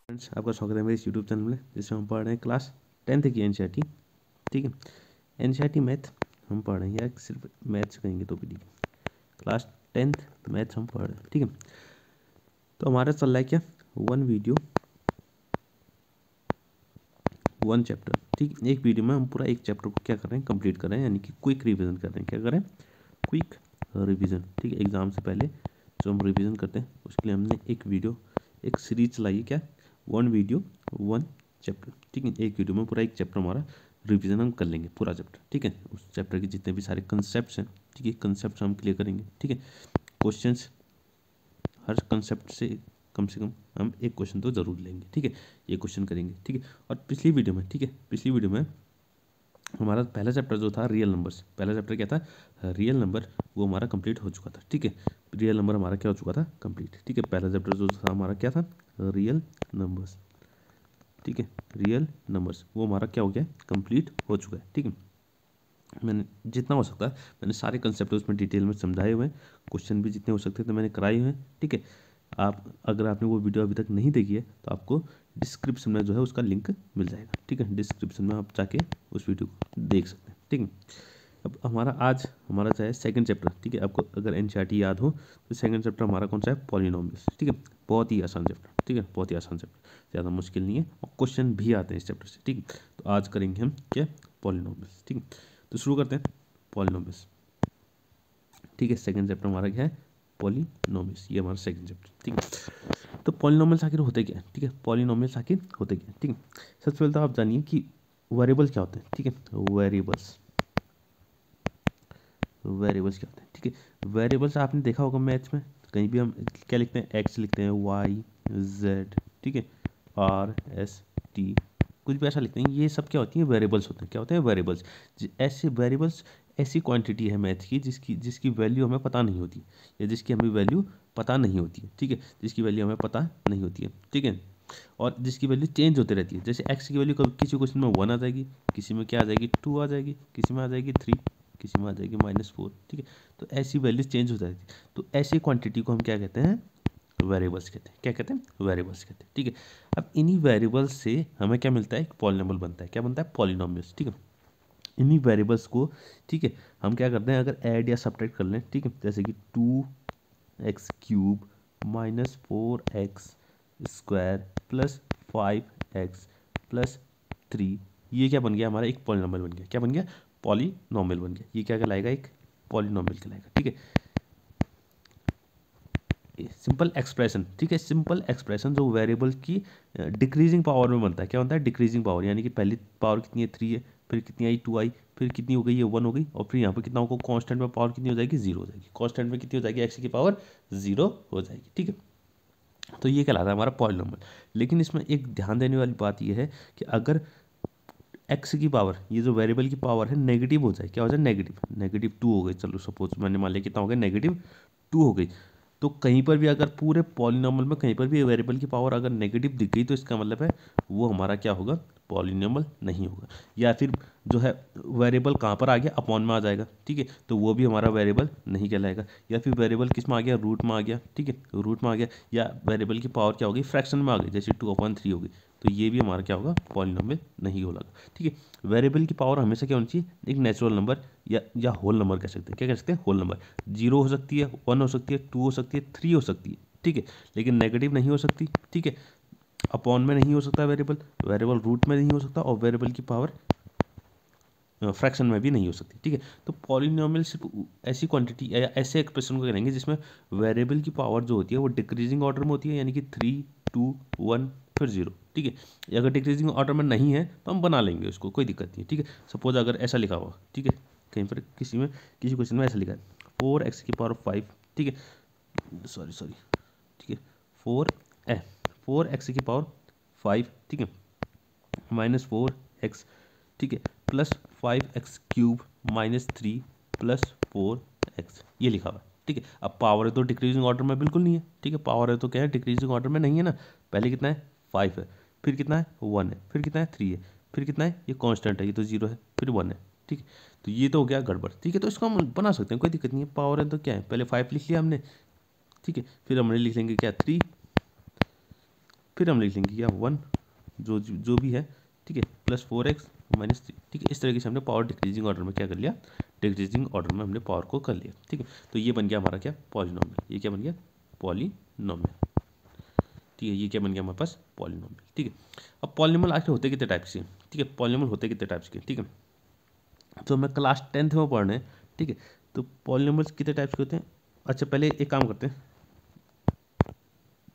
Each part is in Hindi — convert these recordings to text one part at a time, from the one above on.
फ्रेंड्स, आपका स्वागत है मेरे इस यूट्यूब चैनल में जिसमें हम पढ़ रहे हैं क्लास 10th की एनसीईआरटी। ठीक है, एनसीईआरटी मैथ हम पढ़ रहे हैं, या सिर्फ मैथ्स कहेंगे तो भी ठीक है। क्लास 10th मैथ्स हम पढ़ रहे हैं। ठीक है, तो हमारा चल रहा है क्या, वन वीडियो वन चैप्टर। ठीक है, एक वीडियो में हम पूरा एक चैप्टर को क्या कर रहे हैं, कंप्लीट कर रहे हैं, यानी कि क्विक रिविजन कर रहे हैं। क्या कर रहे हैं, क्विक रिविजन। ठीक है, एग्जाम से पहले जो हम रिविजन करते हैं उसके लिए हमने एक वीडियो, एक सीरीज चलाई है, क्या, वन वीडियो वन चैप्टर। ठीक है, एक वीडियो में पूरा एक चैप्टर हमारा रिवीजन हम कर लेंगे, पूरा चैप्टर। ठीक है, उस चैप्टर के जितने भी सारे कंसेप्ट हैं, ठीक है, कंसेप्ट हम क्लियर करेंगे। ठीक है, क्वेश्चंस हर कंसेप्ट से कम हम एक क्वेश्चन तो जरूर लेंगे। ठीक है, ये क्वेश्चन करेंगे। ठीक है, और पिछली वीडियो में, ठीक है, पिछली वीडियो में हमारा पहला चैप्टर जो था रियल नंबर्स, पहला चैप्टर क्या था, रियल नंबर, वो हमारा कंप्लीट हो चुका था। ठीक है, रियल नंबर हमारा क्या हो चुका था, कंप्लीट। ठीक है, पहला चैप्टर जो था हमारा क्या था, रियल नंबर्स। ठीक है, रियल नंबर्स वो हमारा क्या हो गया, कंप्लीट हो चुका है। ठीक है, मैंने जितना हो सकता है मैंने सारे कंसेप्ट उसमें डिटेल में समझाए हुए हैं, क्वेश्चन भी जितने हो सकते थे मैंने कराए हुए हैं। ठीक है, आप अगर आपने वो वीडियो अभी तक नहीं देखी है तो आपको डिस्क्रिप्शन में जो है उसका लिंक मिल जाएगा। ठीक है, डिस्क्रिप्शन में आप जाके उस वीडियो को देख सकते हैं। ठीक है, अब आज हमारा जो है सेकंड चैप्टर। ठीक है, आपको अगर एनसीईआरटी याद हो तो सेकंड चैप्टर हमारा कौन सा है, पॉलिनोमियल्स। ठीक है, बहुत ही आसान चैप्टर। ठीक है, बहुत ही आसान चैप्टर, ज़्यादा मुश्किल नहीं है, और क्वेश्चन भी आते हैं इस चैप्टर से। ठीक है, तो आज करेंगे हम क्या, पॉलिनोमियल्स। ठीक है, तो शुरू करते हैं पॉलिनोमियल्स। ठीक है, सेकंड चैप्टर हमारा क्या है, पॉलिनोमियल्स, ये हमारा सेकंड चैप्टर। ठीक है, तो पॉलिनोमियल्स आखिर होते क्या है। ठीक है, पॉलिनोमियल्स आखिर होते क्या है। ठीक है, सबसे पहले तो आप जानिए कि वेरिएबल्स क्या होते हैं। ठीक है, वेरिएबल्स, वेरिएबल्स क्या होते हैं। ठीक है, वेरिएबल्स आपने देखा होगा मैथ्स में, कहीं भी हम क्या लिखते हैं, एक्स लिखते हैं, वाई जेड, ठीक है, आर एस टी, कुछ भी ऐसा लिखते हैं, ये सब क्या होती है, वेरिएबल्स होते हैं। क्या होते हैं, वेरिएबल्स। ऐसे वेरिएबल्स ऐसी क्वांटिटी है मैथ की जिसकी जिसकी वैल्यू हमें पता नहीं होती, या जिसकी हमें वैल्यू पता नहीं होती है। ठीक है, जिसकी वैल्यू हमें पता नहीं होती है। ठीक है, और जिसकी वैल्यू चेंज होती रहती है। जैसे एक्स की वैल्यू कभी किसी क्वेश्चन में 1 आ जाएगी, किसी में क्या आ जाएगी, 2 आ जाएगी, किसी में आ जाएगी 3, किसी में आ जाएगी -4। ठीक है, तो ऐसी वैल्यू चेंज हो जाती है। तो ऐसी क्वांटिटी को हम क्या कहते हैं, वेरिएबल्स कहते हैं। क्या कहते हैं, वेरिएबल्स कहते हैं। ठीक है, अब इन्हीं वेरिएबल्स से हमें क्या मिलता है, एक पॉलिनोमियल बनता है। क्या बनता है, पॉलिनोमियल्स। ठीक है, इन्हीं वेरिएबल्स को, ठीक है, हम क्या करते हैं, अगर ऐड या सब्ट्रैक्ट कर लें, ठीक है, जैसे कि 2x³ -4x² plus 5x plus 3, ये क्या बन गया, हमारा एक पॉलिनोमियल बन गया। क्या बन गया, पॉलिनोमियल बन गया। ये क्या कहलाएगा, एक पॉलिनोमियल कहलाएगा। ठीक है, सिंपल एक्सप्रेशन। ठीक है, सिंपल एक्सप्रेशन जो वेरिएबल की डिक्रीजिंग पावर में बनता है। क्या बनता है, डिक्रीजिंग पावर, यानी कि पहली पावर कितनी है, 3 है, फिर कितनी आई, 2 आई, फिर कितनी हो गई, ये 1 हो गई, और फिर यहाँ पर कितना होगा, कांस्टेंट में पावर कितनी हो जाएगी, 0 हो जाएगी। कांस्टेंट में कितनी हो जाएगी, x की पावर 0 हो जाएगी। ठीक है, तो ये कहलाता है हमारा पॉलिनोमियल। लेकिन इसमें एक ध्यान देने वाली बात यह है कि अगर एक्स की पावर, ये जो वेरिएबल की पावर है, नेगेटिव हो जाए, क्या हो जाए, नेगेटिव 2 हो गई, चलो सपोज मैंने मान लिया कितना हो गया, -2 हो गई, तो कहीं पर भी अगर पूरे पॉलिनोमियल में कहीं पर भी वेरिएबल की पावर अगर नेगेटिव दिख गई तो इसका मतलब है वो हमारा क्या होगा, पॉलिनोमियल नहीं होगा। या फिर जो है वेरिएबल कहाँ पर आ गया, अपॉन में आ जाएगा। ठीक है, तो वो भी हमारा वेरिएबल नहीं कहलाएगा। या फिर वेरिएबल किस में आ गया, रूट में आ गया। ठीक है, रूट में आ गया, या वेरिएबल की पावर क्या हो गई, फ्रैक्शन में आ गई, जैसे 2/3 हो गई, तो ये भी हमारा क्या होगा, पॉलिनोमियल नहीं होगा। ठीक है, वेरिएबल की पावर हमेशा क्या होनी चाहिए, एक नेचुरल नंबर या होल नंबर कह सकते हैं। क्या कह सकते हैं, होल नंबर। 0 हो सकती है, 1 हो सकती है, 2 हो सकती है, 3 हो सकती है। ठीक है, लेकिन नेगेटिव नहीं हो सकती। ठीक है, अपॉन में नहीं हो सकता वेरिएबल, वेरिएबल रूट में नहीं हो सकता, और वेरिएबल की पावर फ्रैक्शन में भी नहीं हो सकती। ठीक है, तो पॉलिनोमियल सिर्फ ऐसी क्वांटिटी या ऐसे एक्सप्रेशन को करेंगे जिसमें वेरिएबल की पावर जो होती है वो डिक्रीजिंग ऑर्डर में होती है, यानी कि 3, 2, 1 फिर 0। ठीक है, अगर डिक्रीजिंग ऑर्डर में नहीं है तो हम बना लेंगे उसको, कोई दिक्कत नहीं है। ठीक है, सपोज अगर ऐसा लिखा हुआ, ठीक है, कहीं पर किसी क्वेश्चन में ऐसा लिखा है 4x⁵। ठीक है, सॉरी, ठीक है, 4x⁵ ठीक है, -4x, ठीक है, प्लस 5x³ -3 प्लस 4x, ये लिखा हुआ है। ठीक है, अब पावर है तो डिक्रीजिंग ऑर्डर में बिल्कुल नहीं है। ठीक है, पावर है तो क्या है, डिक्रीजिंग ऑर्डर में नहीं है ना। पहले कितना है, 5 है, फिर कितना है, 1 है, फिर कितना है, 3 है, फिर कितना है, ये कांस्टेंट है, ये तो 0 है, फिर 1 है। ठीक है, तो ये तो हो गया गड़बड़। ठीक है, तो इसको हम बना सकते हैं, कोई दिक्कत नहीं है। पावर है तो क्या है, पहले 5 लिख लिया हमने, ठीक है, फिर हमने लिख लेंगे क्या, 3, फिर हम लिख लेंगे क्या 1 जो भी है, ठीक है, प्लस 4x माइनस 3, ठीक है। इस तरीके से हमने पावर डिक्रीजिंग ऑर्डर में क्या कर लिया, डिक्रीजिंग ऑर्डर में हमने पावर को कर लिया, ठीक है। तो ये बन गया हमारा क्या, पॉलिनोमियल। ये क्या बन गया, पॉलिनोमियल, ठीक है। ये क्या बन गया हमारे पास, पॉलिनोमियल, ठीक है। अब पॉलिनोमियल आखिर होते कितने टाइप्स के, ठीक है, पॉलिनोमियल होते कितने टाइप्स के, ठीक है। तो मैं क्लास 10th में पढ़ रहे हैं, ठीक है। तो पॉलिनोमियल कितने टाइप्स के होते हैं। अच्छा पहले एक काम करते हैं,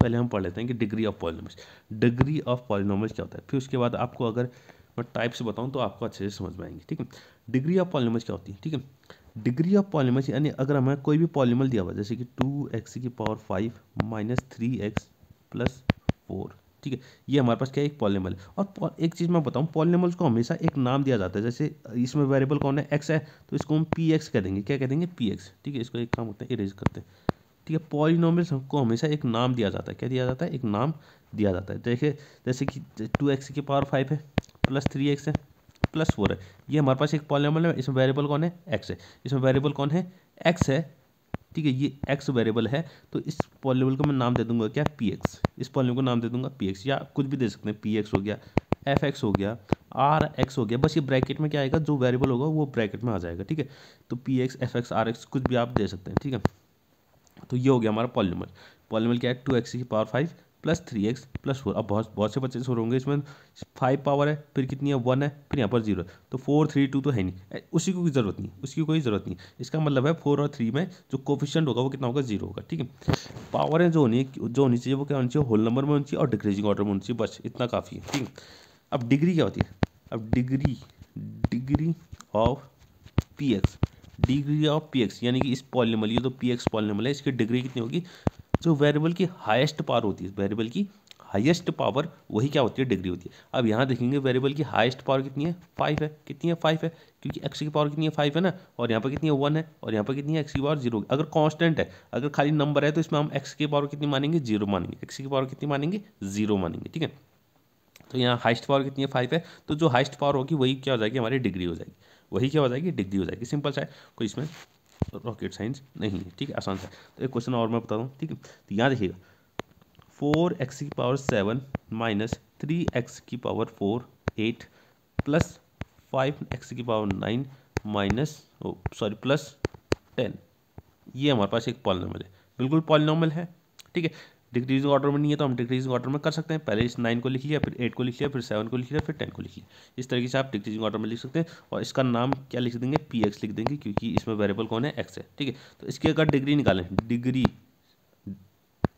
पहले हम पढ़ लेते हैं कि degree of polynomial, degree of polynomial क्या होता है, फिर उसके बाद आपको अगर मैं टाइप से बताऊं तो आपको अच्छे से समझ में आएंगे, ठीक है। डिग्री ऑफ पॉलिनोमियल क्या होती है, ठीक है। डिग्री ऑफ पॉलिनोमियल यानी अगर हमें कोई भी पॉलिनोमियल दिया हुआ है, जैसे कि 2x⁵ माइनस 3x प्लस 4, ठीक है, ये हमारे पास क्या है, एक पॉलिनोमियल है। और एक चीज़ मैं बताऊं, पॉलिनोमियल को हमेशा एक नाम दिया जाता है। जैसे इसमें वेरिएबल कौन है, x है, तो इसको हम px कह देंगे, क्या कह देंगे, px, ठीक है। इसको एक काम करते हैं, इरेज करते हैं, ठीक है। पॉलिनोमियल्स को हमेशा एक नाम दिया जाता है, क्या दिया जाता है, एक नाम दिया जाता है। देखिए जैसे कि 2x⁵ है प्लस 3x है प्लस 4 है, ये हमारे पास एक पॉलिनोमियल है। इसमें वेरिएबल कौन है, x है, इसमें वेरिएबल कौन है, x है, ठीक है। ये x वेरिएबल है, तो इस पॉलिनोमियल को मैं नाम दे दूंगा क्या, px। इस पॉलिनोमियल को नाम दे दूंगा px, या कुछ भी दे सकते हैं, px हो गया, fx हो गया, rx हो गया। बस ये ब्रैकेट में क्या आएगा, जो वेरिएबल होगा वो ब्रैकेट में आ जाएगा, ठीक है। तो px fx rx कुछ भी आप दे सकते हैं, ठीक है। तो ये हो गया हमारा पॉलिनोमियल। पॉलिनोमियल क्या है, 2x⁵ प्लस 3x प्लस 4। अब बहुत बहुत से बच्चे हो होंगे, इसमें 5 पावर है, फिर कितनी है, 1 है, फिर यहाँ पर 0 है, तो 4 3 2 तो है नहीं, उसी को कोई ज़रूरत नहीं, उसकी कोई ज़रूरत नहीं। इसका मतलब है 4 और 3 में जो कोफिशिएंट होगा वो कितना होगा, 0 होगा, ठीक है। पावर जो होनी चाहिए वो क्या होनी चाहिए, होल नंबर में होनी चाहिए और डिक्रीजिंग ऑर्डर में होनी चाहिए, बस इतना काफ़ी है, ठीक है। अब डिग्री क्या होती है, अब degree of px, degree of px यानी कि इस पॉलिनोमियल, ये तो px पॉलिनोमियल है, इसकी डिग्री कितनी होगी, जो वेरिएबल की हाईएस्ट पावर होती है, वेरिएबल की हाईएस्ट पावर वही क्या होती है, डिग्री होती है। अब यहाँ देखेंगे वेरिएबल की हाईएस्ट पावर कितनी है, 5 है, कितनी है, 5 है, क्योंकि x की पावर कितनी है, 5 है ना, और यहाँ पर कितनी है, 1 है, और यहाँ पर कितनी है, x की पावर 0। अगर कांस्टेंट है, अगर खाली नंबर है, तो इसमें हम x की पावर कितनी मानेंगे, 0 मानेंगे, x की पावर कितनी मानेंगे, 0 मानेंगे, ठीक है। तो यहाँ हाईएस्ट पावर कितनी है, 5 है, तो जो हाईएस्ट पावर होगी वही क्या हो जाएगी, हमारी डिग्री हो जाएगी, वही क्या हो जाएगी, डिग्री हो जाएगी। सिंपल सा है, कोई इसमें रॉकेट साइंस नहीं है, ठीक है, आसान सा है। तो एक क्वेश्चन और मैं बता दूँ, ठीक है। तो यहाँ देखिएगा 4x⁵ minus 3x⁴ 8 plus 5x⁹ minus plus 10, ये हमारे पास एक पॉलिनोमियल है, बिल्कुल पॉलिनोमियल है, ठीक है। डिक्रीजिंग ऑर्डर में नहीं है तो हम डिक्रीजिंग ऑर्डर में कर सकते हैं। पहले इस 9 को लिख लिया, फिर 8 को लिख लिया, फिर 7 को लिख लिया, फिर 10 को लिख लिया। इस तरीके से आप डिक्रीजिंग ऑर्डर में लिख सकते हैं, और इसका नाम क्या लिख देंगे, px लिख देंगे, क्योंकि इसमें वेरिएबल कौन है, x है, ठीक है। तो इसकी अगर डिग्री निकालें,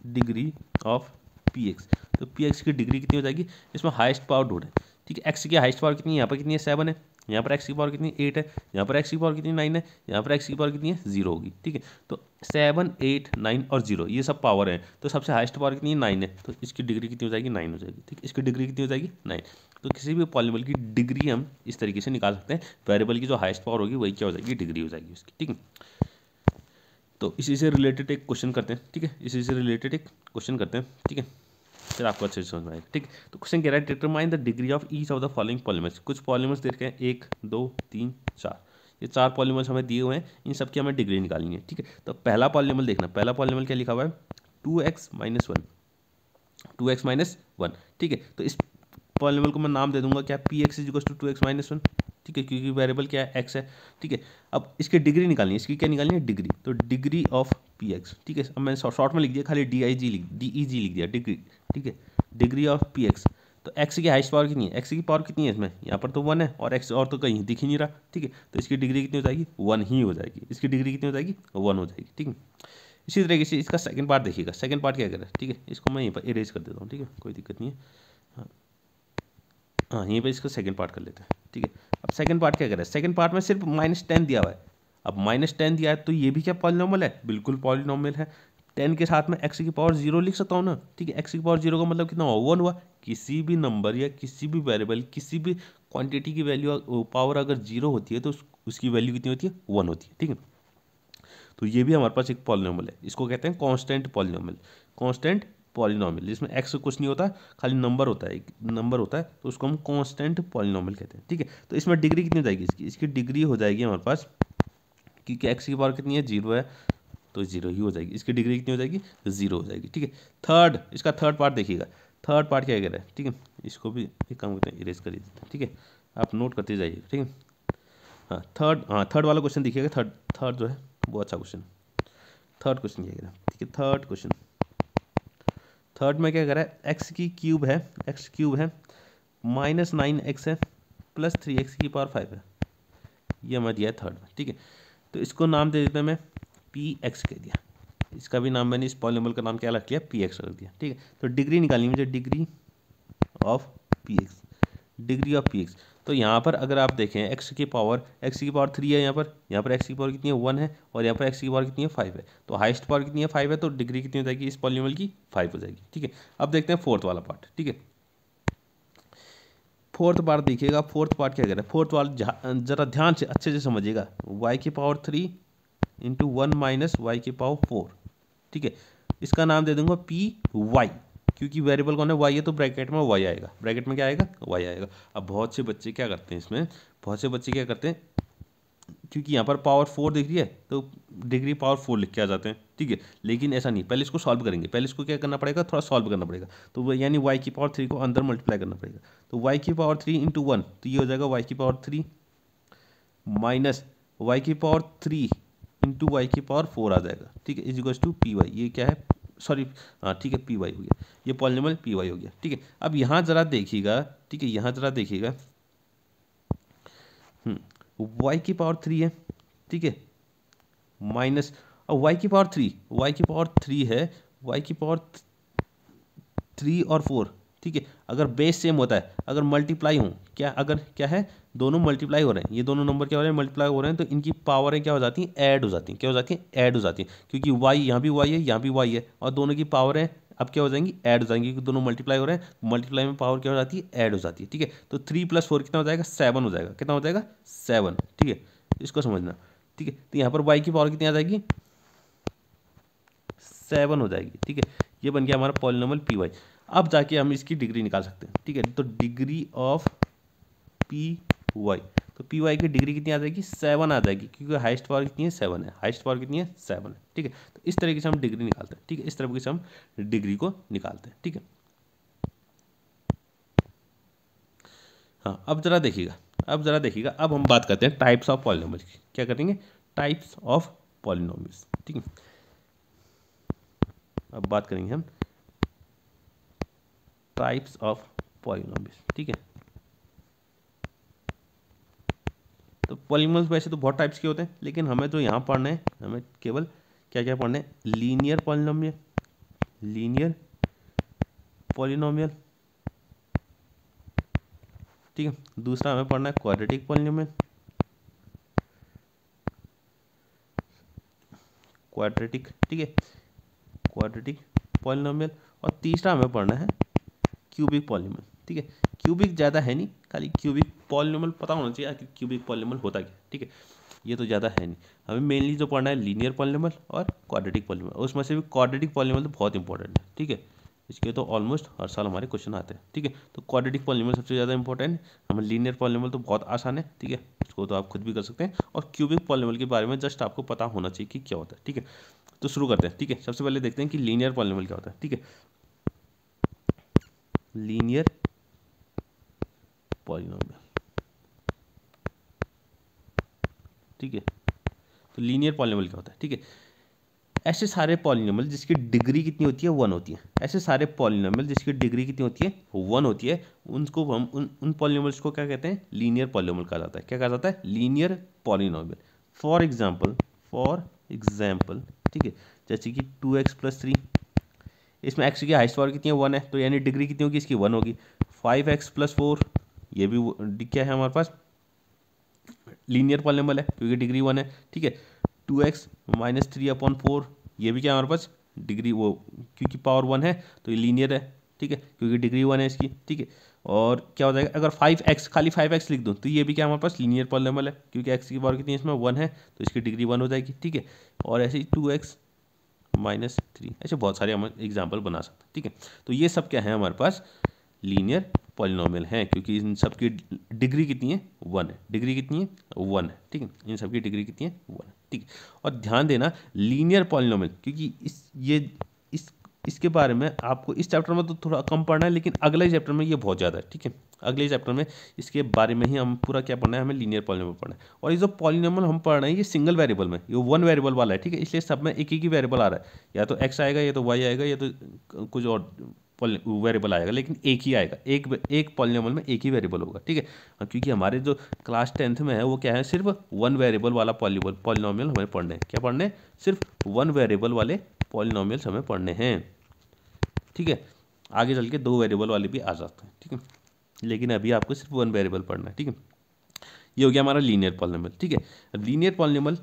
डिग्री ऑफ px, तो px की डिग्री कितनी हो जाएगी, इसमें हाईएस्ट पावर ढूंढें, ठीक है। x की हाईएस्ट पावर कितनी है, यहाँ पर कितनी है, 7 है, यहाँ पर x की पावर कितनी 8 है, यहाँ पर x की पावर कितनी 9 है, यहाँ पर x की पावर कितनी है, 0 होगी, ठीक है। तो 7 8 9 और 0 ये सब पावर हैं, तो सबसे हाईएस्ट पावर कितनी है, 9 है, तो इसकी डिग्री कितनी हो जाएगी, 9 हो जाएगी, ठीक है। इसकी डिग्री कितनी हो जाएगी, 9। तो किसी भी पॉलिनोमियल की डिग्री हम इस तरीके से निकाल सकते हैं, वेरिएबल की जो हाईएस्ट पावर होगी वही क्या हो जाएगी, डिग्री हो जाएगी उसकी, ठीक है। तो इसी से रिलेटेड एक क्वेश्चन करते हैं, ठीक है, इसी से रिलेटेड एक क्वेश्चन करते हैं, ठीक है, फिर आपको अच्छे से समझ में आएगा, ठीक है। तो क्वेश्चन कह रहा है determine the degree of each of the following polynomials. कुछ पॉलिनोमियल्स दे रखे हैं, 1 2 3 4, ये 4 पॉलिनोमियल्स हमें दिए हुए हैं, इन सब की हमें डिग्री निकालनी है, ठीक है। तो पहला पॉलिनोमियल देखना, पहला पॉलिनोमियल क्या लिखा हुआ है, 2x माइनस 1, ठीक है। तो इस पॉलिनोमियल को मैं नाम दे दूंगा क्या, px is equal to 2x minus 1, ठीक है, क्योंकि वेरिएबल क्या है, x है, ठीक है। अब इसकी डिग्री निकालनी है, इसकी क्या निकालनी है, डिग्री, तो डिग्री ऑफ px, ठीक है। अब मैंने शॉर्ट में लिख दिया, खाली DEG लिख दिया, डिग्री, ठीक है, डिग्री ऑफ px। तो x की हाईएस्ट पावर कितनी है, x की पावर कितनी है इसमें, यहाँ पर तो 1 है, और x और तो कहीं दिख ही नहीं रहा, ठीक है। तो इसकी डिग्री कितनी हो जाएगी, 1 ही हो जाएगी, इसकी डिग्री कितनी हो जाएगी, 1 हो जाएगी, ठीक है। इसी तरीके से इसका सेकंड पार्ट देखिएगा, सेकंड पार्ट क्या करें, ठीक है, इसको मैं यहीं पर इरेज कर देता हूँ, ठीक है, कोई दिक्कत नहीं है। हाँ यहीं पे इसका सेकंड पार्ट कर लेते हैं, ठीक है। अब सेकंड पार्ट क्या करें, सेकंड पार्ट में सिर्फ -10 दिया हुआ है। अब -10 दिया है तो ये भी क्या पॉलिनोमियल है, बिल्कुल पॉलिनोमियल है। 10 के साथ में x की पावर 0 लिख सकता हूँ ना, ठीक है। x की पावर 0 का मतलब कितना हुआ, 1 हुआ। किसी भी नंबर या किसी भी वेरिएबल, किसी भी क्वांटिटी की वैल्यू पावर अगर 0 होती है तो उसकी वैल्यू कितनी होती है, 1 होती है, ठीक है। तो ये भी हमारे पास एक पॉलिनोमियल है, इसको कहते हैं कांस्टेंट पॉलिनोमियल, कांस्टेंट पॉलिनोमियल, जिसमें x कुछ नहीं होता, खाली नंबर होता है, एक नंबर होता है, तो उसको हम कांस्टेंट पॉलिनोमियल कहते हैं, ठीक है। तो इसमें डिग्री कितनी हो जाएगी, इसकी डिग्री हो जाएगी हमारे पास, क्योंकि x की पावर कितनी है, 0 है, तो 0 ही हो जाएगी। इसकी डिग्री कितनी हो जाएगी, 0 हो जाएगी, ठीक है। इसका थर्ड पार्ट देखिएगा, थर्ड पार्ट क्या कह रहा है, ठीक है, इसको भी एक काम करते हैं, इरेज कर देते हैं, ठीक है, आप नोट करते जाइएगा, ठीक है। थर्ड वाला क्वेश्चन देखिएगा, थर्ड जो है वो अच्छा क्वेश्चन। थर्ड क्वेश्चन क्या कह रहा है, ठीक है, थर्ड में क्या कह रहा है, एक्स क्यूब है -9x है +3x⁵ है, ये हमें दिया है थर्ड में, ठीक है। तो इसको नाम दे देते हैं, मैं px कह दिया, इसका भी नाम मैंने इस पॉलिनोमियल का नाम क्या रख लिया, px रख दिया, ठीक है। तो डिग्री निकालनी मुझे, डिग्री ऑफ px, तो यहाँ पर अगर आप देखें x की पावर 3 है, यहाँ पर x की पावर कितनी है 1 है, और यहाँ पर x की पावर कितनी है 5 है, तो हाईएस्ट पावर कितनी है 5 है, तो डिग्री कितनी हो जाएगी इस पॉलिनोमियल की 5 हो जाएगी, ठीक है। अब देखते हैं फोर्थ वाला पार्ट, ठीक है। फोर्थ पार्ट देखिएगा, फोर्थ पार्ट क्या कह रहा है, फोर्थ वाला जरा ध्यान से अच्छे से समझिएगा, y की पावर 3 इंटू 1 माइनस वाई की पावर 4, ठीक है। इसका नाम दे दूंगा पी वाई, क्योंकि वेरिएबल कौन है y है, तो ब्रैकेट में y आएगा, ब्रैकेट में क्या आएगा y आएगा। अब बहुत से बच्चे क्या करते हैं इसमें, क्योंकि यहाँ पर पावर 4 दिख रही है तो डिग्री पावर 4 लिख के आ जाते हैं, ठीक है। लेकिन ऐसा नहीं, पहले इसको सॉल्व करेंगे, पहले इसको क्या करना पड़ेगा, थोड़ा सॉल्व करना पड़ेगा, तो वो यानी y की पावर 3 को अंदर मल्टीप्लाई करना पड़ेगा, तो y की पावर 3 इंटू 1, तो ये हो जाएगा y की पावर 3 माइनस y की पावर 3 इंटू वाई की पावर 4 आ जाएगा, ठीक है, is equals to p y, ये क्या है, सॉरी हाँ ठीक है, पी वाई हो गया, ये पॉलिनोमियल पी वाई हो गया, ठीक है। अब यहाँ जरा देखिएगा, ठीक है, यहाँ जरा देखिएगा, वाई की पावर 3 है, ठीक है, माइनस, और वाई की पावर 3 है, वाई की पावर 3 और 4, ठीक है। अगर बेस सेम होता है, अगर मल्टीप्लाई हो, क्या है, दोनों मल्टीप्लाई हो रहे हैं, ये दोनों नंबर क्या हो रहे हैं, मल्टीप्लाई हो रहे हैं, तो इनकी पावरें क्या हो जाती हैं, ऐड हो जाती हैं, क्या हो जाती हैं, ऐड हो जाती हैं, क्योंकि y यहाँ भी y है, यहाँ भी y है, और दोनों की पावरें अब क्या हो जाएंगी, ऐड हो जाएंगी, क्योंकि दोनों मल्टीप्लाई हो रहे हैं, मल्टीप्लाई में पावर क्या हो जाती है, ऐड हो जाती है, ठीक है। तो 3 + 4 कितना हो जाएगा, 7 हो जाएगा, कितना हो जाएगा 7, ठीक है, इसको समझना, ठीक है। तो यहाँ पर y की पावर कितनी आ जाएगी, 7 हो जाएगी, ठीक है। ये बन गया हमारा पॉलिनोमियल पी वाई। अब जाके हम इसकी डिग्री निकाल सकते हैं, ठीक है। तो डिग्री ऑफ पी वाई, तो पी वाई की डिग्री कितनी आ जाएगी, 7 आ जाएगी, क्योंकि हाईएस्ट पावर कितनी है 7 है, हाईएस्ट पावर कितनी है 7 है, ठीक है। तो इस तरीके से हम डिग्री निकालते हैं, ठीक है, इस तरीके से हम डिग्री को निकालते हैं, ठीक है। हाँ अब जरा देखिएगा, अब हम बात करते हैं टाइप्स ऑफ पॉलिनोमियल्स की, क्या करेंगे, टाइप्स ऑफ पॉलिनोमियल्स, ठीक है। अब बात करेंगे हम टाइप्स ऑफ पॉलिनोमियल्स, ठीक है। तो पॉलिनोमियल्स वैसे तो बहुत टाइप्स के होते हैं, लेकिन हमें जो यहाँ पढ़ना है, हमें केवल क्या क्या पढ़ना है, लीनियर पॉलिनोमियल, ठीक है। दूसरा हमें पढ़ना है क्वाड्रेटिक पॉलिनोमियल, ठीक है, क्वाड्रेटिक पॉलिनोमियल, और तीसरा हमें पढ़ना है क्यूबिक पॉलिनोमियल, ठीक है। क्यूबिक ज़्यादा है नहीं, खाली क्यूबिक पॉलिनोमियल पता होना चाहिए कि क्यूबिक पॉलिनोमियल होता क्या, ठीक है। ये तो ज़्यादा है नहीं, हमें मेनली जो पढ़ना है लीनियर पॉलिनोमियल और क्वाड्रेटिक पॉलिनोमियल, उसमें से भी क्वाड्रेटिक पॉलिनोमियल तो बहुत इंपॉर्टेंट है, ठीक है। इसके तो ऑलमोस्ट हर साल हमारे क्वेश्चन आते हैं, ठीक है। तो क्वाड्रेटिक पॉलिनोमियल सबसे ज़्यादा इंपॉर्टेंट है, हमें लीनियर पॉलिनोमियल तो बहुत आसान है, ठीक है, इसको तो आप खुद भी कर सकते हैं, और क्यूबिक पॉलिनोमियल के बारे में जस्ट आपको पता होना चाहिए कि क्या होता है, ठीक है। तो शुरू करते हैं, ठीक है। सबसे पहले देखते हैं कि लीनियर पॉलिनोमियल क्या होता है, ठीक है। लीनियर पॉलिनोमियल, ठीक है। तो लीनियर पॉलिनोमियल क्या होता है, ठीक है। ऐसे सारे पॉलिनोमियल जिसकी डिग्री कितनी होती है 1 होती है, ऐसे सारे पॉलिनोमियल जिसकी डिग्री कितनी होती है 1 होती है, उनको हम उन पॉलिनोमियल्स को क्या कहते हैं, लीनियर पॉलिनोमियल कहा जाता है, क्या कहा जाता है, लीनियर पॉलिनोमियल। फॉर एग्जाम्पल, ठीक है, जैसे कि 2x + 3, इसमें x की हाईएस्ट पावर कितनी है 1 है, तो यानी डिग्री कितनी होगी इसकी 1 होगी। 5x + 4, ये भी क्या है हमारे पास, लीनियर पॉलिनोमियल है, क्योंकि डिग्री 1 है, ठीक है। 2x - 3/4, ये भी क्या है हमारे पास, डिग्री वो, क्योंकि पावर 1 है तो ये लीनियर है, ठीक है, क्योंकि डिग्री 1 है इसकी, ठीक है। और क्या हो जाएगा, अगर 5x, खाली 5x लिख दूँ तो ये भी क्या हमारे पास लीनियर पॉलिनोमियल है, क्योंकि x की पावर कितनी है इसमें 1 है, तो इसकी डिग्री 1 हो जाएगी, ठीक है। और ऐसे ही 2x - 3, ऐसे बहुत सारे हम एग्जाम्पल बना सकते हैं, ठीक है। तो ये सब क्या है हमारे पास, लीनियर पॉलिनोमियल है, क्योंकि इन सब की डिग्री कितनी है 1 है, डिग्री कितनी है 1 है, ठीक है, इन सब की डिग्री कितनी है 1 है, ठीक है। और ध्यान देना लीनियर पॉलिनोमियल, क्योंकि इस इसके बारे में आपको इस चैप्टर में तो थोड़ा कम पढ़ना है, लेकिन अगले चैप्टर में ये बहुत ज़्यादा है, ठीक है। अगले चैप्टर में इसके बारे में ही हम पूरा क्या पढ़ना है, हमें लीनियर पॉलिनोमियल पढ़ना है। और ये जो पॉलिनोमियल हम पढ़ रहे हैं ये सिंगल वेरिएबल में, ये वन वेरिएबल वाला है, ठीक है, इसलिए सब में एक ही वेरिएबल आ रहा है, या तो एक्स आएगा, या तो वाई आएगा, या तो कुछ और वेरिएबल आएगा, लेकिन एक ही आएगा, एक पॉलिनोमियल में एक ही वेरिएबल होगा, ठीक है। क्योंकि हमारे जो क्लास 10th में है वो क्या है, सिर्फ वन वेरिएबल वाला पॉलिनोमियल हमें पढ़ने हैं। क्या पढ़ने हैं? सिर्फ वन वेरिएबल वाले पॉलिनोमियल्स हमें पढ़ने हैं, ठीक है। आगे चल के दो वेरिएबल वाले भी आ जाते हैं, ठीक है, लेकिन अभी आपको सिर्फ वन वेरिएबल पढ़ना है, ठीक है। ये हो गया हमारा लीनियर पॉलिनोमियल, ठीक है। लीनियर पॉलिनोमियल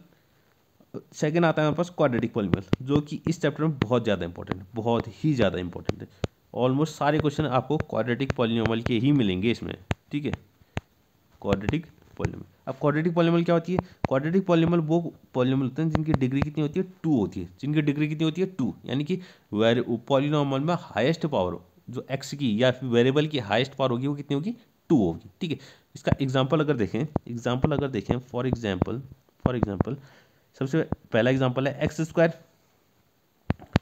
सेकंड आता है हमारे पास क्वाड्रेटिक पॉलिनोमियल, जो कि इस चैप्टर में बहुत ज़्यादा इंपॉर्टेंट है, बहुत ही ज़्यादा इंपॉर्टेंट है। ऑलमोस्ट सारे क्वेश्चन आपको क्वाड्रेटिक पॉलिनोमियल के ही मिलेंगे इसमें, ठीक है। क्वाड्रेटिक पॉलिनोमियल, अब क्वाड्रेटिक पॉलिनोमियल क्या होती है? क्वाड्रेटिक पॉलिनोमियल वो पॉलिनोमियल होते हैं जिनकी डिग्री कितनी होती है? 2 होती है। जिनकी डिग्री कितनी होती है? 2, यानी कि पॉलिनोमियल में हाईएस्ट पावर जो एक्स की या फिर वेरिएबल की हाईएस्ट पावर होगी वो कितनी होगी? 2 होगी, ठीक है। इसका एग्जाम्पल अगर देखें, फॉर एग्जाम्पल सबसे पहला एग्जाम्पल है x square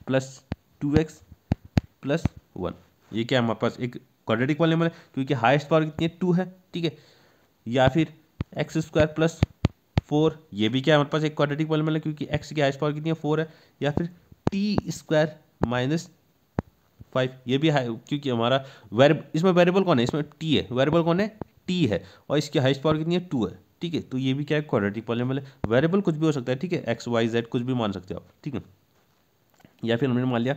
plus 2x plus 1। ये क्या है हमारे पास? एक क्वाड्रेटिक पॉलिनोमियल है, क्योंकि हाईएस्ट पावर कितनी है? 2 है, ठीक है। या फिर एक्स स्क्वायर प्लस 4, ये भी क्या है हमारे पास? एक क्वाड्रेटिक पॉलिनोमियल है, क्योंकि एक्स की हाईएस्ट पावर कितनी है? 4 है। या फिर टी स्क्वायर माइनस 5, ये भी है, क्योंकि हमारा इसमें वेरिएबल कौन है? इसमें टी है, वेरिएबल कौन है? टी है, और इसकी हाईएस्ट पावर कितनी है? 2 है, ठीक है। तो ये भी क्या है? क्वाड्रेटिक पॉलिनोमियल है। वेरिएबल कुछ भी हो सकता है, ठीक है, एक्स वाई जेड कुछ भी मान सकते हो आप, ठीक है। या फिर हमने मान लिया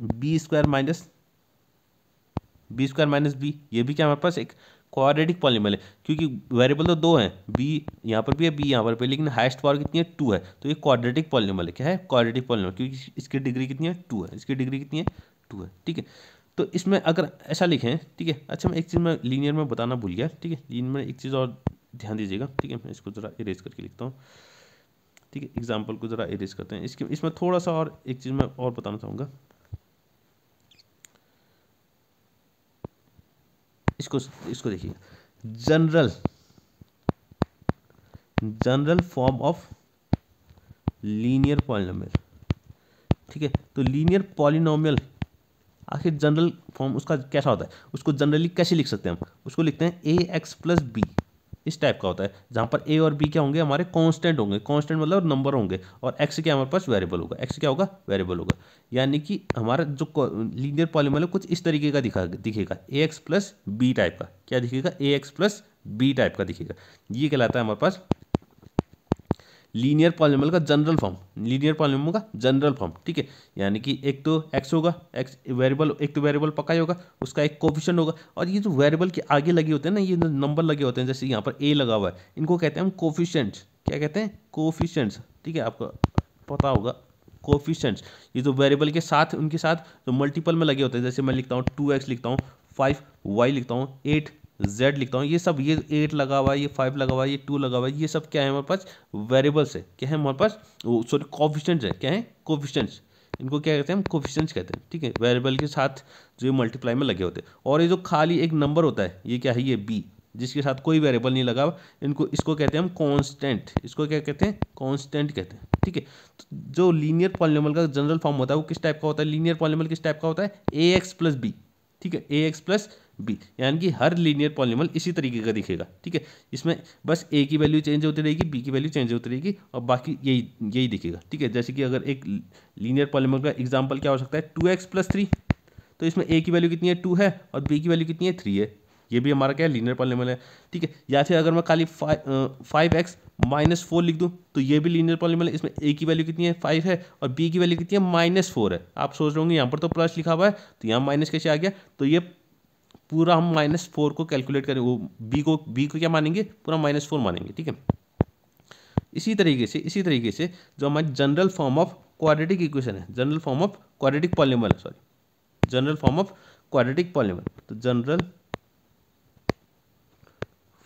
बी स्क्वायर माइनस बी, ये भी क्या हमारे पास एक क्वाड्रेटिक पॉलिनोमियल है, क्योंकि वेरिएबल तो 2 हैं, बी यहाँ पर भी है, बी यहाँ पर भी, लेकिन हाईएस्ट पावर कितनी है? 2 है। तो ये क्वाड्रेटिक पॉलिनोमियल है। क्या है? क्वाड्रेटिक पॉलिनोमियल, क्योंकि इसकी डिग्री कितनी है? 2 है। इसकी डिग्री कितनी है? 2 है, ठीक है। तो इसमें अगर ऐसा लिखें, ठीक है। अच्छा, मैं एक चीज़ मैं लीनियर में बताना भूल गया, ठीक है। लीनियर में एक चीज़ और ध्यान दीजिएगा, ठीक है। मैं इसको ज़रा इरेज करके लिखता हूँ, ठीक है। एग्जाम्पल को ज़रा इरेज करते हैं। इसमें थोड़ा सा और एक चीज़ मैं और बताना चाहूँगा। इसको देखिए, general form of linear polynomial, ठीक है। तो लीनियर पॉलिनोमियल आखिर जनरल फॉर्म उसका कैसा होता है? उसको जनरली कैसे लिख सकते हैं हम? उसको लिखते हैं ए एक्स प्लस बी, इस टाइप का होता है, जहाँ पर ए और बी क्या होंगे? हमारे कांस्टेंट होंगे, कांस्टेंट मतलब नंबर होंगे, और एक्स क्या हमारे पास? वेरिएबल होगा। एक्स क्या होगा? वेरिएबल होगा। यानी कि हमारा जो लीनियर पॉलिनोमियल है कुछ इस तरीके का दिखेगा, ए एक्स प्लस बी टाइप का। क्या दिखेगा? ए एक्स प्लस बी टाइप का दिखेगा। ये कहलाता है हमारे पास लीनियर पॉलिनोमियल का जनरल फॉर्म, लीनियर पॉलिनोमियल का जनरल फॉर्म, ठीक है। यानी कि एक तो एक्स होगा, एक्स वेरिएबल, एक तो वेरिएबल पक्का ही होगा, उसका एक कोफिशिएंट होगा, और ये जो वेरिएबल के आगे लगे होते हैं ना, ये नंबर लगे होते हैं, जैसे यहाँ पर ए लगा हुआ है, इनको कहते हैं हम कोफिशिएंट्स। क्या कहते हैं? कोफिशिएंट्स, ठीक है, आपको पता होगा कोफिशिएंट्स। ये जो वेरिएबल के साथ, उनके साथ जो मल्टीपल में लगे होते हैं, जैसे मैं लिखता हूँ 2x लिखता हूँ, 5y लिखता हूँ, 8z लिखता हूँ, ये सब, ये 8 लगा हुआ है, ये 5 लगा हुआ है, ये 2 लगा हुआ है, ये सब क्या है हमारे पास? वेरिएबल्स है। क्या है हमारे पास? सॉरी, कोफिशिएंट्स है। क्या है? कोफिशिएंट्स। इनको क्या कहते हैं? हम कोफिशिएंट्स कहते हैं, ठीक है। वेरिएबल के साथ जो मल्टीप्लाई में लगे होते हैं। और ये जो खाली एक नंबर होता है, ये क्या है? ये b, जिसके साथ कोई वेरिएबल नहीं लगा हुआ, इसको कहते हैं हम कांस्टेंट। इसको क्या कहते हैं? कांस्टेंट कहते हैं, ठीक है। तो जो लीनियर पॉलिनोमियल का जनरल फॉर्म होता है वो किस टाइप का होता है? लीनियर पॉलिनोमियल किस टाइप का होता है? ए एक्स प्लस बी, ठीक है, ए एक्स प्लस बी, यानी कि हर लीनियर पॉलिनोमियल इसी तरीके का दिखेगा, ठीक है। इसमें बस ए की वैल्यू चेंज होती रहेगी, बी की वैल्यू चेंज होती रहेगी, और बाकी यही दिखेगा, ठीक है। जैसे कि अगर एक लीनियर पॉलिनोमियल का एग्जांपल क्या हो सकता है? 2x प्लस 3, तो इसमें ए की वैल्यू कितनी है? 2 है, और बी की वैल्यू कितनी है? 3 है। ये भी हमारा क्या है? लीनियर पॉलिनोमियल है, ठीक है। या फिर अगर मैं खाली 5x माइनस 4 लिख दूं, तो ये भी लीनियर पॉलिनोमियल है। इसमें ए की वैल्यू कितनी है? 5 है, और बी की वैल्यू कितनी है? -4 है। आप सोच रहे होंगे यहाँ पर तो प्लस लिखा हुआ है, तो यहाँ माइनस कैसे आ गया? तो ये पूरा हम -4 को कैलकुलेट करें, वो बी को क्या मानेंगे? पूरा -4 मानेंगे, ठीक है। इसी तरीके से जो हमारी general form of quadratic equation है, general form of quadratic polynomial, sorry, general form of quadratic polynomial, तो general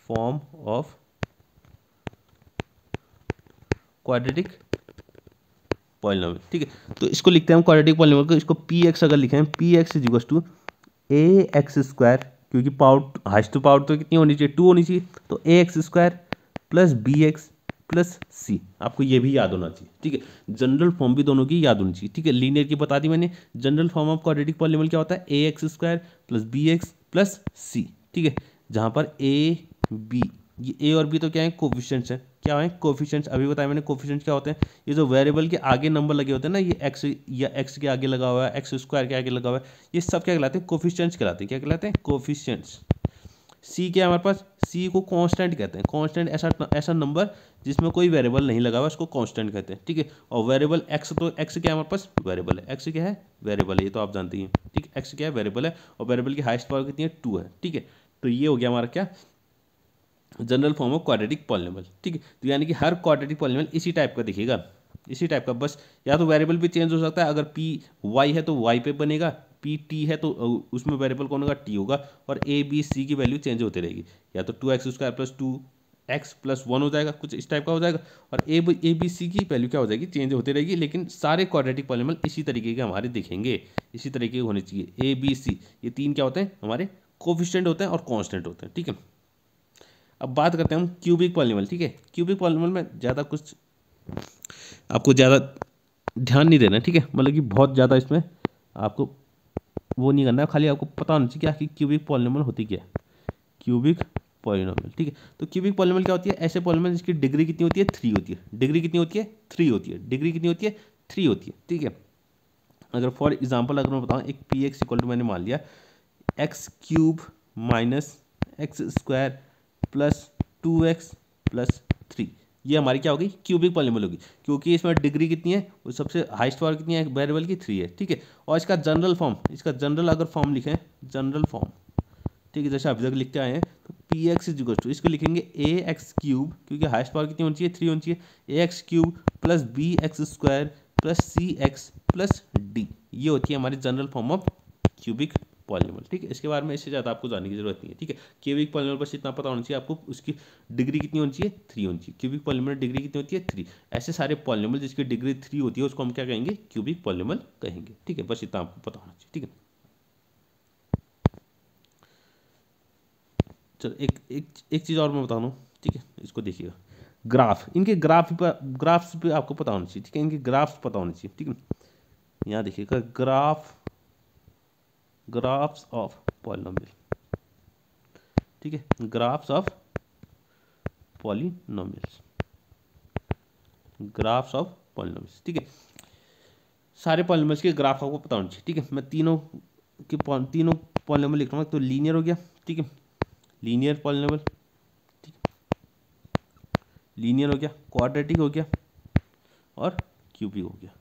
form of quadratic polynomial, ठीक है। तो इसको लिखते हैं हम क्वाड्रेटिक पॉलिनोमियल को, इसको पी एक्स अगर लिखें, p x is equal to A x square, क्योंकि पावर हाइस्ट पावर तो कितनी होनी चाहिए? 2 होनी चाहिए, तो a x square plus B x plus c, आपको ये भी याद होना चाहिए, ठीक है। जनरल फॉर्म भी दोनों की याद होनी चाहिए, ठीक है। लीनियर की बता दी मैंने। General form of quadratic polynomial क्या होता है, ए x square plus B x plus c, ठीक है। जहाँ पर ए बी, ये ए और बी तो क्या है, कोफिशिएंट्स है। क्या है, कोफिशिएंट्स। अभी बताया मैंने कोफिशिएंट्स क्या होते हैं, ये जो वेरिएबल के आगे नंबर लगे होते हैं ना, ये एक्स या एक्स के आगे लगा हुआ है, एक्स स्क्वायर के आगे लगा हुआ है, ये सब क्या कहलाते हैं, कोफिशिएंट्स कहलाते हैं। क्या कहलाते हैं, कोफिशिएंट्स। सी क्या है हमारे पास, सी को कांस्टेंट कहते हैं। कांस्टेंट ऐसा नंबर जिसमें कोई वेरिएबल नहीं लगा हुआ, उसको कांस्टेंट कहते हैं, ठीक है। और वेरिएबल एक्स, तो एक्स क्या है हमारे पास, वेरिएबल है। एक्स क्या है, वेरिएबल है, ये तो आप जानते हैं, ठीक है। एक्स क्या है, वेरिएबल है, और वेरिएबल की हाईएस्ट पावर कितनी है, 2 है, ठीक है। तो ये हो गया हमारा क्या, general form of quadratic polynomial, ठीक है। तो यानी कि हर क्वाड्रेटिक पॉलीनॉमियल इसी टाइप का दिखेगा, इसी टाइप का। बस या तो वेरिएबल भी चेंज हो सकता है, अगर पी वाई है तो वाई पे बनेगा, पी टी है तो उसमें वेरिएबल कौन होगा, टी होगा, और ए बी सी की वैल्यू चेंज होती रहेगी। या तो 2x square plus 2x plus 1 हो जाएगा, कुछ इस टाइप का हो जाएगा, और ए बी सी की वैल्यू क्या हो जाएगी, चेंज होती रहेगी। लेकिन सारे क्वाड्रेटिक पॉलीनॉमियल इसी तरीके के हमारे दिखेंगे, इसी तरीके के होने चाहिए। ए बी सी ये तीन क्या होते हैं, हमारे कोफिशिएंट होते हैं और कांस्टेंट होते हैं, ठीक है। अब बात करते हैं हम क्यूबिक पॉलीनॉमियल, ठीक है। क्यूबिक पॉलीनॉमियल में ज़्यादा कुछ आपको ज़्यादा ध्यान नहीं देना, ठीक है। मतलब कि बहुत ज़्यादा इसमें आपको वो नहीं करना है, खाली आपको पता होना चाहिए कि क्यूबिक पॉलीनॉमियल होती क्या है, क्यूबिक पॉलीनॉमियल, ठीक है। तो क्यूबिक पॉलीनॉमियल क्या होती है, ऐसे पॉलीनॉमियल जिसकी डिग्री कितनी होती है, 3 होती है। डिग्री कितनी होती है, 3 होती है। डिग्री कितनी होती है, 3 होती है, ठीक है। अगर फॉर एग्जाम्पल अगर मैं बताऊँ, एक पी एक्स इक्वल टू मैंने मान लिया x cube minus x square plus 2x plus 3, ये हमारी क्या होगी, क्यूबिक पॉलीनॉमियल होगी। क्योंकि इसमें डिग्री कितनी है, वो सबसे हाईएस्ट पावर कितनी है वेरिएबल की, 3 है, ठीक है। और इसका जनरल फॉर्म, इसका जनरल अगर फॉर्म लिखें, जनरल फॉर्म, ठीक है, जैसे अभी तक लिखते आए हैं, तो P x is equal to, इसको लिखेंगे ए एक्स क्यूब, क्योंकि हाईएस्ट पावर कितनी होनी चाहिए, 3 होनी चाहिए, A X cube plus B X square plus C X plus D. ये होती है हमारी general form of cubic polynomial, ठीक है। इसके बारे में इससे ज़्यादा आपको जानने की जरूरत नहीं है, ठीक है। क्यूबिक पॉलीनॉमियल बस इतना पता होना चाहिए आपको, उसकी डिग्री कितनी होनी चाहिए, 3 होनी चाहिए। क्यूबिक पॉलीनॉमियल डिग्री कितनी होती है, 3। ऐसे सारे पॉलीनॉमियल जिसकी डिग्री 3 होती है उसको हम क्या कहेंगे, क्यूबिक पॉलीनॉमियल कहेंगे, ठीक है। बस इतना आपको पता होना चाहिए, ठीक है। चलो एक चीज़ और मैं बता दूँ, ठीक है, इसको देखिएगा। ग्राफ, इनके ग्राफ्स पे आपको पता होना चाहिए, ठीक है। इनके ग्राफ्स पता होने चाहिए, ठीक है। यहाँ देखिएगा, ग्राफ्स ऑफ पॉलीनॉमियल, ठीक है। ग्राफ्स ऑफ पॉलीनॉमियल्स, ग्राफ्स ऑफ पॉलीनॉमियल्स, ठीक है। सारे पॉलीनॉमियल्स के ग्राफ आपको पता होना चाहिए, ठीक है। मैं तीनों पॉलीनॉमियल लिख रहा हूँ। तो लीनियर हो गया, ठीक है, लीनियर पॉलीनॉमियल, ठीक है, लीनियर हो गया, क्वाड्रेटिक हो गया, और क्यूबिक हो गया।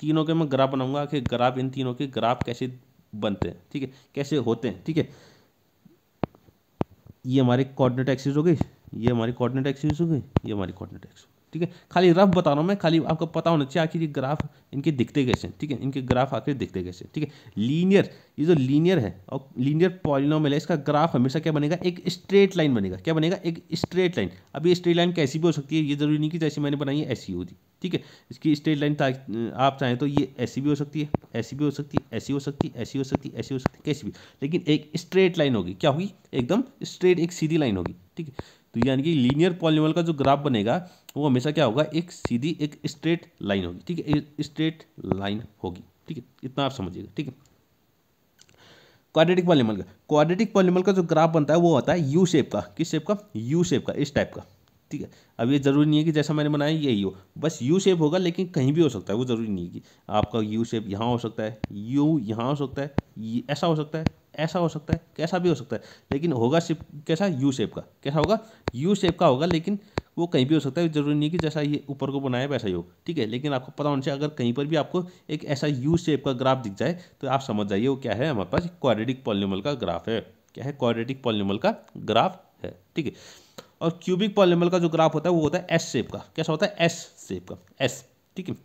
तीनों के मैं ग्राफ बनाऊंगा कि ग्राफ, इन तीनों के ग्राफ कैसे बनते हैं, ठीक है, कैसे होते हैं, ठीक है। ये हमारे कोऑर्डिनेट एक्सिस हो गई, ये हमारी कोऑर्डिनेट एक्सिस हो गई, ये हमारी कोऑर्डिनेट एक्सिस, ठीक है। खाली रफ बता रहा हूँ मैं, खाली आपको पता होना चाहिए आखिर ये ग्राफ इनके दिखते कैसे हैं, ठीक है। इनके ग्राफ आखिर दिखते कैसे, ठीक है। लीनियर, ये जो लीनियर है और लीनियर पॉलीनॉमियल है, इसका ग्राफ हमेशा क्या बनेगा, एक स्ट्रेट लाइन बनेगा। क्या बनेगा, एक स्ट्रेट लाइन। अब ये स्ट्रेट लाइन कैसी भी हो सकती है, ये जरूरी नहीं कि जैसे मैंने बनाई है ऐसी होती, ठीक है। इसकी स्ट्रेट लाइन आप चाहें तो ये ऐसी भी हो सकती है, ऐसी भी हो सकती है, ऐसी हो सकती है, ऐसी हो सकती है, ऐसी हो सकती है, कैसी भी, लेकिन एक स्ट्रेट लाइन होगी। क्या होगी, एकदम स्ट्रेट, एक सीधी लाइन होगी, ठीक है। तो यानी कि लीनियर पॉलीनॉमियल का जो ग्राफ बनेगा वो हमेशा क्या होगा, एक सीधी, एक स्ट्रेट लाइन होगी, ठीक है, एक स्ट्रेट लाइन होगी, ठीक है। इतना आप समझिएगा, ठीक है। क्वाड्रेटिक पॉलीनॉमियल का जो ग्राफ बनता है वो होता है यू शेप का। किस शेप का, यू शेप का, इस टाइप का, ठीक है। अब ये जरूरी नहीं है कि जैसा मैंने बनाया यही हो, बस यू शेप होगा, लेकिन कहीं भी हो सकता है, वो जरूरी नहीं है कि आपका यू शेप यहाँ हो सकता है, यू यहाँ हो सकता है, ऐसा हो सकता है, ऐसा हो सकता है, कैसा भी हो सकता है, लेकिन होगा शेप कैसा, यू शेप का। कैसा होगा, यू शेप का होगा, लेकिन वो कहीं भी हो सकता है, जरूरी नहीं कि जैसा ये ऊपर को बनाया वैसा ही हो, ठीक है। लेकिन आपको पता होना चाहिए, अगर कहीं पर भी आपको एक ऐसा यू शेप का ग्राफ दिख जाए तो आप समझ जाइए वो क्या है, हमारे पास क्वाड्रेटिक पॉलीनॉमियल का ग्राफ है। क्या है, क्वाड्रेटिक पॉलीनॉमियल का ग्राफ है, ठीक है। और क्यूबिक पॉलीनॉमियल का जो ग्राफ होता है वो होता है एस शेप का। कैसा होता है, एस शेप का, एस, ठीक है।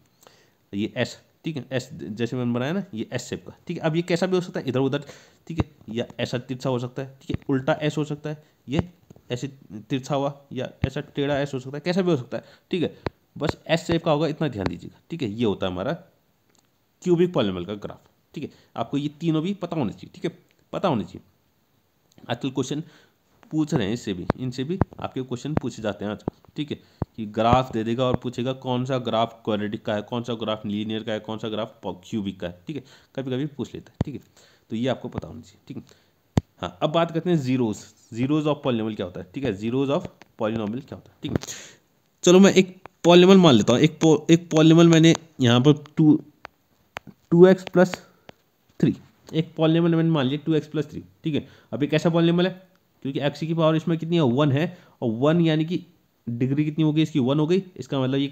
ये एस, ठीक है, एस जैसे मैंने बनाया ना, ये एस शेप का, ठीक है। अब ये कैसा भी हो सकता है, इधर उधर, ठीक है, या ऐसा तिरछा हो सकता है, ठीक है, उल्टा एस हो सकता है, ये ऐसे तिरछा हुआ, या ऐसा टेढ़ा एस हो सकता है, कैसा भी हो सकता है, ठीक है। बस एस शेप का होगा, इतना ध्यान दीजिएगा, ठीक है। ये होता है हमारा क्यूबिक पॉलीनॉमियल का ग्राफ, ठीक है। आपको ये तीनों भी पता होने चाहिए, ठीक है, पता होने चाहिए। आजकल क्वेश्चन पूछ रहे हैं इससे भी, इनसे भी आपके क्वेश्चन पूछे जाते हैं आज, ठीक है, कि ग्राफ दे देगा और पूछेगा कौन सा ग्राफ क्वाड्रेटिक का है, कौन सा ग्राफ लीनियर का है, कौन सा ग्राफ क्यूबिक का है, ठीक है, कभी कभी पूछ लेता है, ठीक है, तो ये आपको पता होना चाहिए, ठीक है। हाँ, अब बात करते हैं जीरोज ऑफ पॉलिनोमियल क्या होता है, ठीक है, जीरोज ऑफ पॉलिनोमियल क्या होता है, ठीक है। चलो मैं एक पॉलिनोमियल मान लेता हूँ, एक पॉलिनोमियल मैंने यहाँ पर 2x + 3, एक पॉलिनोमियल मैंने मान लिया 2x + 3, ठीक है। अब एक ऐसा पॉलिनोमियल है क्योंकि x की पावर इसमें कितनी है 1 है, और 1 यानी कि डिग्री कितनी हो गई इसकी 1 हो गई, इसका मतलब ये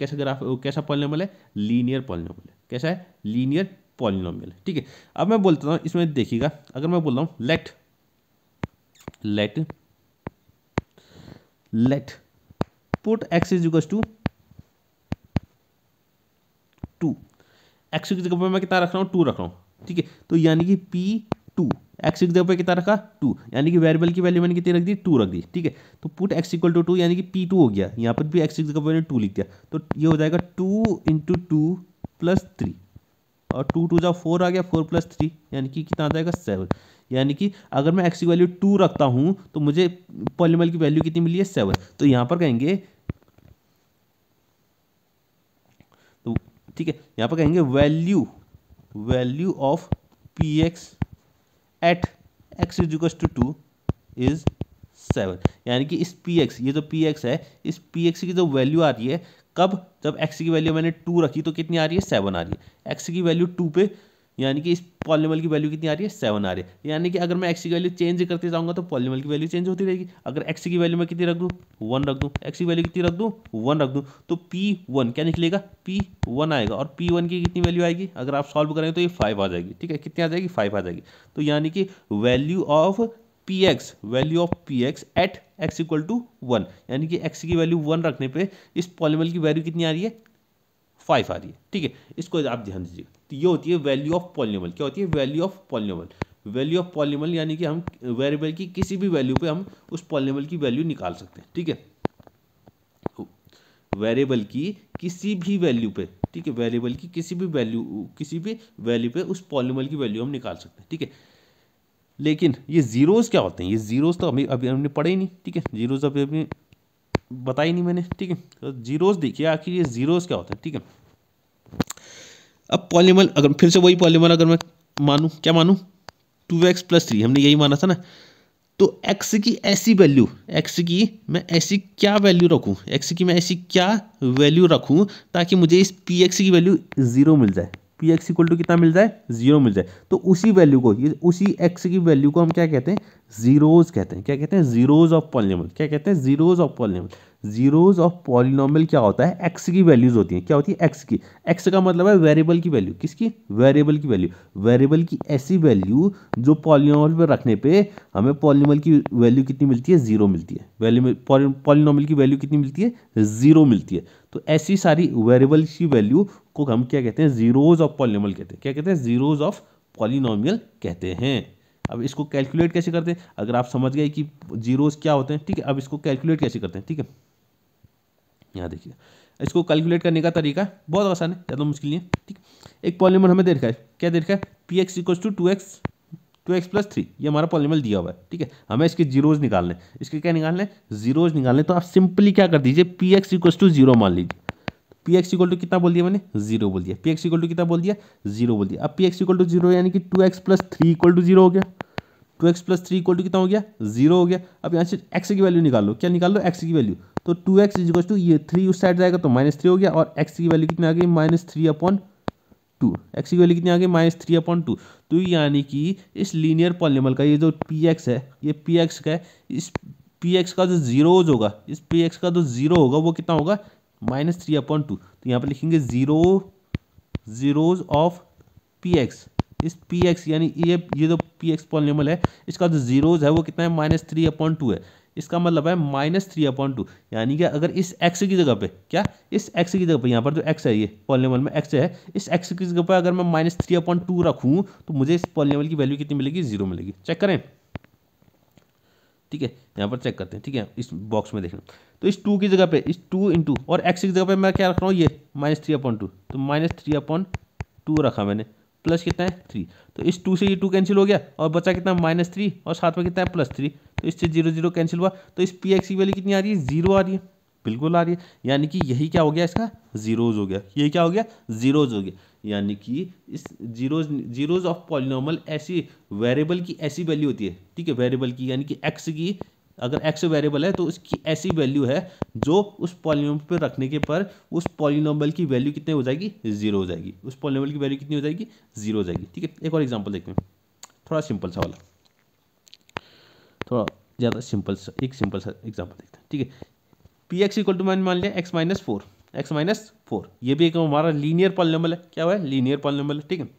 कैसा पॉलिनोमियल है, लीनियर पॉलिनोमियल है। कैसा है, लीनियर पॉलिनोमियल है, ठीक है। अब मैं बोलता हूँ इसमें देखिएगा, अगर मैं बोल रहा हूँ लेट पुट x = 2, x की जगह पर मैं कितना रख रहा हूँ 2 रख रहा हूँ, ठीक है। तो यानी कि P2 x की जगह पर कितना रखा 2, यानी कि वेरिएबल की वैल्यू मैंने कितनी रख दी 2 रख दी, ठीक है। तो पुट x = 2 यानी कि P2 हो गया, यहाँ पर भी x की जगह पर मैंने 2 लिख दिया, तो ये हो जाएगा 2 × 2 + 3, और 2 × 2 = 4 आ गया, 4 + 3 यानी कि कितना आ जाएगा 7, यानी कि अगर मैं x की वैल्यू 2 रखता हूँ तो मुझे पॉलिनोमियल की वैल्यू कितनी मिली है 7। तो यहाँ पर कहेंगे, तो ठीक है, यहाँ पर कहेंगे value of px at x = 2 is 7, यानी कि इस px, ये जो px है, इस px की जो वैल्यू आ रही है कब, जब x की वैल्यू मैंने 2 रखी तो कितनी आ रही है 7 आ रही है, x की वैल्यू 2 पे, यानी कि इस पॉलिनोमियल की वैल्यू कितनी आ रही है 7 आ रही है, यानी कि अगर मैं x की वैल्यू चेंज करते जाऊंगा तो पॉलिनोमियल की वैल्यू चेंज होती रहेगी। अगर x की वैल्यू मैं कितनी रख दूं 1 रख दूं, x की वैल्यू कितनी रख दूं 1 रख दूं, तो P1 क्या निकलेगा, P1 आएगा, और P1 की कितनी वैल्यू आएगी, अगर आप सॉल्व करेंगे तो ये 5 आ जाएगी, ठीक है, कितनी आ जाएगी 5 आ जाएगी। तो यानी कि value of px at x = 1, यानी कि x की वैल्यू 1 रखने पे इस पॉलिनोमियल की वैल्यू कितनी आ रही है 5 आ रही है, ठीक है, इसको आप ध्यान दीजिए। तो ये होती है वैल्यू ऑफ पॉलिनोमियल, क्या होती है वैल्यू ऑफ पॉलिनोमियल, यानी कि हम वेरिएबल की किसी भी वैल्यू पे हम उस पॉलिनोमियल की वैल्यू निकाल सकते हैं, ठीक है, वेरिएबल की किसी भी वैल्यू पे, ठीक है, वेरिएबल की किसी भी वैल्यू पे उस पॉलिनोमियल की वैल्यू हम निकाल सकते हैं, ठीक है। लेकिन ये जीरोस क्या होते हैं, ये जीरोस तो अभी हमने पढ़े ही नहीं, ठीक है, जीरोस अभी बताई नहीं मैंने, ठीक है। तो जीरोस देखिए आखिर ये जीरोस क्या होता है, ठीक है। अब पॉलिनोमियल, अगर फिर से वही पॉलिनोमियल अगर मैं मानूं, क्या मानूं 2x + 3, हमने यही माना था ना, तो x की ऐसी वैल्यू, x की मैं ऐसी क्या वैल्यू रखूं, x की मैं ऐसी क्या वैल्यू रखूं ताकि मुझे इस px की वैल्यू 0 मिल जाए, px = कितना मिल जाए 0 मिल जाए। तो उसी वैल्यू को, ये उसी x की वैल्यू को हम क्या कहते हैं, जीरोज कहते हैं। क्या कहते हैं, जीरोज ऑफ पॉलिनोमियल। क्या कहते हैं, zeros of polynomial. Zeros of polynomial क्या होता है, एक्स की वैल्यूज होती हैं। क्या होती है, एक्स की। एक्स का मतलब है वेरिएबल की वैल्यू। किसकी, वेरिएबल की वैल्यू। वेरिएबल की ऐसी वैल्यू जो पॉलिनोमियल पे रखने पे हमें पॉलिनोमियल की वैल्यू कितनी मिलती है, 0 मिलती है। वैल्यू पॉलिनोमियल की वैल्यू कितनी मिलती है, 0 मिलती है। तो ऐसी सारी वेरिएबल की वैल्यू को हम क्या कहते हैं, जीरोज ऑफ पॉलिनोमियल कहते हैं। क्या कहते हैं, जीरोज ऑफ पॉलिनोमियल कहते हैं। अब इसको कैलकुलेट कैसे करते हैं, अगर आप समझ गए कि जीरोस क्या होते हैं, ठीक है। अब इसको कैलकुलेट कैसे करते हैं, ठीक है। यहाँ देखिए, इसको कैलकुलेट करने का तरीका बहुत आसान है, ज़्यादा मुश्किल नहीं है, ठीक। एक पॉलिनोमियल हमें दे रखा है, क्या दे रखा है, px = 2x + 3। ये हमारा पॉलिनोमियल दिया हुआ है, ठीक है। हमें इसके जीरोज निकालने, इसके क्या निकालने, जीरोज निकालने। तो आप सिंपली क्या कर दीजिए, px = 0 मान लीजिए। px = कितना बोल दिया मैंने, 0 बोल दिया। px = कितना बोल दिया, 0 बोल दिया। अब px = 0 यानी कि 2x + 3 = 0 हो गया। 2x + 3 = कितना हो गया, 0 हो गया। अब यहाँ से x की वैल्यू निकाल लो, क्या निकाल लो, x की वैल्यू। तो 2x = ये 3 उस साइड जाएगा तो -3 हो गया, और x की वैल्यू कितनी आ गई, -3/2। x की वैल्यू कितनी आ गई, -3/2। तो यानी कि इस लीनियर पॉलिनोमियल का ये जो px है, ये px का है, इस px का जो जीरोज होगा, इस px का जो 0 होगा वो कितना होगा, -3/2। तो यहाँ पर लिखेंगे जीरोज ऑफ px। इस px यानी ये जो px पॉलिनोमियल है, इसका जो जीरोज है वो कितना है, -3/2 है। इसका मतलब है -3/2, यानी कि अगर इस x की जगह पे, क्या, इस x की जगह पे, यहाँ पर जो x है, ये पॉलिनोमियल में x है, इस x की जगह पे अगर मैं -3/2 रखूँ तो मुझे इस पॉलिनोमियल की वैल्यू कितनी मिलेगी, 0 मिलेगी। चेक करें, ठीक है, यहाँ पर चेक करते हैं, ठीक है, इस बॉक्स में देखना। तो इस 2 की जगह पे, इस 2 × और x की जगह पे मैं क्या रख रहा हूँ, ये -3/2। तो -3/2 रखा मैंने, प्लस कितना है 3। तो इस 2 से ये 2 कैंसिल हो गया और बचा कितना -3 और साथ में कितना है +3। तो इससे 0 0 कैंसिल हुआ। तो इस पी एक्स की वैल्यू कितनी आ रही है 0 आ रही है, बिल्कुल आ रही है। यानी कि यही क्या हो गया इसका जीरोज हो गया, ये क्या हो गया जीरोज हो गया। यानी कि इस जीरोज ऑफ पॉलिनॉमियल ऐसी वेरिएबल की ऐसी वैल्यू होती है, ठीक है, वेरिएबल की यानी कि एक्स की, अगर एक्स वेरिएबल है तो उसकी ऐसी वैल्यू है जो उस पॉलिनॉमियल पे रखने के पर उस पॉलिनॉमियल की वैल्यू कितने हो जाएगी 0 हो जाएगी, उस पॉलिनॉमियल की वैल्यू कितनी हो जाएगी 0 हो जाएगी। ठीक है, एक और एग्जांपल देखते हैं, थोड़ा सिंपल सा वाला, थोड़ा ज़्यादा सिंपल सा एग्जांपल देखते हैं। ठीक है, पी एक्स इक्वल टू मान लिया x -4, ये भी एक हमारा लीनियर पॉलिनॉमियल है। क्या हुआ है लीनियर पॉलिनॉमियल है। ठीक है,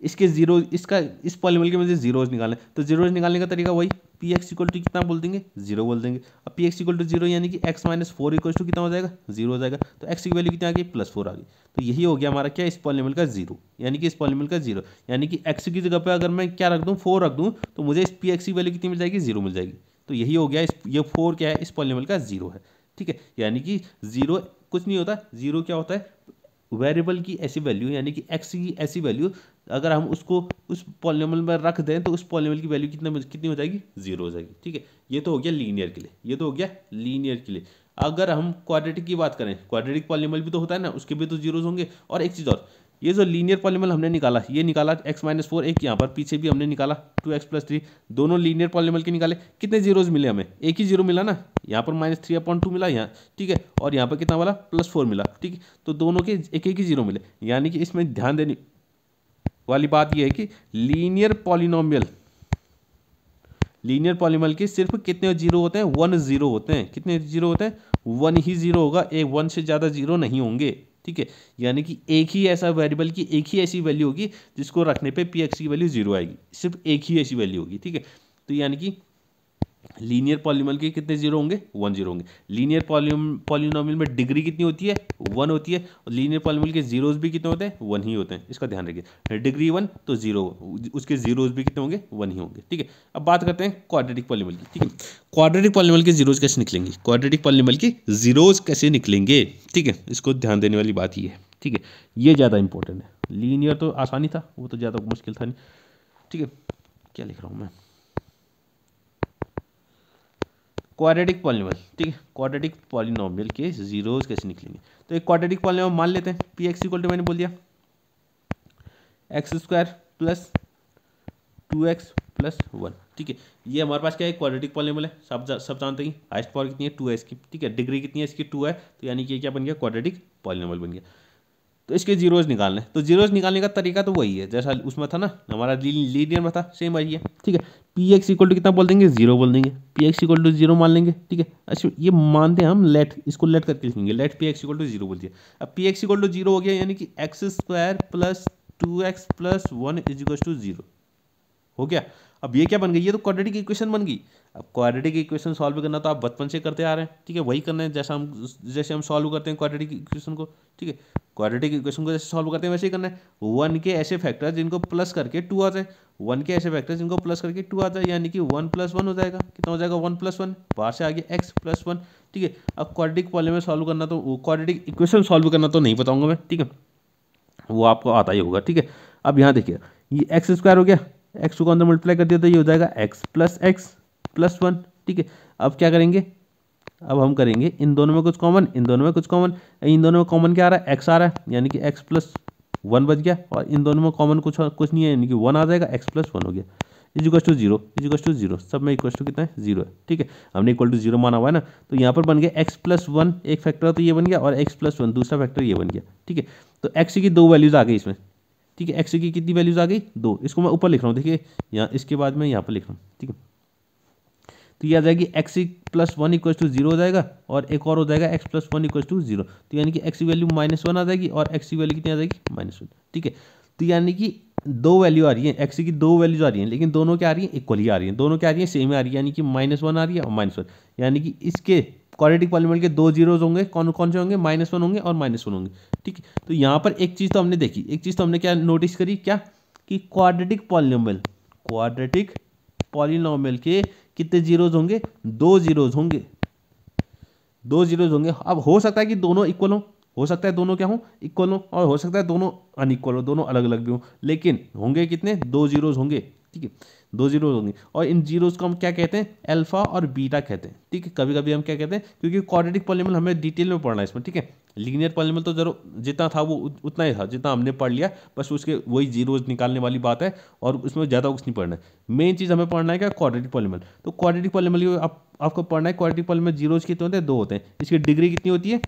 इसके जीरो, इसका इस पॉलिनॉमियल के मुझे जीरोज निकालने, तो जीरोज निकालने का तरीका वही पी एक्स इक्वल टू कितना बोल देंगे 0 बोल देंगे। अब पी एक्स इक्वल टू 0 यानी कि x -4 इक्वल टू कितना हो जाएगा 0 हो जाएगा। तो x की वैल्यू कितना आ गई +4 आ गई। तो यही हो गया हमारा क्या इस पॉलिनॉमियल का 0, यानी कि इस पॉलिनॉमियल का 0, यानी कि x की जगह पे अगर मैं क्या रख दूँ 4 रख दूँ तो मुझे इस पी एक्स की वैल्यू कितनी मिल जाएगी 0 मिल जाएगी। तो यही हो गया ये 4 क्या है इस पॉलिनॉमियल का 0 है। ठीक है, यानी कि 0 कुछ नहीं होता, 0 क्या होता है वेरिएबल की ऐसी वैल्यू, यानी कि x की ऐसी वैल्यू अगर हम उसको उस पॉलिनॉमियल में रख दें तो उस पॉलिनॉमियल की वैल्यू कितनी हो जाएगी 0 हो जाएगी। ठीक है, ये तो हो गया लीनियर के लिए, ये तो हो गया लीनियर के लिए। अगर हम क्वाड्रेटिक की बात करें, क्वाड्रेटिक पॉलिनॉमियल भी तो होता है ना, उसके भी तो जीरोज होंगे। और एक चीज़ और, ये जो लीनियर पॉलिनॉमियल हमने निकाला, ये निकाला x -4, एक यहाँ पर पीछे भी हमने निकाला 2x + 3, दोनों लीनियर पॉलिनॉमियल के निकाले, कितने जीरोज मिले हमें, एक ही जीरो मिला ना, यहाँ पर -3/2 मिला यहाँ। ठीक है, और यहाँ पर कितना वाला +4 मिला। ठीक है, तो दोनों के एक ही जीरो मिले। यानी कि इसमें ध्यान देने वाली बात यह है कि लीनियर पॉलिनॉमियल के सिर्फ कितने जीरो होते हैं 1 0 होते हैं। कितने जीरो होते हैं 1 ही जीरो होगा, एक 1 से ज़्यादा जीरो नहीं होंगे। ठीक है, यानी कि एक ही ऐसा वेरिएबल की एक ही ऐसी वैल्यू होगी जिसको रखने पे पी एक्स की वैल्यू 0 आएगी, सिर्फ एक ही ऐसी वैल्यू होगी। ठीक है, तो यानी कि लीनियर पॉलिनॉमियल के कितने जीरो होंगे 1 0 होंगे। लीनियर पॉलिनॉमियल में डिग्री कितनी होती है 1 होती है, और लीनियर पॉलिनॉमियल के जीरोज भी कितने होते हैं 1 ही होते हैं, इसका ध्यान रखिए। डिग्री 1 तो 0, उसके जीरोज भी कितने होंगे 1 ही होंगे। ठीक है, अब बात करते हैं क्वाड्रेटिक पॉलिनॉमियल की। ठीक है, क्वाड्रेटिक पॉलिनॉमियल के जीरोज कैसे निकलेंगे, क्वाड्रेटिक पॉलिनॉमियल के जीरोज कैसे निकलेंगे। ठीक है, इसको ध्यान देने वाली बात ये है। ठीक है, ये ज़्यादा इंपॉर्टेंट है, लीनियर तो आसानी था, वो तो ज़्यादा मुश्किल था नहीं। ठीक है, क्या लिख रहा हूँ मैं, क्वाड्रेटिक पॉलिनॉमियल। ठीक है, क्वाड्रेटिक पॉलिनॉमियल के जीरोज कैसे निकलेंगे। तो एक क्वाड्रेटिक पॉलिनॉमियल मान लेते हैं पी एक्स इक्वल टू मैंने बोल दिया x² + 2x + 1। ठीक है, ये हमारे पास क्या है क्वाड्रेटिक पॉलिनॉमियल है, सब जानते हैं। हाईएस्ट पावर कितनी है 2x की। ठीक है, डिग्री कितनी है इसकी 2 है, तो यानी कि ये क्या बन गया क्वाड्रेटिक पॉलिनॉमियल बन गया। तो इसके जीरोज निकालने, तो जीरोज निकालने का तरीका तो वही है जैसा उसमें था ना, हमारा लीनियर में था, सेम वही है। ठीक है, पी एक्स इक्वल टू कितना बोल देंगे 0 बोल देंगे, पी एक्स इक्वल टू 0 मान लेंगे। ठीक है, अच्छा ये मानते हैं हम, लेट इसको लेट करके लिखेंगे, let p x equal to 0 बोल दिया। अब पी एक्स इक्वल टू 0 हो गया, यानी कि x² + 2x + 1 = 0 हो गया। अब ये क्या बन गई, ये तो क्वाड्रेटिक इक्वेशन बन गई। अब क्वाड्रेटिक इक्वेशन सॉल्व करना तो आप बचपन से करते आ रहे हैं। ठीक है, वही करना है जैसे हम सॉल्व करते हैं क्वाड्रेटिक इक्वेशन को। ठीक है, क्वाड्रेटिक इक्वेशन को जैसे सॉल्व करते हैं वैसे ही करना है। 1 के ऐसे फैक्टर जिनको प्लस करके 2 आ जाए, 1 के ऐसे फैक्टर जिनको प्लस करके 2 आ जाए, यानी कि 1 + 1 हो जाएगा। कितना हो जाएगा 1 + 1, बाहर से आ गया x + 1। ठीक है, अब क्वाड्रेटिक पॉलिनॉमियल सॉल्व करना, तो क्वाड्रेटिक इक्वेशन सॉल्व करना तो नहीं बताऊंगा मैं। ठीक है, वो आपको आता ही होगा। ठीक है, अब यहाँ देखिए ये x² हो गया, x को अंदर मल्टीप्लाई कर दिया तो ये हो जाएगा x + 1। ठीक है, अब क्या करेंगे, अब हम करेंगे इन दोनों में कुछ कॉमन, इन दोनों में कुछ कॉमन, इन दोनों में कॉमन क्या आ रहा है x आ रहा है, यानी कि x + 1 बच गया, और इन दोनों में कॉमन कुछ नहीं है, यानी कि 1 आ जाएगा, x + 1 हो गया, = 0, सब में इक्वल टू कितना है 0 है। ठीक है, हमने इक्वल टू 0 माना हुआ है ना, तो यहाँ पर बन गया x + 1 एक फैक्टर तो ये बन गया, और x + 1 दूसरा फैक्टर ये बन गया। ठीक है, तो x की 2 वैल्यूज आ गई इसमें। ठीक है, x की कितनी वैल्यूज आ गई 2, इसको मैं ऊपर लिख रहा हूँ, देखिए यहाँ, इसके बाद मैं यहाँ पर लिख रहा हूँ। ठीक है, तो ये आ जाएगी x + 1 = 0 हो जाएगा, और एक और हो जाएगा x + 1 = 0, तो यानी कि x की वैल्यू -1 आ जाएगी, और x की वैल्यू कितनी आ जाएगी -1। ठीक है, तो यानी कि 2 वैल्यू आ रही है, x की 2 वैल्यूज आ रही हैं, लेकिन दोनों क्या आ रही हैं इक्वली आ रही हैं, दोनों क्या आ रही हैं सेम आ रही है, यानी कि -1 आ रही है और -1, यानी कि इसके क्वाड्रेटिक पॉलिनॉमियल के 2 जीरोज होंगे, कौन कौन से होंगे -1 होंगे और -1 होंगे। ठीक है, तो यहाँ पर एक चीज़ तो हमने देखी, एक चीज़ तो हमने क्या नोटिस करी, क्या कि क्वाड्रेटिक पॉलिनॉमियल के कितने जीरोज होंगे 2 जीरोज होंगे, 2 जीरोज होंगे। अब हो सकता है कि दोनों इक्वल हो, हो सकता है दोनों क्या हो, इक्वल हो, और हो सकता है दोनों अनइक्वल हो, दोनों अलग अलग भी हो, लेकिन होंगे कितने, 2 जीरोज होंगे। ठीक है, 2 जीरोज होंगे, और इन जीरोज को हम क्या कहते हैं, अल्फा और बीटा कहते हैं। ठीक है, कभी कभी हम क्या कहते हैं, क्योंकि क्वाड्रेटिक पॉलीनॉमियल हमें डिटेल में पढ़ना है इसमें। ठीक है, लीनियर पॉलीनॉमियल तो जरूर जितना था वो उतना ही था जितना हमने पढ़ लिया, बस उसके वही जीरोज निकालने वाली बात है, और उसमें ज़्यादा कुछ नहीं पढ़ना है। मेन चीज़ हमें पढ़ना है क्या, क्वाड्रेटिक पॉलीनॉमियल। तो क्वाड्रेटिक पॉलीनॉमियल आपको पढ़ना है, क्वाड्रेटिक पॉलीनॉमियल जीरोज कितने होते हैं, 2 होते हैं। इसकी डिग्री कितनी होती है,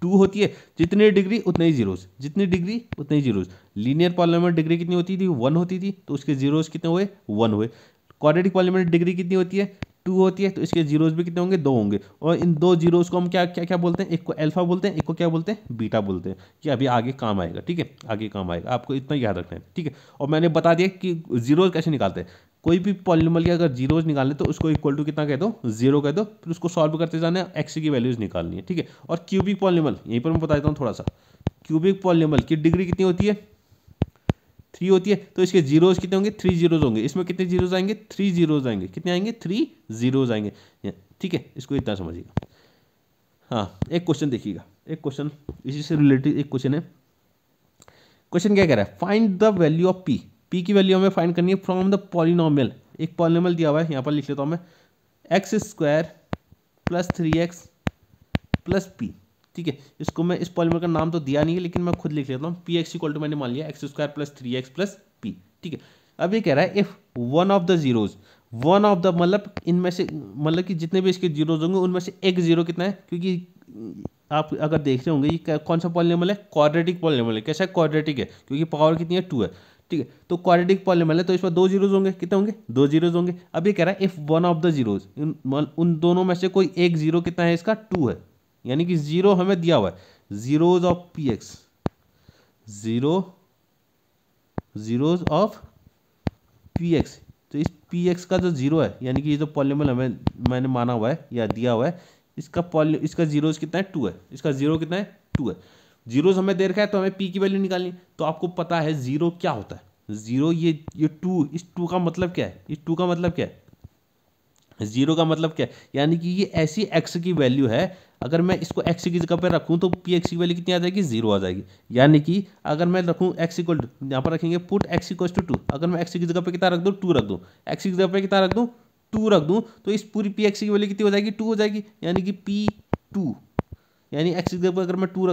2 होती है। जितनी डिग्री उतने ही जीरोज, जितनी डिग्री उतने ही जीरोज। लीनियर पॉलीनॉमियल डिग्री कितनी होती थी, 1 होती थी, तो उसके जीरोज कितने हुए, 1 हुए। क्वाड्रेटिक पॉलीनॉमियल डिग्री कितनी होती है, 2 होती है, तो इसके जीरोज भी कितने होंगे, 2 होंगे। और इन 2 जीरोज को हम क्या क्या क्या बोलते हैं, एक को अल्फा बोलते हैं, एक को क्या बोलते हैं, बीटा बोलते हैं। ये अभी आगे काम आएगा। ठीक है, आगे काम आएगा, आपको इतना याद रखना है। ठीक है, और मैंने बता दिया कि जीरोज कैसे निकालते हैं। कोई भी पॉलीनॉमियल के अगर जीरोज निकालने तो उसको इक्वल टू कितना कह दो, 0 कह दो, फिर उसको सॉल्व करते जाना है, एक्स की वैल्यूज निकालनी है। ठीक है, और क्यूबिक पॉलीनॉमियल यहीं पर मैं बता देता हूँ थोड़ा सा। क्यूबिक पॉलीनॉमियल की डिग्री कितनी होती है, 3 होती है, तो इसके जीरोज कितने होंगे, 3 जीरोज होंगे। इसमें कितने जीरोज आएंगे, 3 जीरोज आएंगे। कितने आएंगे, 3 जीरोज आएंगे। ठीक है, इसको इतना समझिएगा। हाँ, एक क्वेश्चन देखिएगा, एक क्वेश्चन इसी से रिलेटेड एक क्वेश्चन है। क्वेश्चन क्या कह रहा है, find the value of P. P की वैल्यू हमें फाइंड करनी है फ्रॉम द पॉलिनॉमियल। एक पॉलिनॉमियल दिया हुआ है, यहाँ पर लिख लेता हूँ मैं, x square plus 3x plus P. ठीक है, इसको मैं, इस पॉलिनॉमियल का नाम तो दिया नहीं है, लेकिन मैं खुद लिख लेता हूँ। पी एक्स इक्वल टू मैंने मान लिया x square plus 3x plus P. ठीक है, अब ये कह रहा है if one of the zeros, one of the मतलब इनमें से, मतलब कि जितने भी इसके जीरोज होंगे उनमें से एक जीरो कितना है, क्योंकि आप अगर देख रहे होंगे ये कौन सा पॉलिनॉमियल है, क्वाड्रेटिक पॉलिनॉमियल है। कैसा है, क्वाड्रेटिक है, क्योंकि पावर कितनी है, 2 है। ठीक है, तो क्वाड्रेटिक पॉलिनॉमियल है, तो इसमें 2 जीरोज होंगे। कितने होंगे, 2 जीरोज होंगे। अब ये कह रहा है if one of the zeros, उन दोनों में से कोई एक जीरो कितना है, इसका 2 है, यानी कि जीरो हमें दिया हुआ है। Zeros of P x, zeros of P x, तो इस पी एक्स का जो जीरो है, यानी कि ये जो पॉलिनॉमियल हमें मैंने माना हुआ है या दिया हुआ है, इसका जीरोज कितना है, 2 है। इसका जीरो कितना है, 2 है। जीरोज हमें दे रखा है, तो हमें पी की वैल्यू निकालनी। तो आपको पता है जीरो क्या होता है, जीरो ये 2, इस 2 का मतलब क्या है, इस 2 का मतलब क्या है, जीरो का मतलब क्या है, यानी कि ये ऐसी एक्स की वैल्यू है, अगर मैं इसको एक्स की जगह पर रखूं तो पी एक्स की वैल्यू कितनी आ जाएगी, 0 आ जाएगी। यानी कि अगर मैं रखूं एक्स इक्वल टू, यहाँ पर रखेंगे पुट एक्स इक्वल टू 2, अगर मैं एक्स की जगह पर कितना रख दूं, 2 रख दूं, एक्स की जगह पर कितना रख दूं, 2 रख दूं, तो इस पूरी पी एक्स की वैल्यू कितनी हो जाएगी, 2 हो जाएगी। यानी कि पी 2, यानी एक्स की जगह पर अगर मैं 2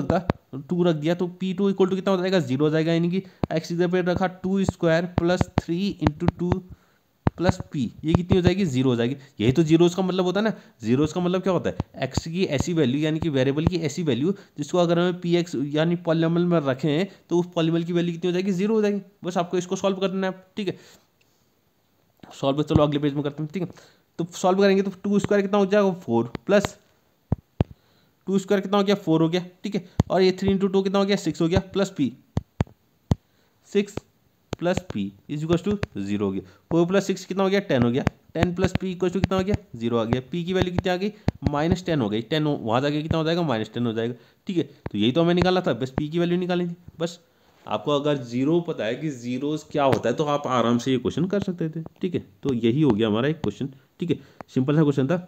रख दिया तो पी 2 इक्वल टू कितना हो जाएगा, 0 हो जाएगा। यानी कि एक्स की जगह पर रखा 2 square plus 3 into 2 plus P, ये कितनी हो जाएगी, 0 हो जाएगी। यही तो जीरोस का मतलब होता है ना। जीरोस का मतलब क्या होता है, एक्स की ऐसी वैल्यू, यानी कि वेरिएबल की ऐसी वैल्यू जिसको अगर हमें पी एक्स यानी पॉलिनॉमियल में रखें तो उस पॉलिनॉमियल की वैल्यू कितनी हो जाएगी, 0 हो जाएगी। बस आपको इसको सॉल्व करना है। ठीक है, सॉल्व चलो अगले पेज में करते हैं। ठीक है, तो सॉल्व करेंगे तो 2 स्क्वायर कितना हो जाएगा, 4 प्लस 2 स्क्वायर कितना हो गया, 4 हो गया। ठीक है, और ये 3 इंटू 2 कितना हो गया, 6 हो गया, plus p 6 plus p is equal to 0 हो गया। 4 प्लस 6 कितना हो गया, 10 हो गया। 10 प्लस पी इक्वल टू कितना हो गया, 0 आ गया। पी की वैल्यू कितनी आ गई, -10 हो गई। 10 वहाँ जाके कितना हो जाएगा, -10 हो जाएगा। ठीक है, तो यही तो हमें निकाला था, बस पी की वैल्यू निकाली थी। बस आपको अगर जीरो पता है कि जीरोस क्या होता है तो आप आराम से ये क्वेश्चन कर सकते थे। ठीक है, तो यही हो गया हमारा एक क्वेश्चन। ठीक है, सिंपल सा क्वेश्चन था,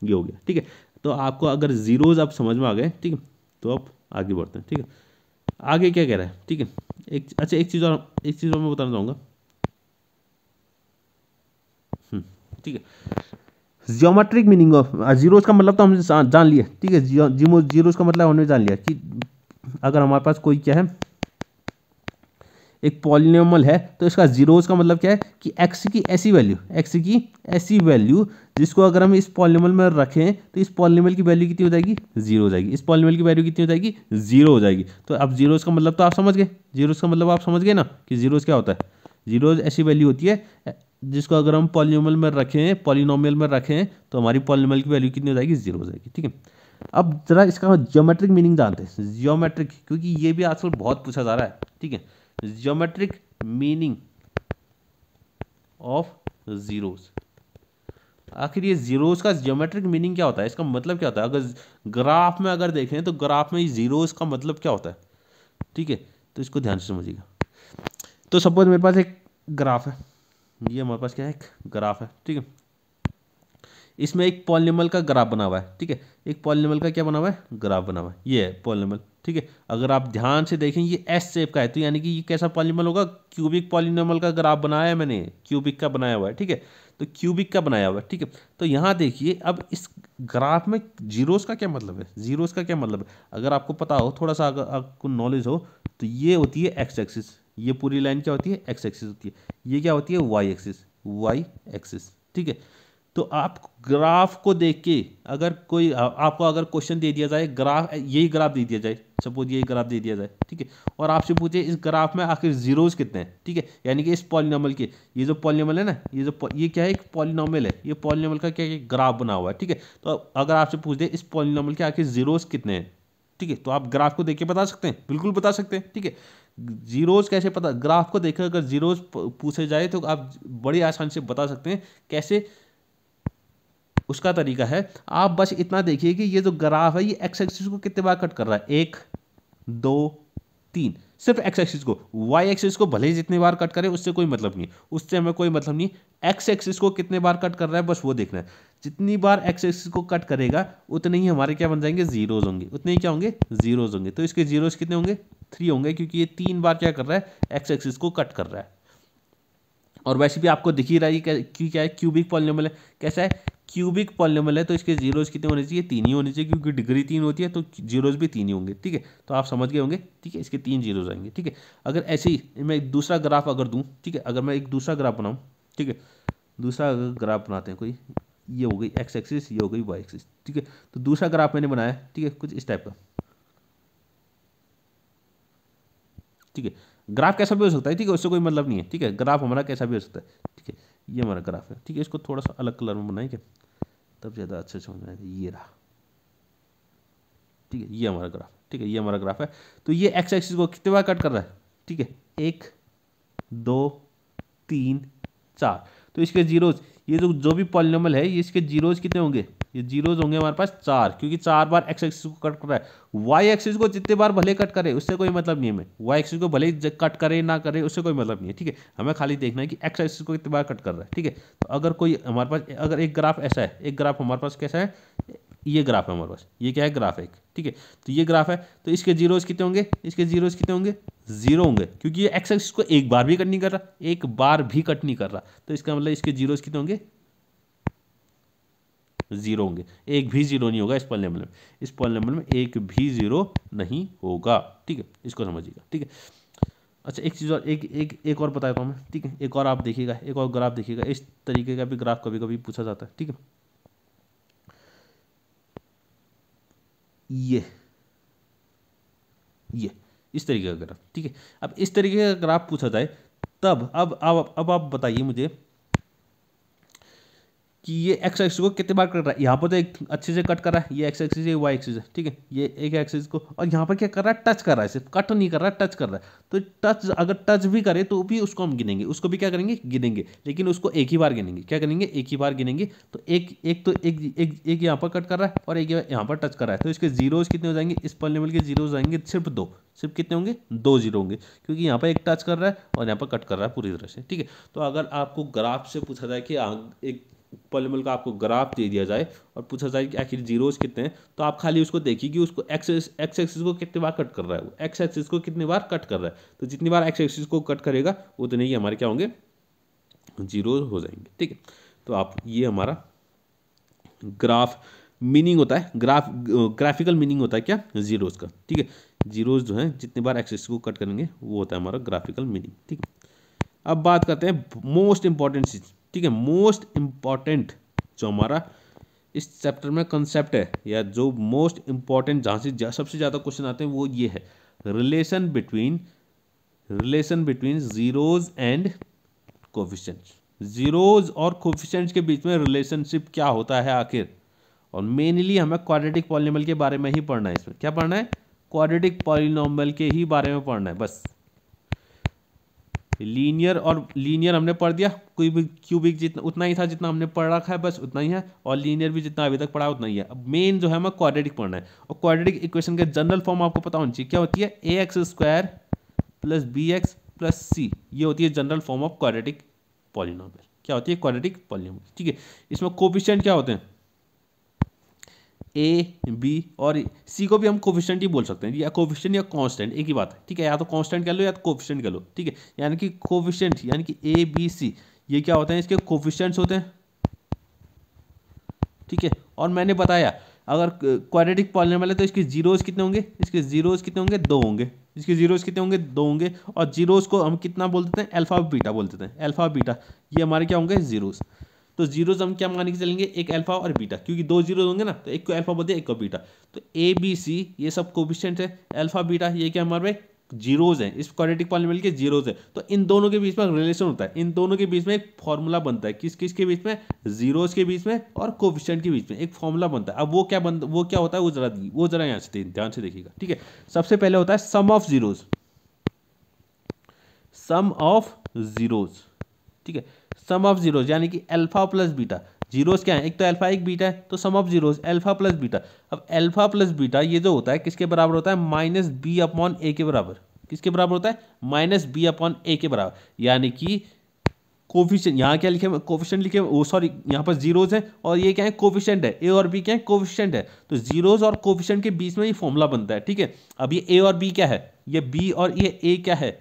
ये हो गया। ठीक है, तो आपको अगर जीरोज आप समझ में आ गए, ठीक है, तो आप आगे बढ़ते हैं। ठीक है, आगे क्या कह रहा है। ठीक है, एक चीज़ और मैं बताना चाहूँगा। ठीक है, जियोमेट्रिक मीनिंग ऑफ जीरोस का मतलब तो हमने जान लिया। ठीक है, जीरोस का मतलब हमने जान लिया कि अगर हमारे पास कोई क्या है, एक पॉलिनॉमियल है, तो इसका जीरोस का मतलब क्या है कि एक्स की ऐसी वैल्यू जिसको अगर हम इस पॉलिनॉमियल में रखें तो इस पॉलिनॉमियल की वैल्यू कितनी हो जाएगी, 0 हो जाएगी। इस पॉलिनॉमियल की वैल्यू कितनी हो जाएगी, 0 हो जाएगी। तो अब जीरोस का मतलब तो आप समझ गए, जीरोस का मतलब आप समझ गए ना कि जीरोस क्या होता है। जीरोस ऐसी वैल्यू होती है जिसको अगर हम पॉलिनॉमियल में रखें तो हमारी पॉलिनॉमियल की वैल्यू कितनी हो जाएगी, 0 हो जाएगी। ठीक है, अब जरा इसका ज्योमेट्रिक मीनिंग जानते हैं। ज्योमेट्रिक, क्योंकि ये भी आजकल बहुत पूछा जा रहा है। ठीक है, ज्योमेट्रिक मीनिंग ऑफ जीरोस, आखिर ये जीरोस का ज्योमेट्रिक मीनिंग क्या होता है, इसका मतलब क्या होता है। अगर ग्राफ में अगर देखें तो ग्राफ में जीरोस का मतलब क्या होता है। ठीक है, तो इसको ध्यान से समझिएगा। तो सपोज मेरे पास एक ग्राफ है, ये हमारे पास क्या है, एक ग्राफ है। ठीक है, इसमें एक पॉलिनॉमियल का ग्राफ बना हुआ है, ठीक है, एक पॉलिनॉमियल का क्या बना हुआ है, ग्राफ बना हुआ है, ये है पॉलिनॉमियल, ठीक है। अगर आप ध्यान से देखें ये एस शेप का है, तो यानी कि ये कैसा पॉलिनॉमियल होगा, क्यूबिक पॉलिनॉमियल का ग्राफ बनाया है मैंने, क्यूबिक का बनाया हुआ है, ठीक है, तो क्यूबिक का बनाया हुआ है, ठीक है। तो यहाँ देखिए अब इस ग्राफ में जीरोस का क्या मतलब है, जीरोस का क्या मतलब है, अगर आपको पता हो, थोड़ा सा अगर आपको नॉलेज हो, तो ये होती है एक्स एक्सिस, ये पूरी लाइन क्या होती है, एक्स एक्सिस होती है, ये क्या होती है, वाई एक्सिस, वाई एक्सिस, ठीक है। तो आप ग्राफ को देख के अगर कोई आपको अगर क्वेश्चन दे दिया जाए, ग्राफ यही ग्राफ दे दिया जाए, सपोज यही ग्राफ दे दिया जाए, ठीक है, और आपसे पूछे इस ग्राफ में आखिर जीरोस कितने हैं, ठीक है, यानी कि इस पॉलिनॉमियल के, ये जो पॉलिनॉमियल है ना, ये क्या है, एक पॉलिनॉमियल है, ये पॉलिनॉमियल का क्या है, ग्राफ बना हुआ है, ठीक है। तो अगर आपसे पूछ दे इस पॉलिनॉमियल के आखिर जीरोस कितने हैं, ठीक है, तो आप ग्राफ को देख के बता सकते हैं, बिल्कुल बता सकते हैं, ठीक है। जीरोस कैसे पता, ग्राफ को देखकर अगर जीरोस पूछे जाए तो आप बड़ी आसानी से बता सकते हैं, कैसे, उसका तरीका है, आप बस इतना देखिए कि ये जो ग्राफ है ये एक्स एक्सिस को कितने बार कट कर रहा है, 1 2 3, सिर्फ एक्स एक्सिस को, वाई एक्सिस को भले ही जितनी बार कट करे उससे कोई मतलब नहीं है, उससे हमें कोई मतलब नहीं, एक्स एक्सिस को कितने बार कट कर रहा है बस वो देखना है, जितनी बार एक्स एक्सिस को कट करेगा उतने ही हमारे क्या बन जाएंगे, जीरोज होंगे, उतने ही क्या होंगे, जीरोज होंगे। तो इसके जीरोज कितने होंगे, 3 होंगे, क्योंकि ये 3 बार क्या कर रहा है, एक्स एक्सिस को कट कर रहा है। और वैसे भी आपको दिख ही रहा है कि क्या है, क्यूबिक पॉलिनॉमियल है, कैसा है, क्यूबिक पॉलिनॉमियल है, तो इसके जीरोज कितने होने चाहिए, 3 ही होने चाहिए, क्योंकि डिग्री 3 होती है तो जीरोज भी 3 ही होंगे, ठीक है। तो आप समझ गए होंगे, ठीक है, इसके 3 जीरोज आएंगे, ठीक है। अगर ऐसे ही मैं एक दूसरा ग्राफ अगर दूं, ठीक है, अगर मैं एक दूसरा ग्राफ बनाऊं, ठीक है, दूसरा ग्राफ बनाते हैं कोई, ये हो गई एक्स एक्सिस, ये हो गई वाई एक्सिस, ठीक है। तो दूसरा ग्राफ मैंने बनाया, ठीक है, कुछ इस टाइप का, ठीक है। ग्राफ कैसा भी हो सकता है, ठीक है, उससे कोई मतलब नहीं है, ठीक है, ग्राफ हमारा कैसा भी हो सकता है, ठीक है। ये हमारा ग्राफ है, ठीक है, इसको थोड़ा सा अलग कलर में बनाएं क्या, तब ज़्यादा अच्छे समझ में आएगा, ये रहा, ठीक है, ये हमारा ग्राफ, ठीक है, ये हमारा ग्राफ है। तो ये एक्स एक्सिस को कितने बार कट कर रहा है, ठीक है, 1 2 3 4, तो इसके जीरोज, ये जो भी पॉलिनॉमियल है ये इसके जीरोज कितने होंगे, ये जीरोज होंगे हमारे पास 4, क्योंकि 4 बार एक्स एक्सिस को कट कर रहा है। वाई एक्सिस को जितने बार भले कट करे उससे कोई मतलब नहीं है, हमें वाई एक्सिस को भले ही कट करे ना करे उससे कोई मतलब नहीं है, ठीक है। हमें खाली देखना है कि एक्स एक्सिस को कितने बार कट कर रहा है, ठीक है। तो अगर कोई हमारे पास, अगर एक ग्राफ ऐसा है, एक ग्राफ हमारे पास कैसा है, ये ग्राफ है हमारे पास, ये क्या है, ग्राफ है एक, ठीक है। तो ये ग्राफ है, तो इसके जीरोज कितने होंगे, इसके जीरोज कितने होंगे, 0 होंगे, क्योंकि ये एक्स एक्सिस को एक बार भी कट नहीं कर रहा, एक बार भी कट नहीं कर रहा, तो इसका मतलब इसके जीरोज कितने होंगे, 0 होंगे, एक भी 0 नहीं होगा इस पॉलिनॉमियल में, इस पॉलिनॉमियल में एक भी 0 नहीं होगा, ठीक है, इसको समझिएगा, ठीक है। अच्छा एक चीज़ और, एक और बताता हूँ मैं, ठीक है, एक और आप देखिएगा, एक और ग्राफ देखिएगा, इस तरीके का भी ग्राफ कभी कभी पूछा जाता है, ठीक है। ये इस तरीके का ग्राफ, ठीक है। अब इस तरीके का ग्राफ पूछा जाए, तब अब आप बताइए मुझे कि ये एक्स एक्सिस को कितने बार कट रहा है, यहाँ पर तो एक अच्छे से कट कर रहा है, ये एक्स एक्सिस है, वाई एक्सिस है, ठीक है, ये एक एक्सिस को, और यहाँ पर क्या कर रहा है, टच कर रहा है, सिर्फ कट नहीं कर रहा है, टच कर रहा है। तो टच अगर टच भी करे तो भी उसको हम गिनेंगे, उसको भी क्या करेंगे, गिनेंगे, लेकिन उसको एक ही बार गिनेंगे, क्या करेंगे, एक ही बार गिनेंगे। तो एक यहाँ पर कट कर रहा है और एक यहाँ पर टच कर रहा है, तो इसके जीरोज कितने हो जाएंगे, इस पॉलिनॉमियल के जीरोज आएंगे सिर्फ 2, सिर्फ कितने होंगे, 2 जीरो होंगे, क्योंकि यहाँ पर एक टच कर रहा है और यहाँ पर कट कर रहा है पूरी तरह से, ठीक है। तो अगर आपको ग्राफ से पूछा जाए कि एक पॉलिनॉमियल का आपको ग्राफ दे दिया जाए और पूछा जाए कि आखिर जीरोस कितने हैं, तो आप खाली उसको देखिए कि उसको एक्स एक्सिस को कितने बार कट कर रहा है, वो एक्स एक्सिस को कितनी बार कट कर रहा है, तो जितनी बार एक्स एक्सिस को कट करेगा उतने ही हमारे क्या होंगे, जीरो हो जाएंगे, ठीक है। तो आप ये हमारा ग्राफ मीनिंग होता है, ग्राफिकल मीनिंग होता है क्या, जीरोस का, ठीक है। जीरोस जो है जितनी बार एक्सिस को कट करेंगे वो होता है हमारा ग्राफिकल मीनिंग, ठीक है। अब बात करते हैं मोस्ट इंपॉर्टेंट चीज, ठीक है, मोस्ट इंपॉर्टेंट जो हमारा इस चैप्टर में कंसेप्ट है, या जो मोस्ट इंपॉर्टेंट जहाँ से सबसे ज़्यादा क्वेश्चन आते हैं वो ये है, relation between zeros and coefficients. Zeros और कोफिशिएंट्स के बीच में रिलेशनशिप क्या होता है आखिर, और मेनली हमें क्वाड्रेटिक पॉलिनॉमियल के बारे में ही पढ़ना है, इसमें क्या पढ़ना है, क्वाड्रेटिक पॉलिनॉमियल के ही बारे में पढ़ना है बस। लीनियर हमने पढ़ दिया, कोई भी क्यूबिक जितना उतना ही था जितना हमने पढ़ रखा है, बस उतना ही है, और लीनियर भी जितना अभी तक पढ़ा उतना ही है। अब मेन जो है हमें क्वाड्रेटिक पढ़ना है, और क्वाड्रेटिक इक्वेशन के जनरल फॉर्म आपको पता होनी चाहिए, क्या होती है, ax² + bx + c, ये होती है general form of quadratic polynomial. क्या होती है, क्वाड्रेटिक पॉलिनोमियल, ठीक है। इसमें कोफिशिएंट क्या होते हैं, ए बी और सी को भी हम कोफिशिएंट ही बोल सकते हैं, या कोफिशिएंट या कांस्टेंट एक ही बात है, ठीक है। या तो कांस्टेंट कह लो या तो कोफिशिएंट कह लो, ठीक है। यानी कि कोफिशिएंट यानी कि ए बी सी ये क्या होते हैं, इसके कोफिशिएंट्स होते हैं, ठीक है। और मैंने बताया अगर क्वाड्रेटिक पॉलिनोमियल है तो इसके जीरोस कितने होंगे, इसके जीरोस कितने होंगे, 2 होंगे। इसके जीरोस कितने होंगे, 2 होंगे। और जीरोस को हम कितना बोल देते हैं, अल्फा बीटा बोल देते हैं, अल्फा बीटा ये हमारे क्या होंगे, जीरोस। तो जीरोस हम क्या मान के चलेंगे, एक अल्फा और बीटा, क्योंकि 2 जीरोस होंगे ना, तो एक को अल्फा बोलते हैं, एक को बीटा। तो ए बी सी ये सब कोफिशिएंट है, अल्फा बीटा ये क्या हमारे जीरोज हैं, इस क्वाड्रेटिक पॉलिनोमियल के जीरोज है। तो इन दोनों के बीच में रिलेशन होता है, इन दोनों के बीच में एक फॉर्मूला बनता है, किस किस के बीच में, जीरोज के बीच में और कोफिशिएंट के बीच में एक फॉर्मूला बनता है। अब वो क्या होता है, वो जरा यहाँ से ध्यान से देखिएगा, ठीक है। सबसे पहले होता है sum of zeros, sum of zeros, ठीक है। सम ऑफ जीरोज यानी कि अल्फा प्लस बीटा, जीरोस क्या है, एक तो अल्फा एक बीटा है, तो sum of zeros alpha plus beta. अब अल्फा प्लस बीटा ये जो होता है किसके बराबर होता है, माइनस बी अपॉन ए के बराबर। किसके बराबर होता है, माइनस बी अपॉन ए के बराबर। यानी कि कोफिशिएंट यहाँ क्या लिखे, कोफिशिएंट लिखे, ओ सॉरी यहाँ पर जीरोस है और ये क्या है, कोफिशिएंट है, ए और बी क्या है, कोफिशिएंट है। तो जीरोस और कोफिशिएंट के बीच में ये फॉर्मूला बनता है, ठीक है। अब ये ए और बी क्या है, ये बी और ये ए क्या है,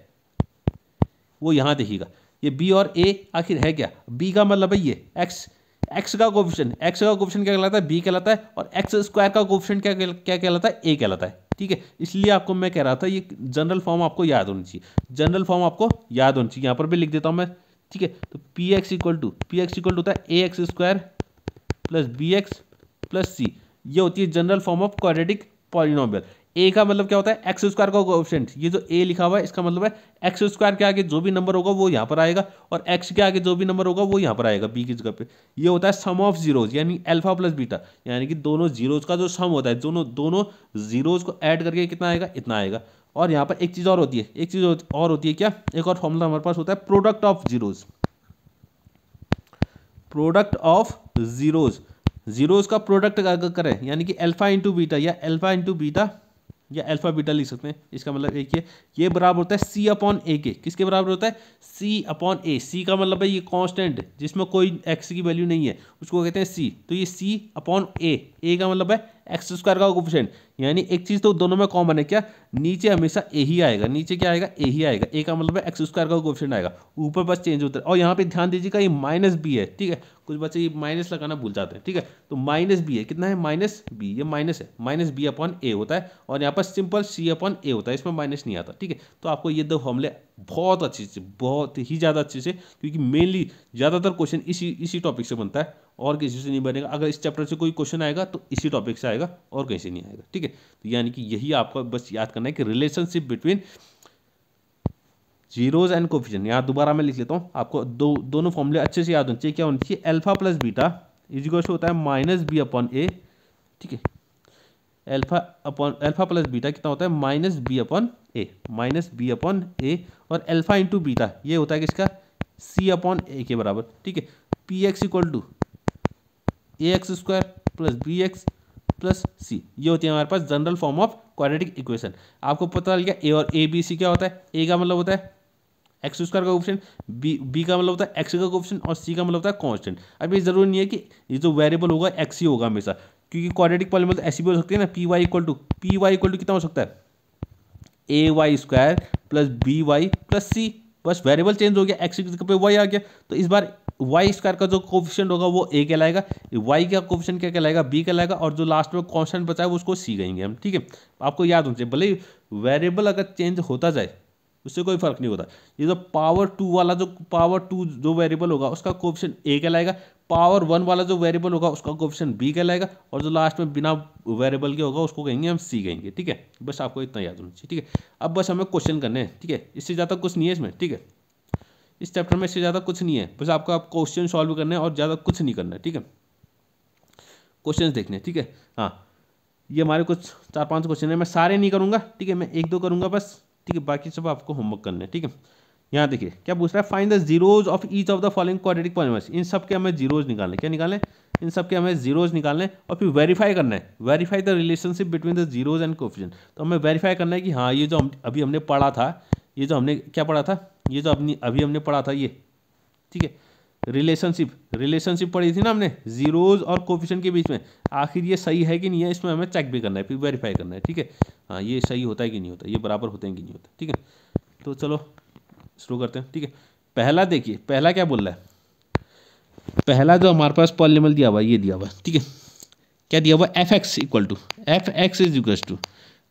वो यहाँ देखिएगा, ये बी और ए आखिर है क्या, बी का मतलब है ये एक्स, एक्स का कोफिशिएंट क्या कहलाता है, बी कहलाता है। और एक्स स्क्वायर का कोफिशिएंट क्या कहलाता है, ए कहलाता है, ठीक है। इसलिए आपको मैं कह रहा था ये जनरल फॉर्म आपको याद होनी चाहिए, जनरल फॉर्म आपको याद होनी चाहिए। यहाँ पर भी लिख देता हूँ मैं, ठीक है। तो पी एक्स इक्वल होता है ए x square plus B x plus C, ये होती है general form of quadratic polynomial. A का मतलब क्या होता है, एक्स स्क्वायर का कोएफिशिएंट, ये जो ए लिखा हुआ है इसका मतलब है एक्स स्क्वायर के आगे जो भी नंबर होगा वो यहाँ पर आएगा, और एक्स के आगे जो भी नंबर होगा वो यहाँ पर आएगा बी की जगह पे। ये होता है सम ऑफ जीरोज यानी अल्फा प्लस बीटा, यानी कि दोनों जीरोज का जो सम होता है, दोनों जीरोज को ऐड करके कितना आएगा, इतना आएगा। और यहाँ पर एक चीज़ और होती है, एक चीज़ और होती है क्या, एक और फॉर्मूला हमारे पास होता है product of zeros, product of zeros. Zeros का प्रोडक्ट अगर करें यानी कि अल्फा इंटू बीटा या अल्फा इंटू बीटा या अल्फा बीटा लिख सकते हैं, इसका मतलब एक ये बराबर होता है सी अपॉन ए के। किसके बराबर होता है, सी अपॉन ए। सी का मतलब है ये कांस्टेंट जिसमें कोई एक्स की वैल्यू नहीं है, उसको कहते हैं सी। तो ये सी अपॉन ए का मतलब है एक्स स्क्वायर का कोफिशिएंट। यानी एक चीज़ तो दोनों में कॉमन है, क्या, नीचे हमेशा ए ही आएगा, नीचे क्या आएगा, ए ही आएगा। ए का मतलब है एक्स स्क्वायर का कोफिशिएंट आएगा, ऊपर बस चेंज होता है। और यहाँ पे ध्यान दीजिएगा ये माइनस बी है, ठीक है। कुछ बच्चे ये माइनस लगाना भूल जाते हैं, ठीक है। तो माइनस बी है, कितना है, माइनस बी, ये माइनस है, माइनस बी अपॉन ए होता है। और यहाँ पर सिंपल सी अपॉन ए होता है, इसमें माइनस नहीं आता, ठीक है। तो आपको ये दो फॉर्मूले बहुत अच्छे से, बहुत ही ज़्यादा अच्छे से, क्योंकि मेनली ज़्यादातर क्वेश्चन इसी टॉपिक से बनता है और किसी से नहीं बनेगा। अगर इस चैप्टर से कोई क्वेश्चन आएगा तो इसी टॉपिक से आएगा और कहीं से नहीं आएगा, ठीक है। तो यानी कि यही आपको बस याद करना है कि relationship between zeros and coefficient. यहाँ दोबारा मैं लिख लेता हूँ, आपको दोनों फॉर्मूले अच्छे से याद होने चाहिए। क्या होनी चाहिए, alpha plus beta is equal to होता है माइनस बी अपॉन ए, ठीक है। अल्फा प्लस बीटा कितना होता है, माइनस बी अपॉन ए, माइनस बी अपॉन ए। और अल्फा इंटू बीटा ये होता है किसका, सी अपॉन ए के बराबर, ठीक है। P x equal to A x square plus B x plus C, ये होती है हमारे पास general form of quadratic equation. आपको पता लग गया ए और ए बी सी क्या होता है। ए का मतलब होता है एक्स स्क्वायर का कोफिशिएंट, बी का मतलब होता है एक्स का कोफिशिएंट, और सी का मतलब होता है कांस्टेंट। अब ये जरूरी नहीं है कि ये जो वेरिएबल होगा एक्स ही होगा हमेशा, क्योंकि क्वाड्रेटिक पॉलिनोमियल ऐसी भी हो सकती है ना, पी वाई इक्वल टू कितना हो सकता है, A Y square plus B Y plus C. बस वेरिएबल चेंज हो गया, एक्स की जगह पे वाई आ गया। तो इस बार वाई स्क्वायर का जो कोफिशिएंट होगा वो ए कहलाएगा, वाई का कोफिशिएंट क्या कहलाएगा, बी कहलाएगा, और जो लास्ट में कांस्टेंट बचा है उसको सी कहेंगे हम, ठीक है। आपको याद होना चाहिए, भले वेरिएबल अगर चेंज होता जाए उससे कोई फर्क नहीं होता। ये जो पावर 2 वाला जो वेरिएबल होगा उसका कोफिशिएंट ए कहलाएगा, पावर 1 वाला जो वेरिएबल होगा उसका कोफिशिएंट बी कहलाएगा, और जो लास्ट में बिना वेरिएबल के होगा उसको कहेंगे हम सी कहेंगे, ठीक है। बस आपको इतना याद होना चाहिए, ठीक है। अब बस हमें क्वेश्चन करने हैं, ठीक है, इससे ज़्यादा कुछ नहीं है इसमें, ठीक है। इस चैप्टर में इससे ज़्यादा कुछ नहीं है, बस आपको आप क्वेश्चन सॉल्व करने हैं और ज़्यादा कुछ नहीं करना है, ठीक है। क्वेश्चन देखने हैं, ठीक है। हाँ, ये हमारे कुछ 4-5 क्वेश्चन है, मैं सारे नहीं करूँगा, ठीक है, मैं 1-2 करूँगा बस, ठीक है। बाकी सब आपको होमवर्क करना है, ठीक है। यहाँ देखिए क्या पूछ रहा है, find the zeros of each of the following quadratic polynomials. इन सब के हमें जीरोज निकालने, क्या निकालें, इन सब के हमें जीरोज निकालने, और फिर वेरीफाई करना है, verify the relationship between the zeros and coefficient. तो हमें वेरीफाई करना है कि हाँ ये जो अभी हमने पढ़ा था, ये जो हमने क्या पढ़ा था, ये जो अभी हमने पढ़ा था ये, ठीक है, रिलेशनशिप पढ़ी थी ना हमने जीरोज और कोफिशिएंट के बीच में, आखिर ये सही है कि नहीं है, इसमें हमें चेक भी करना है, फिर वेरीफाई करना है, ठीक है। हाँ, ये सही होता है कि नहीं होता, ये बराबर होते हैं कि नहीं होता, ठीक है। तो चलो शुरू करते हैं, ठीक है। पहला देखिए, पहला क्या बोल रहा है, पहला जो हमारे पास पॉलिनोमियल दिया हुआ है, ये दिया हुआ है, ठीक है। क्या दिया हुआ, f x equal to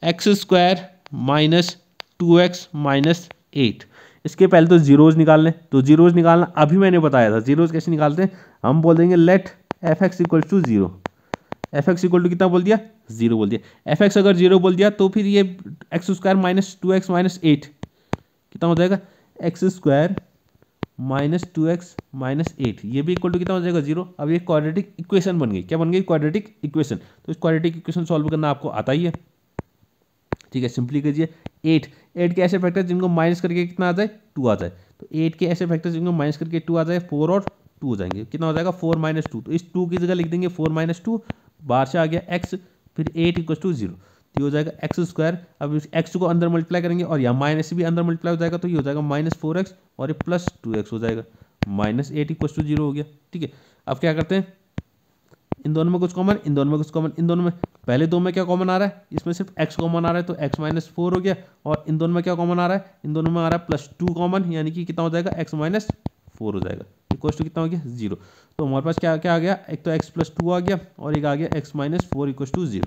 x square minus 2x minus 8। इसके पहले तो जीरोज निकालने, तो जीरोज निकालना अभी मैंने बताया था, जीरोज कैसे निकालते हैं, हम बोल देंगे let f x equal to 0। F x equal to कितना बोल दिया, 0 बोल दिया। एफ एक्स अगर 0 बोल दिया तो फिर ये x square minus 2x minus 8 कितना हो जाएगा, x square minus 2x minus 8, ये भी इक्वल टू कितना हो जाएगा, 0। अब ये क्वाड्रेटिक इक्वेशन बन गई, क्या बन गई, क्वाड्रेटिक इक्वेशन। तो इस क्वाड्रेटिक इक्वेशन सॉल्व करना आपको आता ही है, ठीक है। सिंपली कीजिए, 8 के ऐसे फैक्टर जिनको माइनस करके कितना आ जाए, 2 आ जाए। तो 8 के ऐसे फैक्टर जिनको माइनस करके 2 आ जाए, 4 और 2 हो जाएंगे, कितना हो जाएगा, 4 माइनस 2। तो इस 2 की जगह लिख देंगे 4 माइनस 2, बाहर से आ गया x, फिर 8 इक्वल टू 0, तो ये हो जाएगा एक्स स्क्वायर। अब इस एक्स को अंदर मल्टीप्लाई करेंगे और यहाँ माइनस भी अंदर मल्टीप्लाई हो जाएगा, तो ये हो जाएगा माइनस 4x और ये प्लस 2x हो जाएगा, माइनस 8 इक्वल टू 0 हो गया, ठीक है। अब क्या करते हैं, इन दोनों में कुछ कॉमन, इन दोनों में कुछ कॉमन, इन दोनों में पहले दो में क्या कॉमन आ रहा है, इसमें सिर्फ x कॉमन आ रहा है, तो x माइनस 4 हो गया। और इन दोनों में क्या कॉमन आ रहा है, इन दोनों में आ रहा है प्लस 2 कॉमन, यानी कि कितना हो जाएगा, x माइनस 4 हो जाएगा, इक्वल टू कितना हो गया, 0। तो हमारे पास क्या क्या आ गया, एक तो x प्लस 2 आ गया और एक आ गया x माइनस 4 इक्वल टू 0।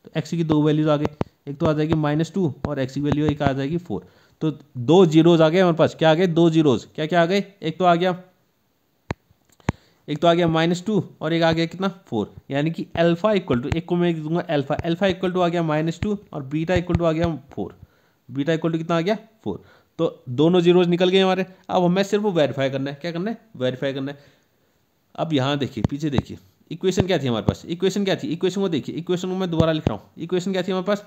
तो x की दो वैल्यूज आ गई, एक तो आ जाएगी माइनस 2 और x की वैल्यू एक आ जाएगी 4। तो दो जीरोज आ गए हमारे पास, क्या आ गए, दो जीरोज, क्या क्या आ गए, एक तो आ गया -2 और एक आ गया कितना, 4, यानी कि अल्फा इक्वल टू, एक को मैं दूंगा अल्फा इक्वल टू आ गया -2 और बीटा इक्वल टू आ गया 4, बीटा इक्वल टू कितना आ गया, 4। तो दोनों जीरोज निकल गए हमारे। अब हमें सिर्फ वेरीफाई करना है, क्या करना है, वेरीफाई करना है। अब यहाँ देखिए, पीछे देखिए, इक्वेशन क्या थी हमारे पास, इक्वेशन क्या थी, इक्वेशन को देखिए, इक्वेशन को मैं दोबारा लिख रहा हूँ, इक्वेशन क्या थी हमारे पास,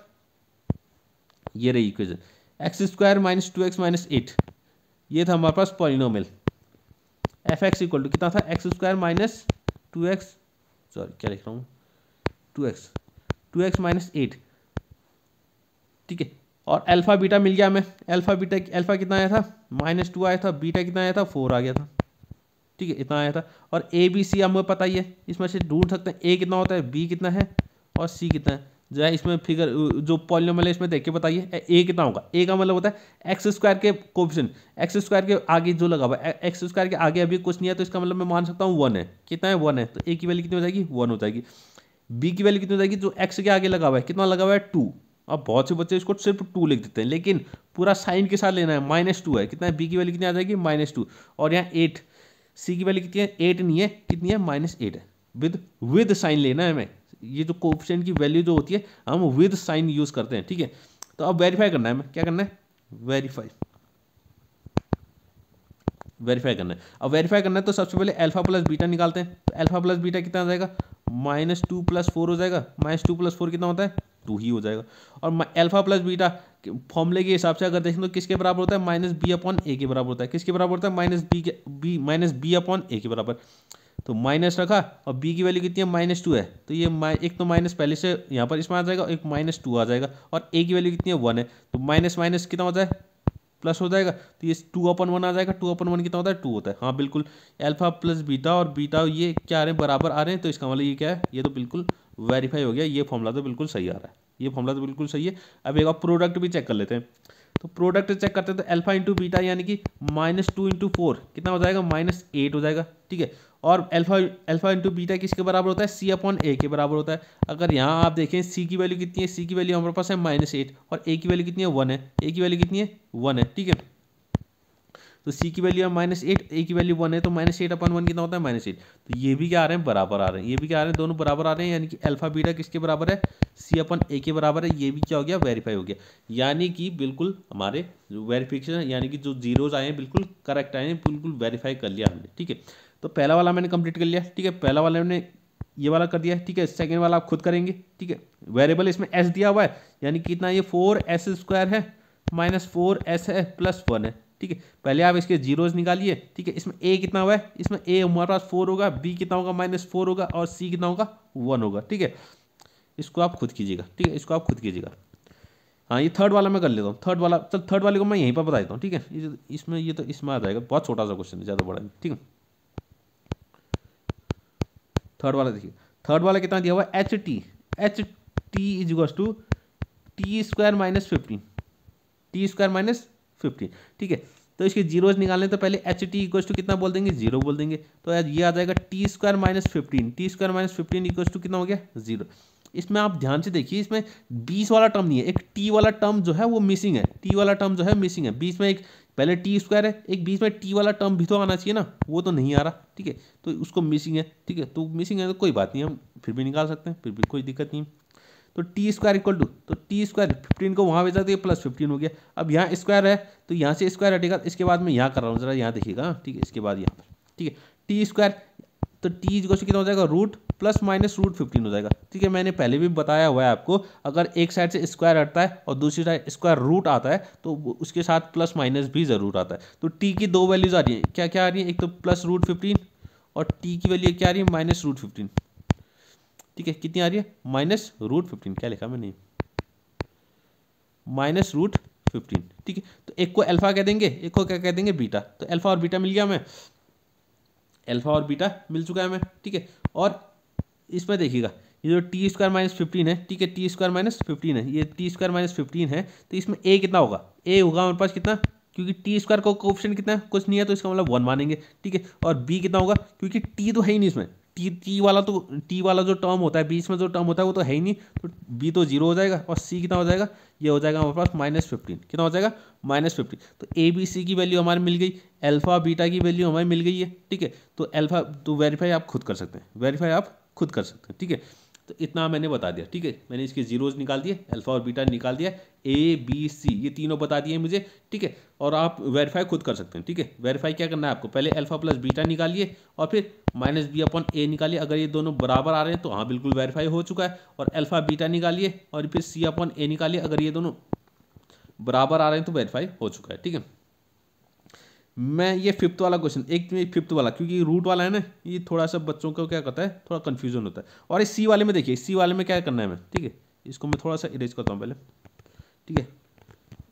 ये रही equation, X square minus 2x minus 8, ये था हमारे पास polynomial. F x equal to कितना था, x square minus 2x, sorry क्या लिख रहा हूँ, 2x माइनस 8, ठीक है। और अल्फा बीटा मिल गया हमें, अल्फा कितना आया था, -2 आया था, बीटा कितना आया था, 4 आ गया था, ठीक है, इतना आया था। और ए बी सी हमें पता ही है, इसमें से ढूंढ सकते हैं ए कितना होता है, बी कितना है और सी कितना है। जो है इसमें फिगर जो पॉलिनोमियल है इसमें देख के बताइए ए कितना होगा। ए का मतलब होता है एक्स स्क्वायर के कोफिशिएंट, एक्स स्क्वायर के आगे जो लगा हुआ है, एक्स स्क्वायर के आगे अभी कुछ नहीं है, तो इसका मतलब मैं मान सकता हूँ 1 है, कितना है, 1 है। तो ए की वैल्यू कितनी हो जाएगी, 1 हो जाएगी। बी की वैल्यू कितनी हो जाएगी, जो एक्स के आगे लगा हुआ है, कितना लगा हुआ है, 2। अब बहुत से बच्चे इसको सिर्फ 2 लिख देते हैं, लेकिन पूरा साइन के साथ लेना है, -2 है, कितना है, बी की वैल्यू कितनी आ जाएगी, -2 और यहाँ 8, सी की वैल्यू कितनी है, 8 नहीं है, कितनी है, -8 है। विद साइन लेना है हमें, ये जो कोफिशिएंट की वैल्यू जो होती है हम विद साइन यूज करते हैं, ठीक है। तो अब वेरीफाई करना है हमें, क्या करना है, वेरीफाई करना है। अब वेरीफाई करना है तो सबसे पहले अल्फा प्लस बीटा निकालते हैं। तो अल्फा प्लस बीटा कितना आ जाएगा, -2 + 4 हो जाएगा, -2 + 4 कितना होता है, 2 ही हो जाएगा। और अल्फा प्लस बीटा फॉर्मूले के हिसाब से अगर देखें तो किसके बराबर होता है, -b/a के बराबर होता है। किसके बराबर होता है, -b/a के बराबर। तो माइनस रखा और b की वैल्यू कितनी है, -2 है, तो ये एक तो माइनस पहले से यहाँ पर इसमें आ जाएगा, एक -2 आ जाएगा। और a की वैल्यू कितनी है, 1 है, तो माइनस माइनस कितना हो जाए, प्लस हो जाएगा। तो ये 2/1 आ जाएगा, 2/1 कितना होता है, 2 होता है। हाँ बिल्कुल, अल्फा प्लस बीटा और बीटा ये क्या आ रहे हैं, बराबर आ रहे हैं, तो इसका मतलब ये क्या है, ये तो बिल्कुल वेरीफाई हो गया, ये फॉर्मूला तो बिल्कुल सही आ रहा है, ये फॉर्मूला तो बिल्कुल सही है। अब एक प्रोडक्ट भी चेक कर लेते हैं। तो प्रोडक्ट चेक करते हैं, तो अल्फा इंटू बीटा यानी कि -2 × 4 कितना हो जाएगा, -8 हो जाएगा, ठीक है। और अल्फा इंटू बीटा किसके बराबर होता है, c/a के बराबर होता है। अगर यहाँ आप देखें c की वैल्यू कितनी है, c की वैल्यू हमारे पास है -8 और a की वैल्यू कितनी है, 1 है, a की वैल्यू कितनी है, 1 है, ठीक है। तो c की वैल्यू है -8, a की वैल्यू 1 है, तो -8/1 कितना होता है, -8। तो ये भी क्या आ रहे हैं, बराबर आ रहे हैं, ये भी क्या आ रहे हैं, दोनों बराबर आ रहे हैं, यानी कि अल्फा बीटा किसके बराबर है, c/a के बराबर है। ये भी क्या हो गया, वेरीफाई हो गया, यानी कि बिल्कुल हमारे जो वेरिफिकेशन यानी कि जो जीरोज आए हैं बिल्कुल करेक्ट आए हैं, बिल्कुल वेरीफाई कर लिया हमने, ठीक है। तो पहला वाला मैंने कंप्लीट कर लिया, ठीक है, पहला वाला मैंने ये वाला कर दिया, ठीक है। सेकंड वाला आप खुद करेंगे, ठीक है। वेरिएबल इसमें s दिया हुआ है, यानी कितना, ये 4s² है, -4s है, +1 है, ठीक है। पहले आप इसके जीरोज निकालिए, ठीक है। इसमें a कितना हुआ है, इसमें a हमारे पास 4 होगा, b कितना होगा, -4 होगा और c कितना होगा, 1 होगा, ठीक है। इसको आप खुद कीजिएगा, ठीक है, इसको आप खुद कीजिएगा। हाँ, ये थर्ड वाला मैं कर लेता हूँ, थर्ड वाले को मैं यहीं पर बता देता हूँ, ठीक है। इसमें ये तो इसमें आ जाएगा, बहुत छोटा सा क्वेश्चन है, ज़्यादा बड़ा नहीं, ठीक है। थर्ड वाला देखिए, थर्ड वाला कितना दिया हुआ है, h t is equal to t square minus 15, t square minus 15, ठीक है। तो इसके जीरोज निकालने तो पहले एच टी इक्वल टू कितना बोल देंगे, जीरो बोल देंगे। तो ये आ जाएगा t square minus 15, t square minus 15 equal to कितना हो गया, जीरो। इसमें आप ध्यान से देखिए, इसमें 20 वाला टर्म नहीं है, एक टी वाला टर्म जो है वो मिसिंग है, टी वाला टर्म जो है मिसिंग है। बीच में एक पहले टी स्क्वायर है, एक बीच में टी वाला टर्म भी तो आना चाहिए ना, वो तो नहीं आ रहा, ठीक है। तो उसको मिसिंग है, ठीक है। तो मिसिंग है तो कोई बात नहीं, हम फिर भी निकाल सकते हैं, फिर भी कोई दिक्कत नहीं। तो टी स्क्वायर इक्वल टू, तो टी स्क्वायर 15 को वहाँ भेजा तो ये प्लस 15 हो गया। अब यहाँ स्क्वायर है तो यहाँ से स्क्वायर हटेगा, इसके बाद मैं यहाँ कर रहा हूँ, जरा यहाँ देखिएगा, ठीक है। इसके बाद यहाँ पर, ठीक है, टी स्क्वायर, तो टी इक्वल टू कितना हो जाएगा, रूट प्लस माइनस रूट 15 हो जाएगा, ठीक है। मैंने पहले भी बताया हुआ है आपको, अगर एक साइड से स्क्वायर हटता है और दूसरी साइड स्क्वायर रूट आता है तो उसके साथ प्लस माइनस भी जरूर आता है। तो टी की दो वैल्यूज आ रही है, क्या क्या आ रही है, एक तो प्लस रूट 15 और टी की वैल्यू क्या आ रही है, माइनस रूट 15, ठीक है। कितनी आ रही है, माइनस रूट 15, क्या लिखा मैंने, माइनस रूट 15, ठीक है। तो एक को अल्फा कह देंगे, एक को क्या कह देंगे, बीटा। तो अल्फा और बीटा मिल गया हमें, अल्फा और बीटा मिल चुका है हमें, ठीक है। और इसमें देखिएगा, ये जो टी स्क्वायर माइनस 15 है, ठीक है, टी स्क्वायर माइनस 15 है, ये टी स्क्वायर माइनस 15 है, तो इसमें ए कितना होगा, ए होगा हमारे पास कितना, क्योंकि टी स्क्वायर का कोएफिशिएंट कितना है, कुछ नहीं है, तो इसका मतलब 1 मानेंगे, ठीक है। और बी कितना होगा, क्योंकि टी तो है ही नहीं इसमें, टी वाला जो टर्म होता है, बीच में जो टर्म होता है वो तो है ही नहीं, तो बी तो जीरो हो जाएगा। और सी कितना हो जाएगा, ये हो जाएगा हमारे पास माइनस 15, कितना हो जाएगा, माइनस 15। तो ए बी सी की वैल्यू हमारी मिल गई, अल्फा बीटा की वैल्यू हमारी मिल गई है, ठीक है। तो अल्फा तो वेरीफाई आप खुद कर सकते हैं, वेरीफाई आप खुद कर सकते हैं, ठीक है। तो इतना मैंने बता दिया, ठीक है। मैंने इसके जीरोज निकाल दिए, अल्फा और बीटा निकाल दिया, ए बी सी ये तीनों बता दिए मुझे, ठीक है। और आप वेरीफाई खुद कर सकते हैं, ठीक है। वेरीफाई क्या करना है आपको, पहले अल्फा प्लस बीटा निकालिए और फिर माइनस बी अपॉन ए निकालिए। अगर ये दोनों बराबर आ रहे हैं तो हाँ बिल्कुल वेरीफाई हो चुका है। और अल्फा बीटा निकालिए और फिर सी अपॉन ए निकालिए, अगर ये दोनों बराबर आ रहे हैं तो वेरीफाई हो चुका है, ठीक है। मैं ये फिफ्थ वाला क्वेश्चन, एक में फिफ्थ वाला, क्योंकि रूट वाला है ना, ये थोड़ा सा बच्चों को क्या करता है, थोड़ा कंफ्यूजन होता है। और इस सी वाले में देखिए, सी वाले में क्या करना है हमें, ठीक है। इसको मैं थोड़ा सा इरेज करता हूँ पहले, ठीक है।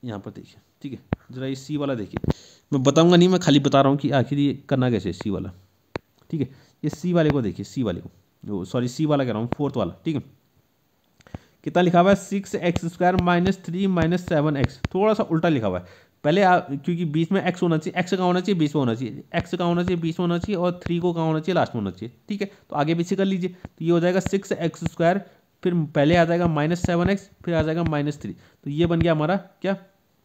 यहाँ पर देखिए, ठीक है, जरा ये सी वाला देखिए, मैं बताऊँगा नहीं, मैं खाली बता रहा हूँ कि आखिर ये करना कैसे सी वाला, ठीक है। ये सी वाले को देखिए, सी वाले को, सॉरी सी वाला कह रहा हूँ, फोर्थ वाला, ठीक है। कितना लिखा हुआ है, 6x² माइनस 3 माइनस 7x, थोड़ा सा उल्टा लिखा हुआ है। पहले क्योंकि बीच में x होना चाहिए, x कहाँ होना चाहिए, बीच में होना चाहिए, x कहाँ होना चाहिए, बीच में होना चाहिए, और 3 को कहाँ होना चाहिए, लास्ट में होना चाहिए, ठीक है। तो आगे पीछे कर लीजिए, तो ये हो जाएगा 6x², फिर पहले आ जाएगा माइनस 7x, फिर आ जाएगा माइनस 3, तो ये बन गया हमारा क्या,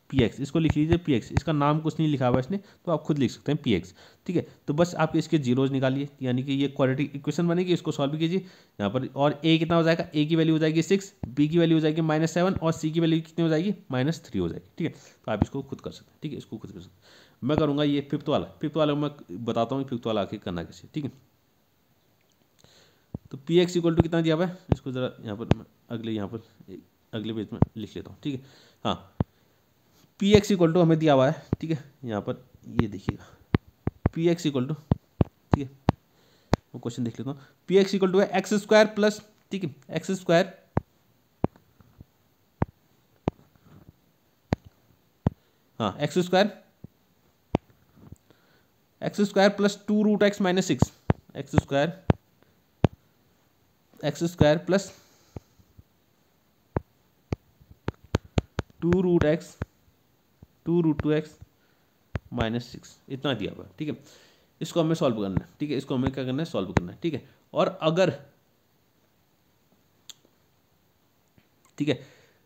px। इसको लिख लीजिए px, इसका नाम कुछ नहीं लिखा हुआ है इसने, तो आप खुद लिख सकते हैं px, ठीक है। तो बस आप इसके जीरोज निकालिए, यानी कि ये क्वाड्रेटिक इक्वेशन बनेगी, इसको सॉल्व कीजिए यहाँ पर। और a कितना हो जाएगा, a की वैल्यू हो जाएगी 6, b की वैल्यू हो जाएगी -7 और c की वैल्यू कितनी हो जाएगी, -3 हो जाएगी, ठीक है। तो आप इसको खुद कर सकते हैं, ठीक है, इसको खुद कर सकते हैं। मैं करूँगा ये फिफ्थ वाला मैं बताता हूँ फिफ्थ वाला आके करना कैसे, ठीक है। तो px इक्वल टू कितना दिया हुआ है, इसको ज़रा यहाँ पर अगले पेज में लिख लेता हूँ, ठीक है। हाँ, पी एक्स इक्वल टू हमें दिया हुआ है, ठीक है। यहाँ पर ये देखिएगा, पी एक्स इक्वल टू, ठीक है, वो क्वेश्चन देख लेता हूँ। पी एक्स इक्वल टू है x² प्लस, ठीक है, x², हाँ x² plus 2 root x minus 6, x² plus 2 root 2x minus 6, इतना दिया हुआ है, ठीक है। इसको हमें सॉल्व करना है, ठीक है, इसको हमें क्या करना है, सॉल्व करना है, ठीक है। और अगर, ठीक है,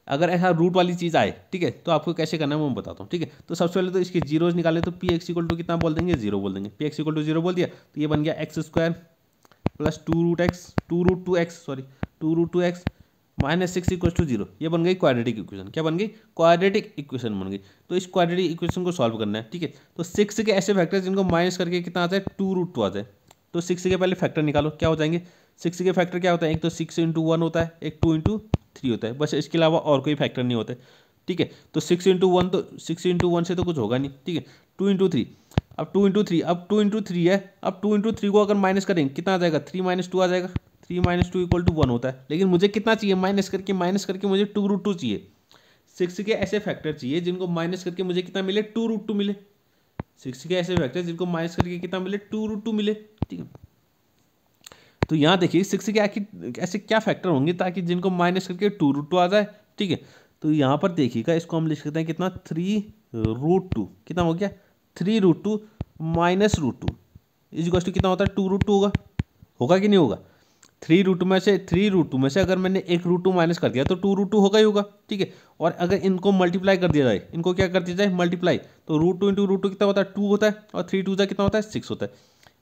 अगर ऐसा रूट वाली चीज़ आए, ठीक है, तो आपको कैसे करना है वो मैं बताता हूँ, ठीक है। तो सबसे पहले तो इसके जीरोज निकाले, तो पी एक्स इक्वल टू कितना बोल देंगे, 0 बोल देंगे। पी एक्स इक्वल टू 0 बोल दिया तो ये बन गया x² plus 2 root 2x minus 6 equal to 0, ये बन गई क्वाड्रेटिक इक्वेशन। क्या बन गई, क्वाड्रेटिक इक्वेशन बन गई। तो इस क्वाड्रेटिक इक्वेशन को सॉल्व करना है, ठीक है। तो 6 के ऐसे फैक्टर जिनको माइनस करके कितना आ जाए, 2 रूट 2 आ जाए। तो 6 के पहले फैक्टर निकालो, क्या हो जाएंगे, 6 के फैक्टर क्या होता है, एक तो 6 इंटू 1 होता है, एक 2 इंटू 3 होता है, बस इसके अलावा और कोई फैक्टर नहीं होता है, ठीक है। तो 6 इंटू 1, तो 6 इंटू 1 से तो कुछ होगा नहीं, ठीक है। 2 इंटू 3, अब 2 इंटू 3, अब 2 इंटू 3 है, अब 2 इंटू 3 को अगर माइनस करेंगे कितना आ जाएगा, 3 माइनस 2 आ जाएगा। 3 माइनस 2 इक्वल टू 1 होता है, लेकिन मुझे कितना चाहिए, माइनस करके मुझे 2 रूट 2 चाहिए। 6 के ऐसे फैक्टर चाहिए जिनको माइनस करके मुझे कितना मिले, 2 रूट 2 मिले। 6 के ऐसे फैक्टर जिनको माइनस करके कितना मिले, 2 रूट 2 मिले, ठीक है। तो यहाँ देखिए 6 के ऐसे क्या फैक्टर होंगे ताकि जिनको माइनस करके 2√2 आ जाए, ठीक है। तो यहाँ पर देखिएगा, इसको हम लिख सकते हैं कितना, 3√2, कितना हो गया 3√2 माइनस √2 इज इक्वल टू कितना होता है 2√2 होगा, होगा कि नहीं होगा। 3√2 में से अगर मैंने एक √2 माइनस कर दिया तो 2√2 होगा ही होगा, ठीक है। और अगर इनको मल्टीप्लाई कर दिया जाए, इनको क्या कर दिया जाए मल्टीप्लाई, तो √2 इंटू √2 कितना होता है 2 होता है, और 3 2 कितना होता है 6 होता है।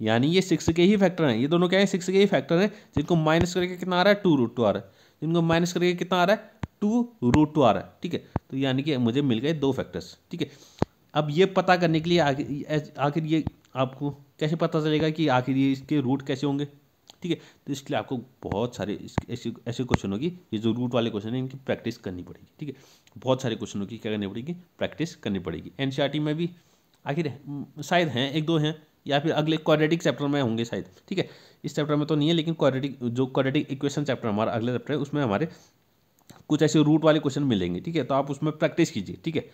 यानी ये 6 के ही फैक्टर हैं, ये दोनों क्या है 6 के ही फैक्टर हैं, जिनको माइनस करके कितना आ रहा है 2√2 आ रहा है, जिनको माइनस करके कितना आ रहा है 2√2 आ रहा है, ठीक है। तो यानी कि मुझे मिल गए 2 फैक्टर्स, ठीक है। अब ये पता करने के लिए आखिर ये आपको कैसे पता चलेगा कि आखिर ये इसके रूट कैसे होंगे, ठीक है। तो इसके लिए आपको बहुत सारे ऐसे क्वेश्चन होगी, ये जो रूट वाले क्वेश्चन है इनकी प्रैक्टिस करनी पड़ेगी, ठीक है। बहुत सारे क्वेश्चनों की क्या करनी पड़ेगी, प्रैक्टिस करनी पड़ेगी। एनसीईआरटी में भी आखिर शायद हैं, 1-2 हैं, या फिर अगले क्वाड्रेटिक चैप्टर में होंगे शायद, ठीक है। इस चैप्टर में तो नहीं है, लेकिन क्वाड्रेटिक इक्वेशन चैप्टर हमारा अगले चैप्टर है, उसमें हमारे कुछ ऐसे रूट वाले क्वेश्चन मिलेंगे, ठीक है। तो आप उसमें प्रैक्टिस कीजिए, ठीक है।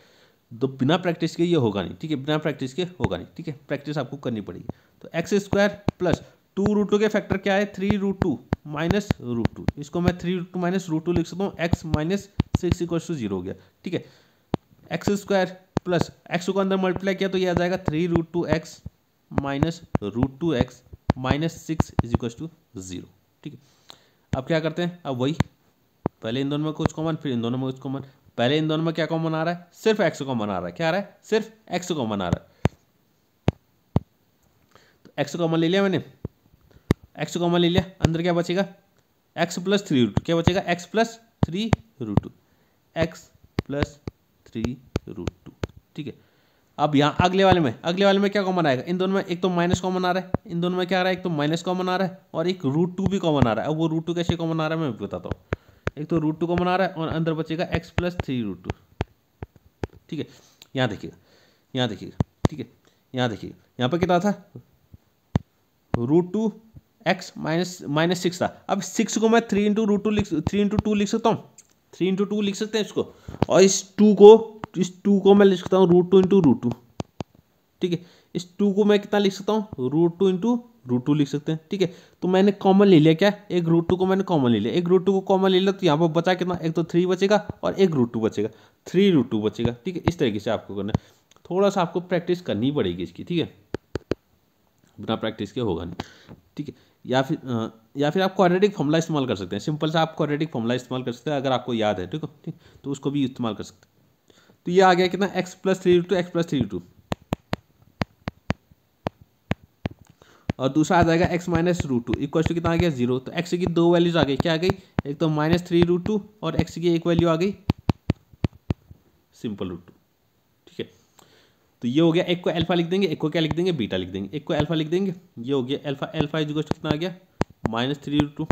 तो बिना प्रैक्टिस के ये होगा नहीं, ठीक है, बिना प्रैक्टिस के होगा नहीं, ठीक है। प्रैक्टिस आपको करनी पड़ेगी। तो x² प्लस 2√2 के फैक्टर क्या है 3√2 माइनस √2, इसको मैं 3√2 माइनस √2 लिख सकता हूँ, x माइनस 6 इक्वल टू 0 हो गया, ठीक है। x² प्लस x को अंदर मल्टीप्लाई किया तो ये आ जाएगा 3√2x minus √2x minus 6 is equal to 0, ठीक है। अब क्या करते हैं, अब वही पहले इन दोनों में कुछ कॉमन, फिर इन दोनों में कुछ कॉमन। पहले इन दोनों में क्या कॉमन आ रहा है, सिर्फ x कॉमन आ रहा है, क्या आ रहा है सिर्फ x कॉमन आ रहा है। तो x कॉमन ले लिया मैंने, x कॉमन ले लिया, अंदर क्या बचेगा x प्लस 3√2, क्या बचेगा x प्लस 3√2, x प्लस 3√2, ठीक है। अब यहाँ अगले वाले में क्या कॉमन आएगा, इन दोनों में एक तो माइनस कॉमन आ रहा है, इन दोनों में क्या आ रहा है, एक तो माइनस कॉमन आ रहा है और एक √2 भी कॉमन आ रहा है। अब वो √2 कैसे कॉमन आ रहा है मैं बताता हूँ। एक तो √2 कॉमन आ रहा है और अंदर बचेगा x प्लस 3√2, ठीक है। यहाँ देखिएगा, ठीक है, यहाँ देखिएगा, यहाँ पर कितना था √2x माइनस 6 था। अब 6 को मैं 3 इंटू 2 लिख सकता हूँ, 3 इंटू 2 लिख सकते हैं इसको, और इस 2 को मैं लिख सकता हूँ √2 इंटू √2, ठीक है। इस 2 को मैं कितना लिख सकता हूँ √2 इंटू √2 लिख सकते हैं, ठीक है। तो मैंने कॉमन ले लिया, क्या एक √2 को मैंने कॉमन ले लिया, एक √2 को कॉमन ले लिया, तो यहाँ पर बचा कितना, एक तो 3 बचेगा और एक √2 बचेगा, 3√2 बचेगा, ठीक है। इस तरीके से आपको करना है, थोड़ा सा आपको प्रैक्टिस करनी पड़ेगी इसकी, ठीक है, बिना प्रैक्टिस के होगा नहीं, ठीक है। या फिर आप क्वाड्रेटिक फॉर्मूला इस्तेमाल कर सकते हैं, सिंपल सा आप क्वाड्रेटिक फॉर्मूला इस्तेमाल कर सकते हैं, अगर आपको याद है, ठीक है, तो उसको भी इस्तेमाल कर सकते हैं। तो ये आ गया कितना x प्लस 3√2 और दूसरा आ जाएगा x माइनस √2 इक्वल टू कितना आ गया 0। तो x की 2 वैल्यूज आ गई, क्या आ गई, एक तो माइनस 3√2 और x की एक वैल्यू आ गई सिंपल √2, ठीक है। तो ये हो गया, एक को अल्फा लिख देंगे, एक को क्या लिख देंगे बीटा लिख देंगे, एक को अल्फा लिख देंगे, ये हो गया अल्फा इज इक्वल टू कितना आ गया माइनस 3√2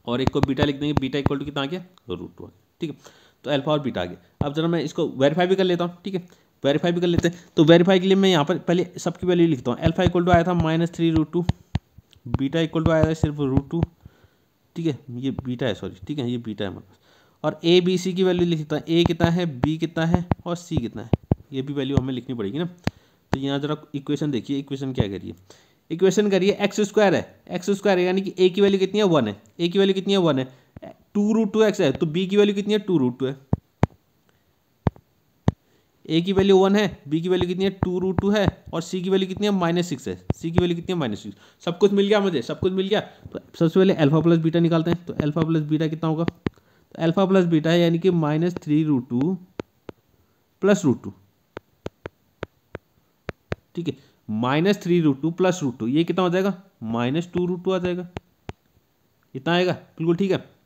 और एक को बीटा लिख देंगे, बीटा इक्वल टू कितना आ गया √2 आ गया, ठीक है। तो अल्फा और बीटा आ गया। अब जरा मैं इसको वेरीफाई भी कर लेता हूँ, ठीक है, वेरीफाई भी कर लेते हैं। तो वेरीफाई के लिए मैं यहाँ पर पहले सबकी वैल्यू लिखता हूँ। अल्फा इक्वल टू आया था माइनस 3√2, बीटा इक्वल टू आया था सिर्फ √2, ठीक है, ये बीटा है, सॉरी, ठीक है, ये बीटा है हमारे पास। और ए बी सी की वैल्यू लिखता है, ए कितना है, बी कितना है और सी कितना है, ये भी वैल्यू हमें लिखनी पड़ेगी ना। तो यहाँ जरा इक्वेशन देखिए, इक्वेशन क्या करिए, इक्वेशन करिए x² है, x² यानी कि a की वैल्यू कितनी है 1 है, a की वैल्यू कितनी है 1 है, 2√2x है, तो b की वैल्यू कितनी है 2√2 है, a की वैल्यू 1 है, b की वैल्यू कितनी है 2√2 है और c की वैल्यू कितनी है -6 है, c की वैल्यू कितनी है -6। सब कुछ मिल गया मुझे, सब कुछ मिल गया। तो सबसे पहले अल्फा प्लस बीटा निकालते हैं। तो अल्फा प्लस बीटा कितना होगा, तो अल्फा प्लस बीटा है यानी कि -3√2 प्लस √2, ठीक है, -3√2 प्लस √2, ये कितना हो जाएगा -2√2 आ जाएगा, इतना आएगा, बिल्कुल ठीक है।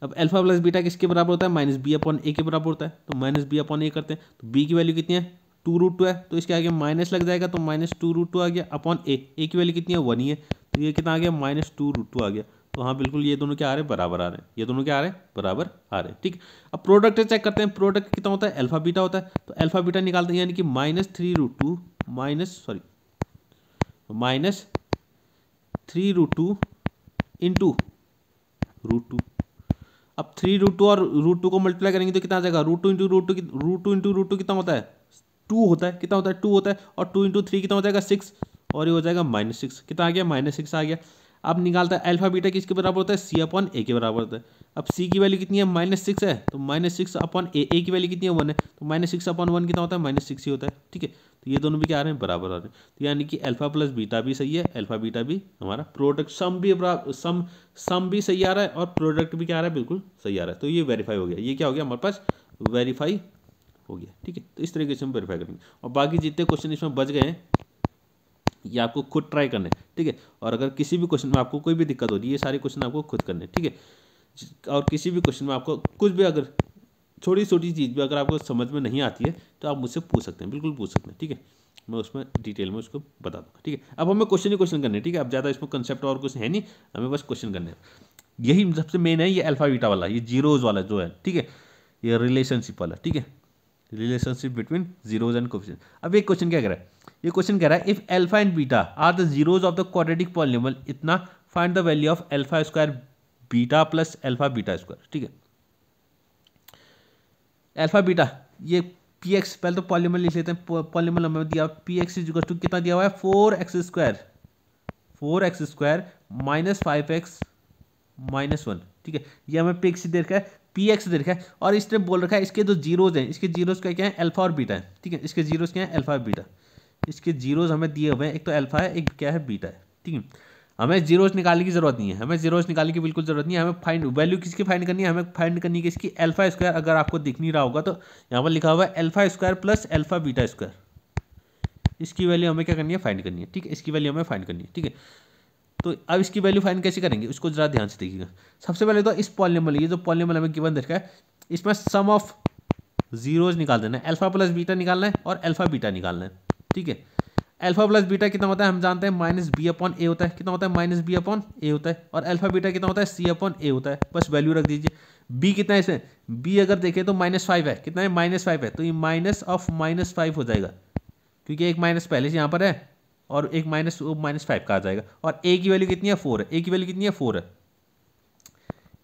अब अल्फा प्लस बीटा किसके बराबर होता है, -b/a के बराबर होता है। तो -b/a करते हैं, तो b की वैल्यू कितनी है 2√2 है, तो इसके आगे माइनस लग जाएगा, तो -2√2 आ गया अपॉन a की वैल्यू कितनी है 1 ही है, तो ये कितना आ गया -2√2 आ गया। तो हाँ बिल्कुल ये दोनों क्या आ रहे हैं बराबर आ रहे हैं, ये दोनों क्या आ रहे हैं बराबर आ रहे हैं, ठीक। अब प्रोडक्ट चेक करते हैं, प्रोडक्ट कितना होता है अल्फा बीटा होता है। तो अल्फा बीटा निकालते हैं, यानी कि -3√2 इंटू √2। अब 3√2 और √2 को मल्टीप्लाई करेंगे तो कितना आ जाएगा, √2 इंटू √2 कितना होता है 2 होता है, कितना होता है 2 होता है, और 2 इंटू 3 कितना हो जाएगा 6, और ये हो जाएगा -6। कितना आ गया? -6 आ गया। अब निकालता है अल्फा बीटा किसके बराबर होता है? C/A के बराबर होता है। अब C की वैल्यू कितनी है? -6 है, तो -6/A की वैल्यू कितनी है? 1 है, तो -6/1 कितना होता है? -6 ही होता है। ठीक है, तो ये दोनों भी क्या आ रहे हैं? बराबर आ रहे हैं। तो यानी कि अल्फा प्लस बीटा भी सही है, अल्फा बीटा भी हमारा प्रोडक्ट सम भी सही आ रहा है और प्रोडक्ट भी क्या आ रहा है? बिल्कुल सही आ रहा है। तो ये वेरीफाई हो गया। ये क्या हो गया हमारे पास? वेरीफाई हो गया। ठीक है, तो इस तरीके से हम वेरीफाई करेंगे और बाकी जितने क्वेश्चन इसमें बच गए हैं ये आपको खुद ट्राई करने हैं। ठीक है, और अगर किसी भी क्वेश्चन में आपको कोई भी दिक्कत होती है, ये सारे क्वेश्चन आपको खुद करने हैं। ठीक है, और किसी भी क्वेश्चन में आपको कुछ भी अगर छोटी छोटी चीज़ भी अगर आपको समझ में नहीं आती है तो आप मुझसे पूछ सकते हैं, बिल्कुल पूछ सकते हैं। ठीक है, मैं उसमें डिटेल में उसको बता दूँगा। ठीक है, अब हमें क्वेश्चन ही क्वेश्चन करने हैं। ठीक है, अब ज़्यादा इसमें कंसेप्ट और कुछ है नहीं, हमें बस क्वेश्चन करने हैं। यही सबसे मेन है, ये अल्फा बीटा वाला, ये जीरोज वाला जो है। ठीक है, ये रिलेशनशिप वाला। ठीक है, relationship between zeros and coefficient. अब एक क्वेश्चन क्या कह रहा है? ये क्वेश्चन कह रहा है if alpha and beta are the zeros of the quadratic polynomial इतना find the value of alpha square beta plus alpha beta square. ठीक है, अल्फा बीटा ये px, पहले तो पॉलिनोमियल लिख लेते हैं। पॉलिनोमियल हमें दिया px इक्वल टू कितना दिया हुआ है? 4x square minus 5x minus 1। ठीक है, ये हमें px दे रखा है, px दे रखा है और इसने बोल रखा है इसके जो जीरोज हैं, इसके जीरोज क्या है? अल्फा और बीटा है। ठीक है, इसके जीरोज क्या है? अल्फा और बीटा। इसके जीरोज हमें दिए हुए हैं, एक तो अल्फा है, एक क्या है? बीटा है। ठीक है, हमें जीरोज निकालने की जरूरत नहीं है, हमें जीरोज निकालने की बिल्कुल जरूरत नहीं है। हमें फाइंड वैल्यू किसकी फाइंड करनी है? हमें फाइंड करनी है किसकी? Alpha square. अगर आपको दिख नहीं रहा होगा तो यहाँ पर लिखा हुआ है alpha square plus alpha beta square. इसकी वैल्यू हमें क्या करनी है? फाइंड करनी है। ठीक है, इसकी वैल्यू हमें फाइंड करनी है। ठीक है, तो अब इसकी वैल्यू फाइंड कैसे करेंगे उसको जरा ध्यान से देखिएगा। सबसे पहले तो इस पॉलिनोमियल, ये जो पॉलिनोमियल हमें गिवन देखा है, इसमें सम ऑफ जीरोज निकाल देना है। अल्फा प्लस बीटा निकालना है और अल्फा बीटा निकालना है। ठीक है, अल्फा प्लस बीटा कितना होता है? हम जानते हैं -b/a होता है। कितना होता है? -b/a होता है। और अल्फा बीटा कितना होता है? c/a होता है। बस वैल्यू रख दीजिए। b कितना है इसमें? b अगर देखें तो -5 है। कितना है? -5 है, तो ये -5 हो जाएगा क्योंकि एक माइनस पहले से यहाँ पर है और एक -5 का आ जाएगा। और a की वैल्यू कितनी है? 4 है। a की वैल्यू कितनी है? 4 है।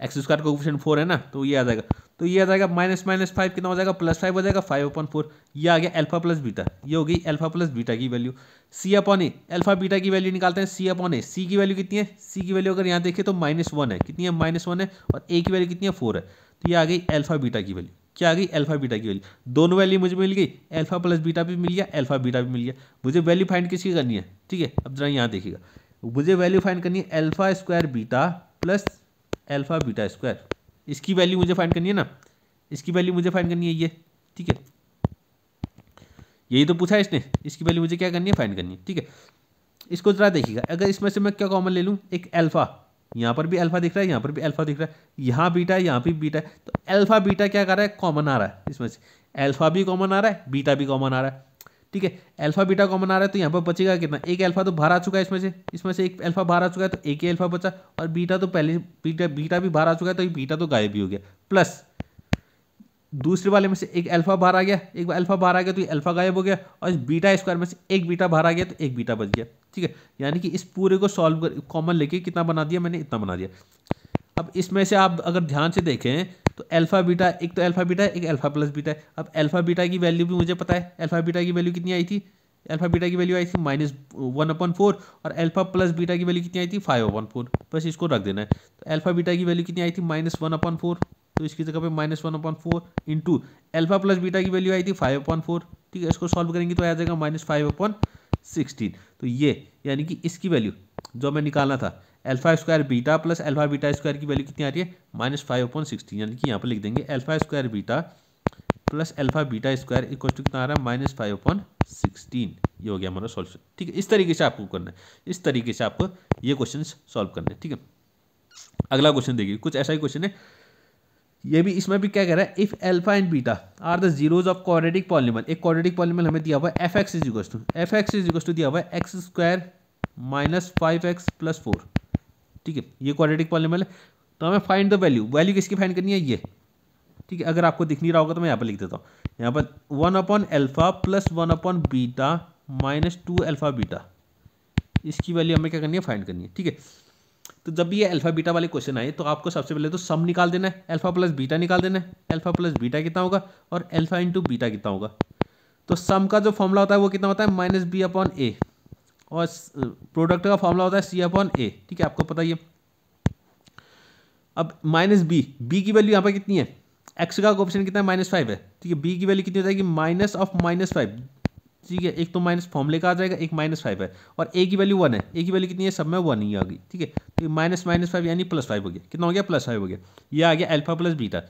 एक्स स्क्वायर का कोफिशिएंट 4 है ना, तो ये आ जाएगा। तो ये आ जाएगा -5 कितना हो जाएगा? +5 हो जाएगा, 5/4। ये आ गया अल्फा प्लस बीटा, ये हो गई अल्फा प्लस बीटा की वैल्यू। c/a, अल्फा बीटा की वैल्यू निकालते हैं। c/a, c की वैल्यू कितनी है? c की वैल्यू अगर यहाँ देखें तो -1 है। कितनी है? -1 है। और a की वैल्यू कितनी है? 4 है। तो ये आ गई अल्फा बीटा की वैल्यू। क्या आ गई? अल्फा बीटा की वैल्यू। दोनों वैल्यू मुझे मिल गई, अल्फा प्लस बीटा भी मिल गया, अल्फा बीटा भी मिल गया। मुझे वैल्यू फाइंड किसकी करनी है? ठीक है, अब जरा यहाँ देखिएगा, मुझे वैल्यू फाइंड करनी है alpha square beta plus alpha beta square. इसकी वैल्यू मुझे फाइंड करनी है ना, इसकी वैल्यू मुझे फाइंड करनी है ये। ठीक है, यही तो पूछा है इसने, इसकी वैल्यू मुझे क्या करनी है? फाइंड करनी है। ठीक है, इसको जरा देखिएगा, अगर इसमें से मैं क्या कॉमन ले लूँ? एक अल्फा, यहाँ पर भी अल्फा दिख रहा है, यहाँ पर भी अल्फा दिख रहा है, यहाँ बीटा है, यहाँ भी बीटा है, तो अल्फा बीटा क्या कर रहा है? कॉमन आ रहा है इसमें से। अल्फा भी कॉमन आ रहा है, बीटा भी कॉमन आ रहा है। ठीक है, अल्फा बीटा कॉमन आ रहा है तो यहाँ पर बचेगा कितना? एक अल्फा तो बाहर आ चुका है इसमें से एक अल्फा बाहर आ चुका है, तो एक ही अल्फा बचा। और बीटा तो पहले बीटा भी बाहर आ चुका है, तो ये बीटा तो गायब भी हो गया। प्लस दूसरे वाले में से एक अल्फा बाहर आ गया, एक अल्फा बाहर आ गया तो ये अल्फा गायब हो गया। और इस बीटा स्क्वायर में से एक बीटा बाहर आ गया तो एक बीटा बच गया। ठीक है, यानी कि इस पूरे को सॉल्व कर कॉमन लेके कितना बना दिया मैंने? इतना बना दिया। अब इसमें से आप अगर ध्यान से देखें तो अल्फा बीटा, एक तो अल्फा बीटा है, एक अल्फा प्लस बीटा है। अब अल्फा बीटा की वैल्यू भी मुझे पता है, अल्फा बीटा की वैल्यू कितनी आई थी? अल्फा बीटा की वैल्यू आई थी -1/4 और अल्फा प्लस बीटा की वैल्यू कितनी आई थी? 5/4। बस इसको रख देना है। तो अल्फा बीटा की वैल्यू कितनी आई थी? -1/4, तो इसकी जगह पे -1/4 इंटू अल्फा प्लस बीटा की वैल्यू आई थी 5/4। ठीक है, इसको सॉल्व करेंगे तो आ जाएगा -5/16। तो ये यानी कि इसकी वैल्यू जो हमें निकालना था, alpha square beta plus alpha beta square की वैल्यू कितनी आ रही है? -5/16। यानी कि यहाँ पर लिख देंगे alpha square beta plus alpha beta square equal to कितना आ रहा है? -5/16। ये हो गया हमारा सॉल्यूशन। ठीक है, इस तरीके से आपको करना है, इस तरीके से आपको ये क्वेश्चन सॉल्व करना है। ठीक है, अगला क्वेश्चन देखिए, कुछ ऐसा ही क्वेश्चन है, ये भी, इसमें भी क्या कह रहा है? If alpha and beta are the zeros of quadratic polynomial. एक क्वाड्रेटिक पॉलिनोमियल हमें दिया हुआ है f(x) इज दिया हुआ है x square minus 5x plus 4। ठीक है, ये क्वाड्रेटिक पॉलिनोमियल है, तो हमें फाइंड द वैल्यू किसकी फाइंड करनी है? ये। ठीक है, अगर आपको दिख नहीं रहा होगा तो मैं यहाँ पर लिख देता हूँ, यहाँ पर 1/अल्फा प्लस 1/बीटा माइनस 2 बीटा, इसकी वैल्यू हमें क्या करनी है? फाइंड करनी है। ठीक है, तो जब भी ये अल्फा बीटा वाले क्वेश्चन आए तो आपको सबसे पहले तो सम निकाल देना है, अल्फा प्लस बीटा निकाल देना है। अल्फा प्लस बीटा कितना होगा और अल्फा इंटू बीटा कितना होगा? तो सम का जो फॉर्मूला होता है वो कितना होता है? -b/a। और प्रोडक्ट का फॉर्मूला होता है C/A, ठीक है, आपको पता ही है। अब माइनस बी की वैल्यू यहाँ पर कितनी है, एक्स का कोएफिशिएंट कितना है, -5 है, ठीक है। बी की वैल्यू कितनी हो जाएगी, -5, ठीक है। एक तो माइनस फॉर्मूले का आ जाएगा, एक -5 है, और ए की वैल्यू 1 है, ए की वैल्यू कितनी है, सब में 1 ही आ गई, ठीक है। तो -5 यानी +5 हो गया, कितना हो गया, +5 हो गया। ये आ गया alpha plus beta.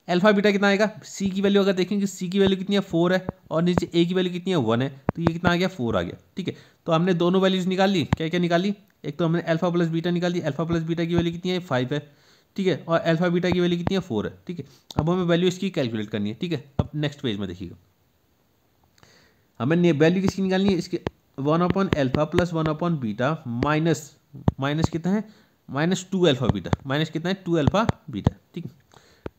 Alpha beta कितना आएगा, सी की वैल्यू अगर देखेंगे, सी की वैल्यू कितनी है, 4 है, और नीचे ए की वैल्यू कितनी है, 1 है, तो ये कितना आ गया, 4 आ गया, ठीक है। तो हमने दोनों वैल्यूज निकाल ली, क्या क्या निकाली, एक तो हमने अल्फा प्लस बीटा निकाल ली, अल्फा प्लस बीटा की वैल्यू कितनी है, 5 है, ठीक है, और अल्फा बीटा की वैल्यू कितनी है, 4 है, ठीक है। अब हमें वैल्यू इसकी कैलकुलेट करनी है, ठीक है। अब नेक्स्ट पेज में देखिएगा, हमें वैल्यू किसकी निकालनी है, इसके 1/अल्फा प्लस 1/बीटा माइनस कितना है, -2 अल्फा बीटा, माइनस कितना है, 2 अल्फा बीटा, ठीक है,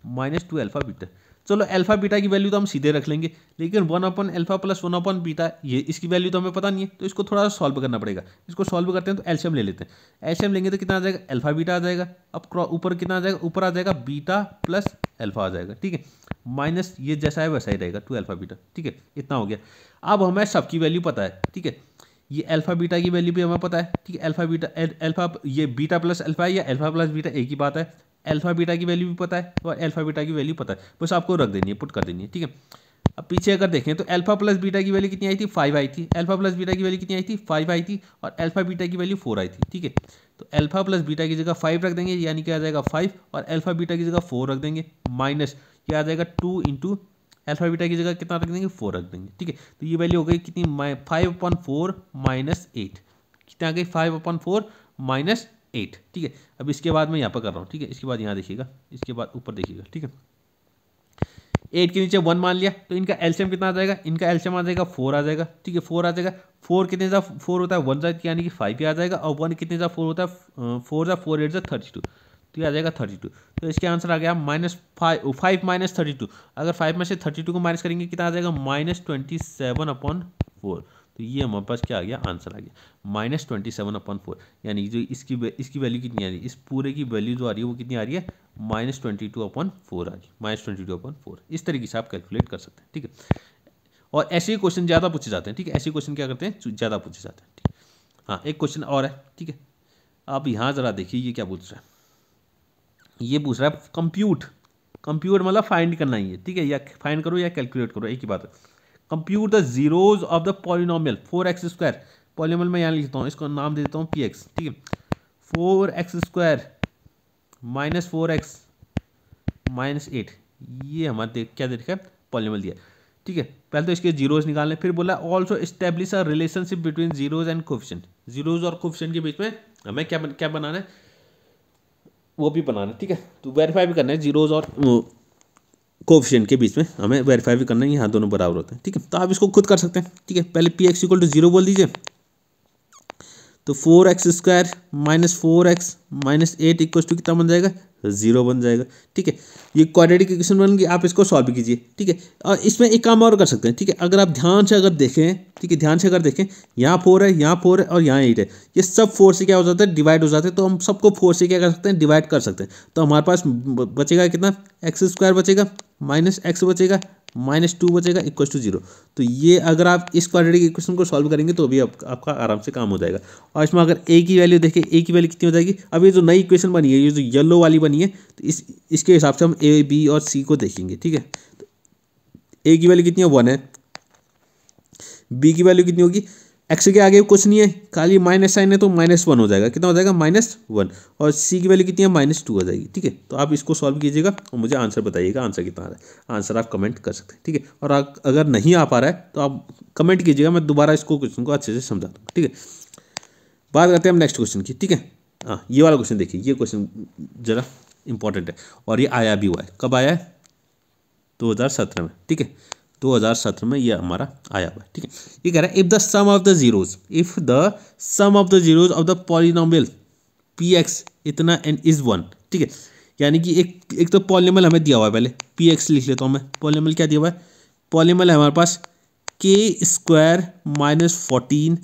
-2 अल्फा बीटा। चलो अल्फा बीटा की वैल्यू तो हम सीधे रख लेंगे, लेकिन 1/अल्फा प्लस 1/बीटा ये इसकी वैल्यू तो हमें पता नहीं है, तो इसको थोड़ा सा सॉल्व करना पड़ेगा। इसको सॉल्व करते हैं तो एलसीएम ले लेते हैं, एलसीएम लेंगे तो कितना आ जाएगा, अल्फा बीटा आ जाएगा। अब ऊपर कितना आ जाएगा, ऊपर आ जाएगा बीटा प्लस अल्फा आ जाएगा, ठीक है, माइनस ये जैसा है वैसा ही रहेगा, 2 अल्फा बीटा, ठीक है, इतना हो गया। अब हमें सबकी वैल्यू पता है, ठीक है, ये अल्फा बीटा की वैल्यू भी हमें पता है, ठीक है, अल्फा बीटा अल्फा ये बीटा प्लस अल्फा है या अल्फा प्लस बीटा एक ही बात है। अल्फा बीटा की वैल्यू भी पता है और अल्फा बीटा की वैल्यू पता है, बस आपको रख देनी है, पुट कर देनी है, ठीक है। अब पीछे अगर देखें तो अल्फा प्लस बीटा की वैल्यू कितनी आई थी, 5 आई थी, अल्फा प्लस बीटा की वैल्यू कितनी आई थी, 5 आई थी, और अल्फा बीटा की वैल्यू 4 आई थी, ठीक है। तो अल्फा प्लस बीटा की जगह 5 रख देंगे, यानी कि आ जाएगा 5, और अल्फा बीटा की जगह 4 रख देंगे, माइनस ये आ जाएगा 2 इंटू अल्फा बीटा की जगह कितना रख देंगे, 4 रख देंगे, ठीक है। तो ये वैल्यू हो गई कितनी, 5/4 -8, कितना आ गई, 5/4 -8, ठीक है। अब इसके बाद मैं यहाँ पर कर रहा हूँ, ठीक है, इसके बाद यहाँ देखिएगा, इसके बाद ऊपर देखिएगा, ठीक है। 8 के नीचे 1 मान लिया, तो इनका एलसीएम कितना आ जाएगा, इनका एलसीएम आ जाएगा 4 आ जाएगा, ठीक है, 4 आ जाएगा। 4 कितने जा 4 होता है 1 जा, यानी कि 5 आ जाएगा, और 1 कितने जा 4 होता है 4 जा 4 8 जा 32, तो ये आ जाएगा 32। तो इसके आंसर आ गया -5 -32। अगर 5 में से 32 को माइनस करेंगे कितना आ जाएगा, -27/4। तो ये हमारे पास क्या आ गया, आंसर आ गया -27/4, यानी जो इसकी वैल्यू कितनी आ रही है, इस पूरे की वैल्यू जो आ रही है वो कितनी आ रही है, -22/4 आ रही है, -22/4। इस तरीके से आप कैलकुलेट कर सकते हैं, ठीक है। और ऐसे ही क्वेश्चन ज़्यादा पूछे जाते हैं, ठीक है, ऐसे क्वेश्चन क्या करते हैं, ज़्यादा पूछे जाते हैं, ठीक है। हाँ, एक क्वेश्चन और है, ठीक है, आप यहाँ ज़रा देखिए ये क्या पूछ रहा है, ये पूछ रहा है कंप्यूट मतलब फाइंड करना ही है, ठीक है, या फाइंड करो या कैलकुलेट करो, एक ही बात है। Compute the zeros of the polynomial 4x², polynomial में यहाँ लिखता हूँ, इसको नाम दे देता हूँ px, ठीक है। 4x² -4x -8, ये हमारे क्या देखा है, पॉलिनोमियल दिया, ठीक है। पहले तो इसके जीरोज निकालने, फिर बोला also establish a relationship between zeros and coefficient, zeros और कोएफिशिएंट के बीच में हमें क्या बनाना है, वो भी बनाना है, ठीक है। तो वेरीफाई भी करना है जीरोज और कोएफिशिएंट के बीच में, हमें वेरीफाई भी करना है, यहाँ दोनों बराबर होते हैं, ठीक है। तो आप इसको खुद कर सकते हैं, ठीक है। पहले px = 0 बोल दीजिए, तो 4x² -4x -8 = कितना बन जाएगा, 0 बन जाएगा, ठीक है। ये क्वाड्रेटिक इक्वेशन बन गई, आप इसको सॉल्व कीजिए, ठीक है। और इसमें एक काम और कर सकते हैं, ठीक है, अगर आप ध्यान से अगर देखें, ठीक है, ध्यान से अगर देखें, यहाँ 4 है, यहाँ 4 है और यहाँ 8 है, ये सब 4 से क्या हो जाता है, डिवाइड हो जाते हैं। तो हम सबको 4 से क्या कर सकते हैं, डिवाइड कर सकते हैं। तो हमारे पास बचेगा कितना, x² बचेगा, -x बचेगा, -2 बचेगा, = 0। तो ये अगर आप इस क्वाड्रेटिक इक्वेशन को सॉल्व करेंगे तो भी आपका आराम से काम हो जाएगा। और इसमें अगर a की वैल्यू देखें, a की वैल्यू कितनी हो जाएगी, अब ये जो नई इक्वेशन बनी है, ये जो येलो वाली बनी है, तो इसके हिसाब से हम a, b और c को देखेंगे, ठीक है। तो a की वैल्यू कितनी है, 1 है, b की वैल्यू कितनी होगी, x के आगे कुछ नहीं है, खाली माइनस साइन है, तो -1 हो जाएगा, कितना हो जाएगा, -1, और c की वैल्यू कितनी है, -2 हो जाएगी, ठीक है। तो आप इसको सॉल्व कीजिएगा और मुझे आंसर बताइएगा, आंसर कितना आ रहा है, आंसर आप कमेंट कर सकते हैं, ठीक है। और अगर नहीं आ पा रहा है तो आप कमेंट कीजिएगा, मैं दोबारा इसको क्वेश्चन को अच्छे से समझा दूँगा, ठीक है। बात करते हैं हम नेक्स्ट क्वेश्चन की, ठीक है। हाँ, ये वाला क्वेश्चन देखिए, ये क्वेश्चन ज़रा इंपॉर्टेंट है, और ये आया भी हुआ है, कब आया है, 2017 में, ठीक है, 2017 में ये हमारा आया हुआ है, ठीक है। ये कह रहा है if the sum of the zeros of the polynomial px इतना एंड इज 1, ठीक है। यानी कि एक तो पॉलिनोमियल हमें दिया हुआ है, पहले px लिख लेता हूँ मैं। पॉलिनोमियल क्या दिया हुआ है, पॉलिनोमियल है हमारे पास k² -14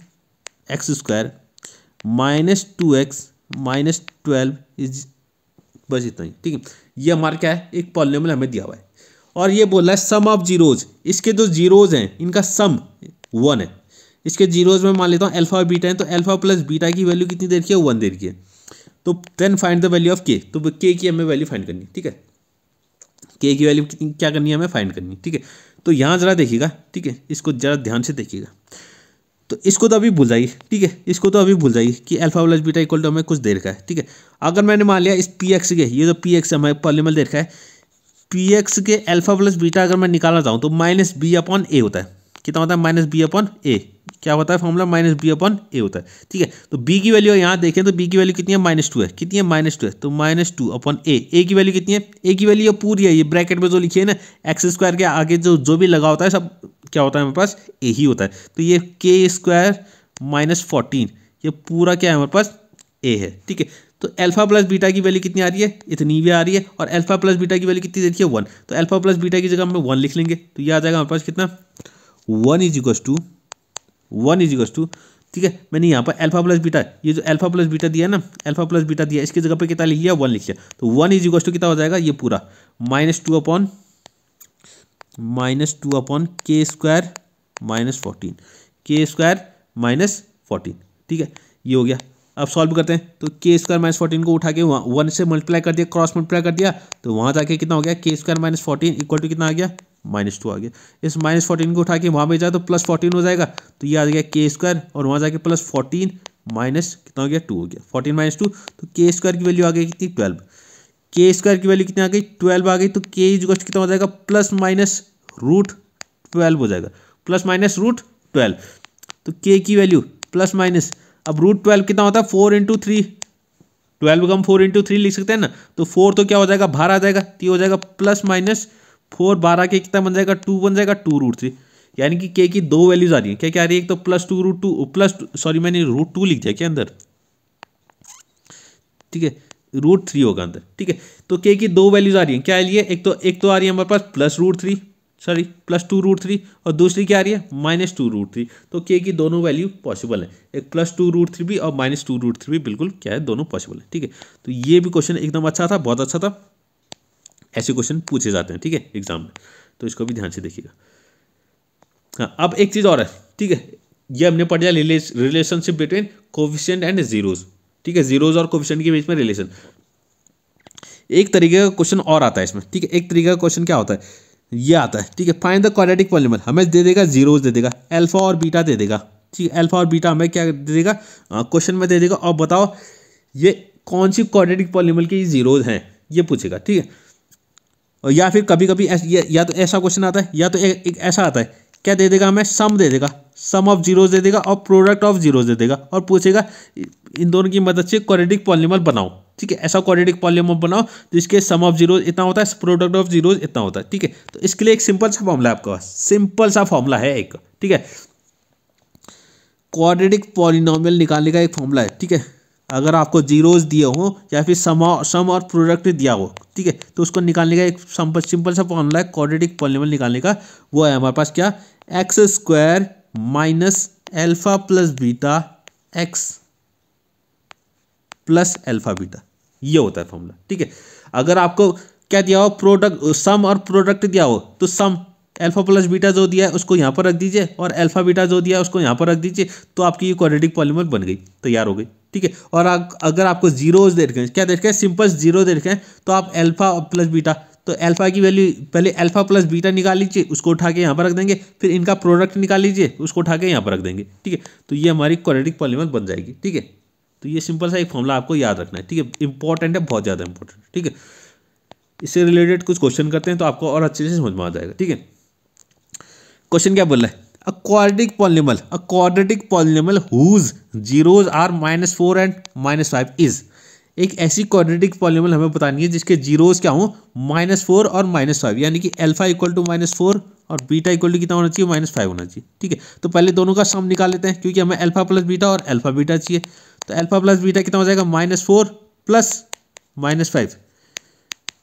x² -2x -12 इज, बस इतना ही, ठीक है। ये हमारा क्या है, एक पॉलिनोमियल हमें दिया हुआ है, और ये बोल रहा है सम ऑफ जीरोज, इसके जो जीरोज हैं इनका सम 1 है, इसके जीरोज में मान लेता हूँ अल्फा और बीटा है, तो अल्फा प्लस बीटा की वैल्यू कितनी दे रखी है, 1 दे रखी है। तो then find the value of k, तो के की हमें वैल्यू फाइंड करनी, ठीक है, के की वैल्यू कितनी क्या करनी है हमें फाइंड करनी, ठीक है। तो यहाँ जरा देखिएगा, ठीक है, इसको जरा ध्यान से देखिएगा। तो इसको तो अभी भूल जाइए, ठीक है, इसको तो अभी भूल जाइए कि alpha plus beta equal to हमें कुछ दे रखा है, ठीक है। अगर मैंने मान लिया इस पी एक्स के, ये जो पी एक्स हमें पॉलीमल दे रखा है, पी एक्स के अल्फा प्लस बीटा अगर मैं निकालना चाहूँ तो माइनस बी अपॉन ए होता है। कितना होता है, माइनस बी अपॉन ए। क्या होता है फॉर्मूला, माइनस बी अपॉन ए होता है, ठीक है। तो बी की वैल्यू यहाँ देखें तो बी की वैल्यू कितनी है, -2 है। कितनी है, -2 है। तो -2 अपॉन ए की वैल्यू कितनी है, ए की वैल्यू पूरी है, ये ब्रैकेट में जो लिखी है ना, एक्स स्क्वायर के आगे जो भी लगा होता है सब क्या होता है हमारे पास, ए ही होता है। तो ये के स्क्वायर -14 ये पूरा क्या है हमारे पास, ए है, ठीक है। तो अल्फा प्लस बीटा की वैल्यू कितनी आ रही है, इतनी भी आ रही है, और अल्फा प्लस बीटा की वैल्यू कितनी दे रही है, 1। तो अल्फा प्लस बीटा की जगह हम 1 लिख लेंगे, तो ये आ जाएगा हमारे पास कितना, 1 = 1, ठीक है। मैंने यहाँ पर अल्फा प्लस बीटा, ये जो अल्फा प्लस बीटा दिया है ना, अल्फा प्लस बीटा दिया, इसकी जगह पे कितना लिख लिया, 1 लिख लिया। तो 1 = कितना हो जाएगा, ये पूरा -2 अपॉन के स्क्वायर -14, के स्क्वायर -14, ठीक है, ये हो गया। अब सॉल्व करते हैं, तो के स्क्वायर -14 को उठा के 1 से मल्टीप्लाई कर दिया, क्रॉस मल्टीप्लाई कर दिया, तो वहाँ जाके कितना हो गया, के स्क्वायर -14 इक्वल टू कितना आ गया, -2 आ गया। इस -14 को उठा के वहाँ पे जाए तो +14 हो जाएगा, तो ये आ गया के स्क्वायर, और वहाँ जाके +14 माइनस कितना हो गया, 2 हो गया, 14 - 2, तो के स्क्वायर की वैल्यू आ गई कितनी, 12। के स्क्वायर की वैल्यू कितनी आ गई, 12 आ गई। तो के = कितना हो जाएगा, ±√12 हो जाएगा, ±√12। तो के की वैल्यू प्लस माइनस, अब √12 कितना होता है, 4 × 3, 12 को हम 4 × 3 लिख सकते हैं ना। तो 4 तो क्या हो जाएगा, बाहर आ जाएगा, तो ये हो जाएगा +-4, 12 के कितना बन जाएगा, 2 बन जाएगा, 2√3। यानी कि के की 2 वैल्यूज आ रही है, क्या क्या आ रही है, एक तो +2√2 मैंने √2 लिख दिया क्या अंदर, ठीक है, √3 होगा अंदर, ठीक है। तो के की 2 वैल्यूज आ रही है, क्या आ रही है, एक तो आ रही है हमारे पास +2√3 और दूसरी क्या आ रही है, -2√3। तो के की दोनों वैल्यू पॉसिबल है, एक +2√3 भी और -2√3 भी बिल्कुल क्या है, दोनों पॉसिबल है, ठीक है। तो ये भी क्वेश्चन एकदम अच्छा था, बहुत अच्छा था, ऐसे क्वेश्चन पूछे जाते हैं, ठीक है, एग्जाम में, तो इसको भी ध्यान से देखिएगा। हाँ, अब एक चीज़ और है, ठीक है, ये हमने पढ़ लिया relationship between coefficient and zeros, ठीक है, जीरोज और कोफिशिएंट के बीच में रिलेशन। एक तरीके का क्वेश्चन और आता है इसमें, ठीक है, एक तरीके का क्वेश्चन क्या होता है, ये आता है, ठीक है, फाइंड द क्वाड्रेटिक पॉलीनॉमियल, हमें दे देगा जीरोज दे देगा, अल्फा और बीटा दे देगा, ठीक है, अल्फा और बीटा हमें क्या दे देगा, क्वेश्चन में दे देगा, और बताओ ये कौन सी क्वाड्रेटिक पॉलीनॉमियल के जीरोज हैं, ये पूछेगा, ठीक है। और या फिर कभी कभी या तो ऐसा क्वेश्चन आता है, या तो एक ऐसा आता है, क्या दे देगा हमें, सम दे देगा, सम ऑफ जीरोज दे देगा और प्रोडक्ट ऑफ जीरोज दे देगा, और पूछेगा इन दोनों की मदद से क्वाड्रेटिक पॉलीनॉमियल बनाओ, ठीक है, ऐसा क्वाड्रेटिक पॉलीनॉमियल बनाओ जिसके सम ऑफ जीरोज इतना होता है, प्रोडक्ट ऑफ जीरोज इतना होता है, ठीक है। तो इसके लिए एक सिंपल सा फॉर्मूला है आपके पास, सिंपल सा फॉर्मूला है एक, ठीक है, क्वाड्रेटिक पॉलीनॉमियल निकालने का एक फॉर्मूला है, ठीक है। अगर आपको जीरोज दिए हो या फिर सम और प्रोडक्ट दिया हो, ठीक है, तो उसको निकालने का एक सिंपल सा फॉर्मूला है क्वाड्रेटिक पॉलीनॉमियल निकालने का, वो है हमारे पास क्या, x² minus alpha plus beta x plus alpha beta, ये होता है फॉर्मूला, ठीक है। अगर आपको क्या दिया हो, प्रोडक्ट, सम और प्रोडक्ट दिया हो, तो सम अल्फा प्लस बीटा जो दिया है उसको यहाँ पर रख दीजिए, और अल्फा बीटा जो दिया है उसको यहाँ पर रख दीजिए, तो आपकी ये क्वाड्रेटिक पॉलीनॉमियल बन गई, तैयार हो गई, ठीक है। और अगर आपको जीरोज दे रखे हैं, क्या दे रखे हैं, सिंपल जीरो दे रखे हैं, तो आप अल्फा प्लस बीटा, तो अल्फा की वैल्यू पहले अल्फा प्लस बीटा निकाल लीजिए, उसको उठा के यहाँ पर रख देंगे, फिर इनका प्रोडक्ट निकाल लीजिए, उसको उठा के यहाँ पर रख देंगे, ठीक है। तो ये हमारी क्वाड्रेटिक पॉलीनॉमियल बन जाएगी, ठीक है। तो ये सिंपल सा एक फॉर्मूला आपको याद रखना है, ठीक है, इंपॉर्टेंट है, बहुत ज़्यादा इंपॉर्टेंट, ठीक है। इससे रिलेटेड कुछ क्वेश्चन करते हैं तो आपको और अच्छे से समझ में आ जाएगा, ठीक है। क्वेश्चन क्या बोल रहा है, a quadratic polynomial whose zeros are -4 and -5 is, एक ऐसी क्वाड्रेटिक पॉलीनॉमियल हमें बतानी है जिसके जीरोज क्या हो, -4 और -5, यानी कि अल्फा इक्वल टू -4 और बीटा इक्वल टू कितना होना चाहिए, -5 होना चाहिए, ठीक है। तो पहले दोनों का सम निकाल लेते हैं, क्योंकि हमें अल्फा प्लस बीटा और अल्फा बीटा चाहिए। तो अल्फा प्लस बीटा कितना हो जाएगा, -4 प्लस -5,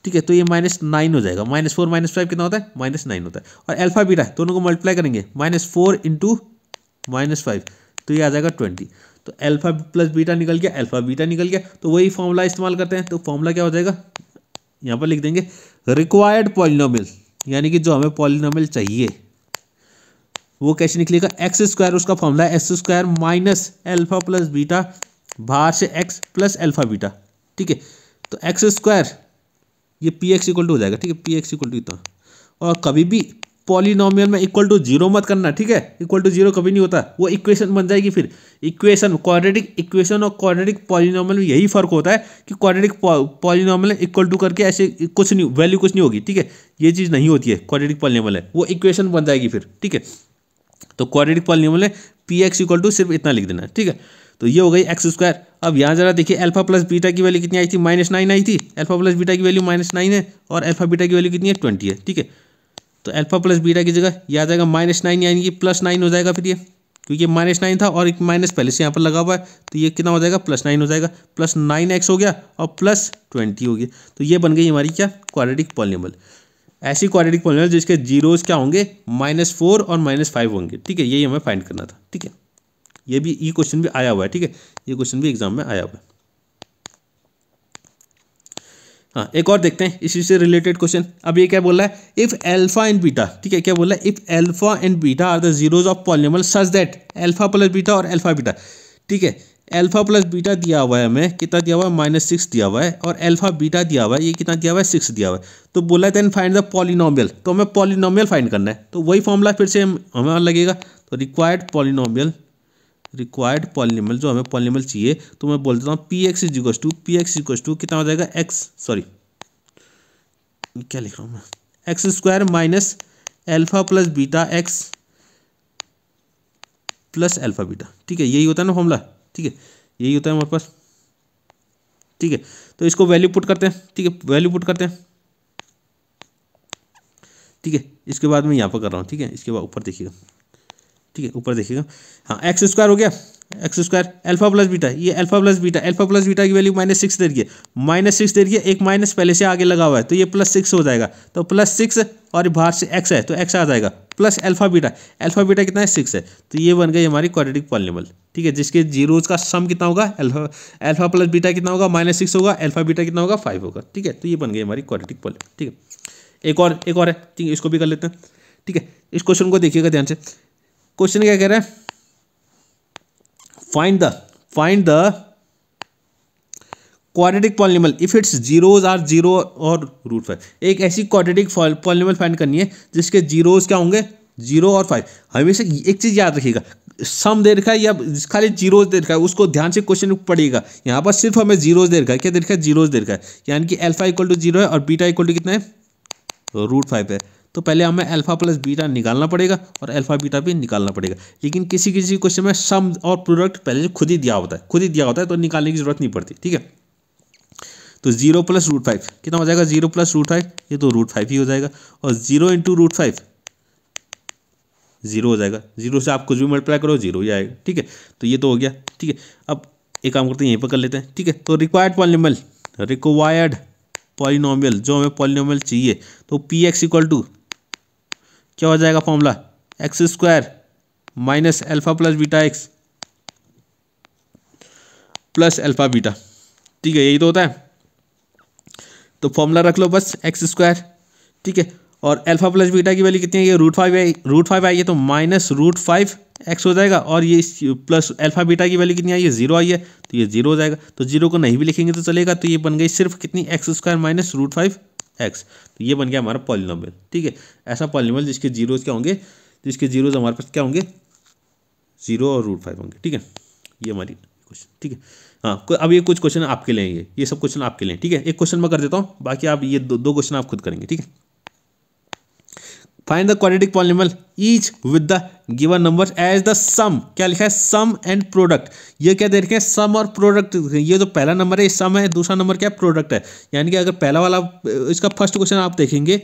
ठीक है। तो ये -9 हो जाएगा, -4 -5 कितना होता है, -9 होता है। और अल्फा बीटा दोनों को मल्टीप्लाई करेंगे, -4 × -5, तो ये आ जाएगा 20। तो अल्फा प्लस बीटा निकल गया, अल्फा बीटा निकल गया, तो वही फॉर्मूला इस्तेमाल करते हैं। तो फॉर्मूला क्या हो जाएगा, यहाँ पर लिख देंगे रिक्वायर्ड पॉलिनोमियल, यानी कि जो हमें पॉलिनोमियल चाहिए, वो कैसे निकलेगा, एक्स स्क्वायर उसका फॉर्मूला है x square minus alpha plus beta बाहर से एक्स प्लस अल्फा बीटा, ठीक है। तो एक्स स्क्वायर ये पी एक्स इक्वल टू हो जाएगा, ठीक है, पी एक्स इक्वल टू इतना। और कभी भी पॉलिनोमियल में इक्वल टू जीरो मत करना, ठीक है, इक्वल टू जीरो कभी नहीं होता, वो इक्वेशन बन जाएगी फिर। इक्वेशन क्वाड्रेटिक इक्वेशन और क्वाड्रेटिक पॉलिनोमियल में यही फर्क होता है कि क्वाड्रेटिक पॉलिनोमियल इक्वल टू करके ऐसे कुछ नहीं, वैल्यू कुछ नहीं होगी, ठीक है, ये चीज़ नहीं होती है। क्वाड्रेटिक पॉलिनोमियल है वो इक्वेशन बन जाएगी फिर, ठीक है। तो क्वाड्रेटिक पॉलिनोमियल में पी एक्स इक्वल टू सिर्फ इतना लिख देना है, ठीक है। तो ये हो गई एक्स स्क्वायर। अब यहाँ जरा देखिए अल्फा प्लस बीटा की वैल्यू कितनी आई थी, -9 आई थी। अल्फा प्लस बीटा की वैल्यू -9 है और अल्फा बीटा की वैल्यू कितनी है, 20 है, ठीक है। तो अल्फा प्लस बीटा की जगह यह आ जाएगा -9 यानी कि +9 हो जाएगा फिर ये, क्योंकि -9 था और एक माइनस पहले से यहाँ पर लगा हुआ है, तो ये कितना हो जाएगा, +9 हो जाएगा, +9x हो गया और +20 हो गया। तो ये बन गई हमारी क्या, क्वाड्रेटिक पॉलिनोमियल। ऐसी क्वाड्रेटिक पॉलिनोमियल जिसके जीरोस क्या होंगे, -4 और -5 होंगे, ठीक है, यही हमें फाइंड करना था, ठीक है। ये क्वेश्चन भी आया हुआ है, ठीक है, ये क्वेश्चन भी एग्जाम में आया हुआ है। हाँ, एक और देखते हैं इसी से रिलेटेड क्वेश्चन। अब ये क्या बोल रहा है, इफ अल्फा एंड बीटा, ठीक है, क्या बोल रहा है, if alpha and beta are the zeros of polynomial such that alpha plus beta और अल्फा बीटा, ठीक है, अल्फा प्लस बीटा दिया हुआ है हमें, कितना दिया हुआ है, -6 दिया हुआ है, और अल्फा बीटा दिया हुआ है, ये कितना दिया हुआ है, 6 दिया हुआ है। तो बोला है देन फाइंड द पॉलिनोमियल, तो हमें पॉलिनोमियल फाइंड करना है। तो वही फॉर्मूला फिर से हमें लगेगा, तो रिक्वायर्ड पॉलिनोमियल जो हमें पॉलिनोमियल चाहिए, तो मैं बोल देता हूँ पी एक्स इक्वल टू कितना हो जाएगा, क्या लिख रहा हूँ मैं, x square minus alpha plus beta x plus alpha beta, ठीक है, यही होता है ना फॉर्मूला, ठीक है, यही होता है हमारे पास, ठीक है। तो इसको वैल्यू पुट करते हैं, ठीक है, वैल्यू पुट करते हैं, ठीक है। इसके बाद मैं यहाँ पर कर रहा हूँ, ठीक है, इसके बाद ऊपर देखिएगा, ठीक है, ऊपर देखिएगा, हाँ, एक्स स्क्वायर हो गया, x square alpha plus beta, ये अल्फा प्लस बीटा की वैल्यू -6 दे रही है, -6 दे रही है, एक माइनस पहले से आगे लगा हुआ है, तो ये +6 हो जाएगा, तो +6 और बाहर से एक्स है तो एक्स आ जाएगा, प्लस अल्फा बीटा कितना है, 6 है। तो ये बन गई हमारी क्वाड्रेटिक पॉलिनोमियल, ठीक है, जिसके जीरोज का सम कितना होगा, अल्फा प्लस बीटा कितना होगा, -6 होगा, अल्फा बीटा कितना होगा, 5 होगा, ठीक है। तो ये बन गई हमारी क्वाड्रेटिक पॉलिनोमियल, ठीक है। एक और है, ठीक है, इसको भी कर लेते हैं, ठीक है। इस क्वेश्चन को देखिएगा ध्यान से। क्वेश्चन क्या कह रहा है, find the quadratic polynomial if its zeros are 0 और √5। एक ऐसी क्वाड्रेटिक पॉलिनोमियल फाइंड करनी है जिसके जीरोज क्या होंगे, 0 और 5। हमेशा एक चीज याद रखिएगा, सम दे रखा है या खाली जीरोज दे रखा है, उसको ध्यान से क्वेश्चन पढ़िएगा। यहाँ पर सिर्फ हमें जीरोज दे रखा है, क्या दे रखा है, जीरोज दे रखा है, यानी कि अल्फा इक्वल टू 0 है और बीटा इक्वल टू कितना है, √5 है। तो पहले हमें अल्फा प्लस बीटा निकालना पड़ेगा और अल्फा बीटा भी निकालना पड़ेगा। लेकिन किसी क्वेश्चन में सम और प्रोडक्ट पहले से खुद ही दिया होता है, तो निकालने की जरूरत नहीं पड़ती, ठीक है। तो 0 + √5 कितना हो जाएगा, 0 + √5, ये तो √5 ही हो जाएगा, और 0 × √5 0 हो जाएगा, 0 से आप कुछ भी मल्टीप्लाई करो 0 ही आएगा, ठीक है। तो ये तो हो गया, ठीक है। अब एक काम करते हैं, यहीं पर कर लेते हैं, ठीक है। तो रिक्वायर्ड पॉलिनोमियल जो हमें पॉलिनोमियल चाहिए, तो पी एक्स इक्वल टू क्या हो जाएगा formula, x square minus alpha plus beta x plus alpha beta, ठीक है, यही तो होता है। तो फॉर्मूला रख लो बस, एक्स स्क्वायर, ठीक है, और अल्फा प्लस बीटा की वैल्यू कितनी है, ये √5 आई है, तो -√5x हो जाएगा, और ये प्लस अल्फा बीटा की वैल्यू कितनी आई है, 0 आई है, तो ये 0 हो जाएगा। तो 0 को नहीं भी लिखेंगे तो चलेगा, तो ये बन गई सिर्फ कितनी, एक्स स्क्वायर माइनस √5x। तो ये बन गया हमारा पॉलिनोमियल, ठीक है। ऐसा पॉलिनोमियल जिसके जीरोज क्या होंगे, जिसके जीरोज हमारे पास क्या होंगे, 0 और √5 होंगे, ठीक है। ये हमारी क्वेश्चन, ठीक है। हाँ, अब ये कुछ क्वेश्चन आपके लिए, ये सब क्वेश्चन आपके लिए, ठीक है। एक क्वेश्चन मैं कर देता हूँ, बाकी आप ये दो क्वेश्चन आप खुद करेंगे, ठीक है। Find the quadratic polynomial each with the given number as the sum, क्या लिखा है, सम एंड प्रोडक्ट। ये क्या दे रखे हैं, सम और प्रोडक्ट। ये जो पहला नंबर है ये सम है, दूसरा नंबर क्या है, प्रोडक्ट है। यानी कि अगर पहला वाला, इसका फर्स्ट क्वेश्चन आप देखेंगे,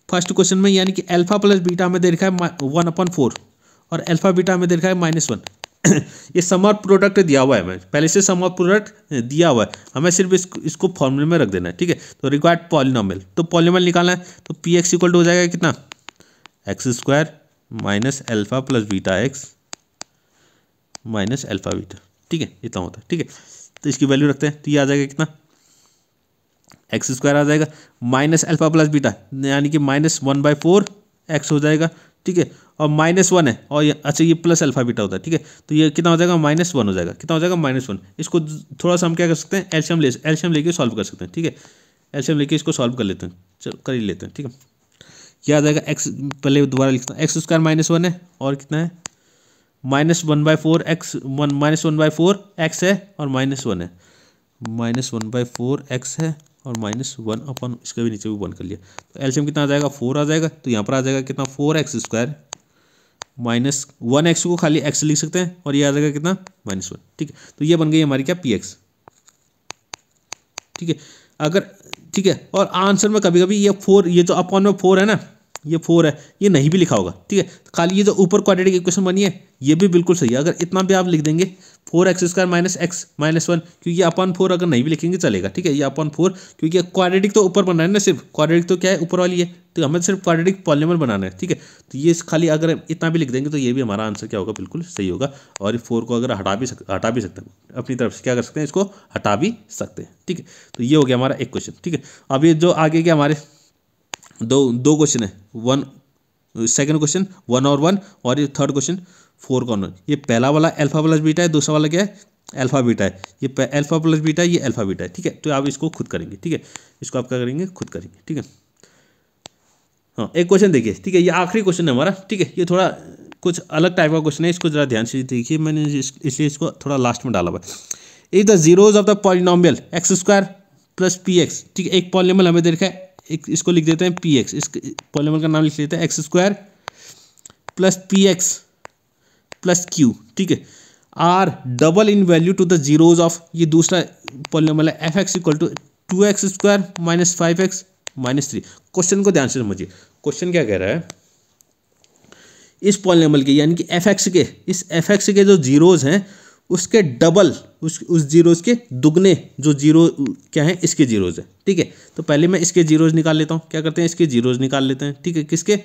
फर्स्ट क्वेश्चन में यानी कि अल्फा प्लस बीटा में दे रखा है 1/4 और अल्फा बीटा में दे रखा है -1। ये सम और प्रोडक्ट दिया हुआ है, हमें पहले से सम और प्रोडक्ट दिया हुआ है, हमें सिर्फ इसको फॉर्मूले में रख देना है, ठीक है। तो रिक्वायर्ड पॉलिनोमियल, तो पॉलिनोमियल निकालना है, तो पी एक्स इक्वल टू हो जाएगा कितना, x square minus alpha plus beta x minus alpha beta, ठीक है, इतना होता है, ठीक है। तो इसकी वैल्यू रखते हैं, तो ये आ जाएगा कितना, एक्स स्क्वायर आ जाएगा माइनस अल्फा प्लस बीटा यानी कि -1/4 एक्स हो जाएगा, ठीक है, और -1 है, और अच्छा ये प्लस अल्फा बीटा होता है, ठीक है, तो ये कितना हो जाएगा -1 हो जाएगा, कितना हो जाएगा -1। इसको थोड़ा सा हम क्या कर सकते हैं, एलसीएम लेके सॉल्व कर सकते हैं, ठीक है, एलसीएम लेके इसको सॉल्व कर लेते हैं, चलो कर ही लेते हैं, ठीक है। क्या आ जाएगा एक्स, पहले दोबारा लिखता हूँ, x² -1 है, और कितना है -1/4 x, -1/4 x है, और -1 है, -1/4 x है, और -1 अपन इसका भी नीचे भी 1 कर लिया, तो एलसीएम कितना आ जाएगा 4 आ जाएगा, तो यहाँ पर आ जाएगा कितना 4x² -1x को खाली x लिख सकते हैं, और ये आ जाएगा कितना -1, ठीक है, तो ये बन गई हमारी क्या px, ठीक है। अगर ठीक है, और आंसर में कभी कभी ये 4, ये जो अपॉन में 4 है ना, ये 4 है, ये नहीं भी लिखा होगा, ठीक है, खाली ये जो ऊपर क्वाड्रेटिक इक्वेशन बनी है ये भी बिल्कुल सही है, अगर इतना भी आप लिख देंगे 4x² -x -1, क्योंकि ये अपॉन 4 अगर नहीं भी लिखेंगे चलेगा, ठीक है, ये अपॉन 4, क्योंकि क्वाड्रेटिक तो ऊपर बना है ना, सिर्फ क्वाड्रेटिक तो क्या है ऊपर वाली है, तो हमें सिर्फ क्वाड्रेटिक पॉलीनॉमियल बनाना है, ठीक है, तो ये खाली अगर इतना भी लिख देंगे तो ये भी हमारा आंसर क्या होगा, बिल्कुल सही होगा। और 4 को अगर हटा भी सकते हैं अपनी तरफ से, क्या कर सकते हैं, इसको हटा भी सकते हैं, ठीक है, तो ये हो गया हमारा एक क्वेश्चन, ठीक है। अब ये जो आगे के हमारे दो क्वेश्चन है, सेकंड क्वेश्चन 1 और 1, और ये थर्ड क्वेश्चन 4 का 1। ये पहला वाला अल्फा प्लस बीटा है, दूसरा वाला क्या है अल्फा बीटा है, ये अल्फा प्लस बीटा है, ये अल्फा बीटा है, ठीक है, तो आप इसको खुद करेंगे, ठीक है, इसको आप क्या करेंगे, खुद करेंगे, ठीक है। हाँ, एक क्वेश्चन देखिए, ठीक है, ये आखिरी क्वेश्चन है हमारा, ठीक है, ये थोड़ा कुछ अलग टाइप का क्वेश्चन है, इसको जरा ध्यान से देखिए, मैंने इसलिए इसको थोड़ा लास्ट में डाला हुआ है। If the zeros of the polynomial x² + px, ठीक है, एक पॉलिनोमियल हमें देखा है, एक इसको लिख देते हैं px, इस पॉलिनोमियल का नाम लिख लेते हैं x² + px + q, ठीक है, are double in value to the zeros of, ये दूसरा पॉलिनोमियल है fx = 2x² - 5x - 3। क्वेश्चन को ध्यान से समझिए, क्वेश्चन क्या कह रहा है, इस पॉलिनोमियल के यानी कि fx के, इस fx के जो जीरोज हैं उसके डबल, उस जीरोज के दुगने जो जीरो क्या है, इसके जीरोज है, ठीक है। तो पहले मैं इसके जीरोज निकाल लेता हूँ, क्या करते हैं, इसके जीरोज निकाल लेते हैं, ठीक है, किसके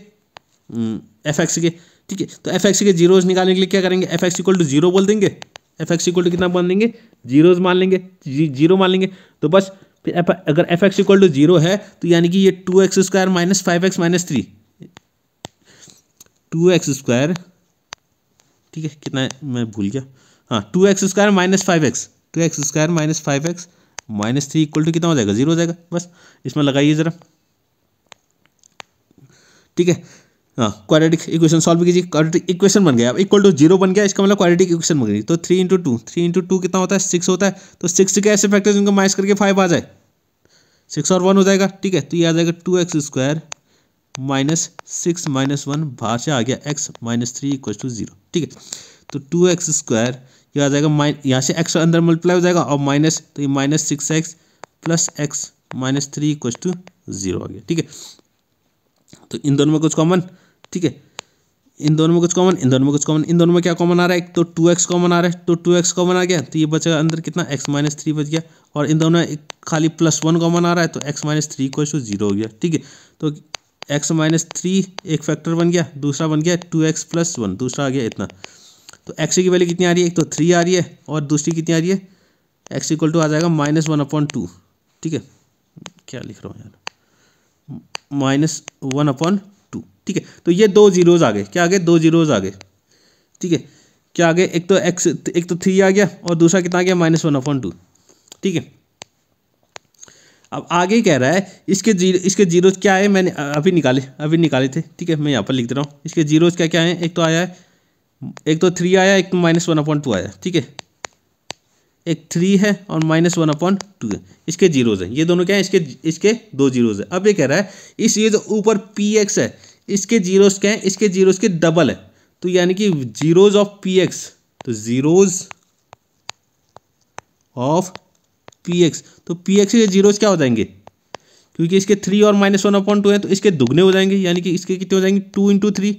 fx के, ठीक है। तो fx के जीरोज निकालने के लिए क्या करेंगे, fx = 0 बोल देंगे, fx = कितना मान लेंगे, जीरोज मान लेंगे, 0 मान लेंगे, तो बस अगर fx = 0 है तो यानी कि ये 2x² - 5x - 3, 2x², ठीक है, कितना है मैं भूल गया, हाँ 2x² - 5x, 2x² - 5x - 3 = कितना हो जाएगा, 0 हो जाएगा, बस इसमें लगाइए ज़रा, ठीक है। हाँ, क्वाड्रेटिक इक्वेशन सॉल्व कीजिए, क्वाड्रेटिक इक्वेशन बन गया, अब = 0 बन गया, इसका मतलब क्वाड्रेटिक इक्वेशन बन गई, तो 3 × 2, 3 × 2 कितना होता है, 6 होता है, तो 6 से कैसे फैक्टर्स इनको माइनस करके 5 आ जाए, 6 और 1 हो जाएगा, ठीक है, तो ये आ जाएगा 2x² - 6 - 1 बाहर से आ गया x - 3 = 0, ठीक है, तो 2x², ये आ जाएगा यहाँ से x अंदर मल्टीप्लाई हो जाएगा, और माइनस, तो ये -6x + x - 3 = 0 आ गया, ठीक है। तो इन दोनों में कुछ कॉमन, ठीक है, इन दोनों में कुछ कॉमन, इन दोनों में कुछ कॉमन, इन दोनों में क्या कॉमन आ रहा है, एक तो 2x कॉमन आ रहा है, तो 2x कॉमन आ गया, तो ये बचेगा अंदर कितना x - 3 बच गया, और इन दोनों में एक खाली +1 कॉमन आ रहा है, तो x - 3 = 0 हो गया, ठीक है। तो x - 3 एक फैक्टर बन गया, दूसरा बन गया 2x + 1, दूसरा आ गया इतना, तो x की वैल्यू कितनी आ रही है, एक तो 3 आ रही है, और दूसरी कितनी आ रही है, x = आ जाएगा -1/2, ठीक है, क्या लिख रहा हूँ यार, -1/2, ठीक है। तो ये दो जीरोज आ गए, क्या आ गए, दो जीरोज आ गए, ठीक है, क्या आ गए, एक तो 3 आ गया, और दूसरा कितना आ गया, -1/2, ठीक है। अब आगे कह रहा है इसके जीरोज क्या है, मैंने अभी निकाले थे, ठीक है, मैं यहाँ पर लिख दे रहा हूँ, इसके जीरोज क्या क्या है, एक तो आया है, एक तो 3 आया, एक तो -1/2 आया, ठीक है, एक 3 है और -1/2 है, इसके जीरोज हैं, ये दोनों क्या है, इसके दो जीरोज है। अब ये कह रहा है ये जो ऊपर px है, इसके जीरोज क्या है, इसके जीरोज के डबल है, तो यानी कि जीरोज ऑफ px, तो जीरोज ऑफ px, तो px के जीरोज क्या हो जाएंगे, क्योंकि इसके 3 और -1/2 है, तो इसके दुगने हो जाएंगे, यानी कि इसके कितने हो जाएंगे, 2 × 3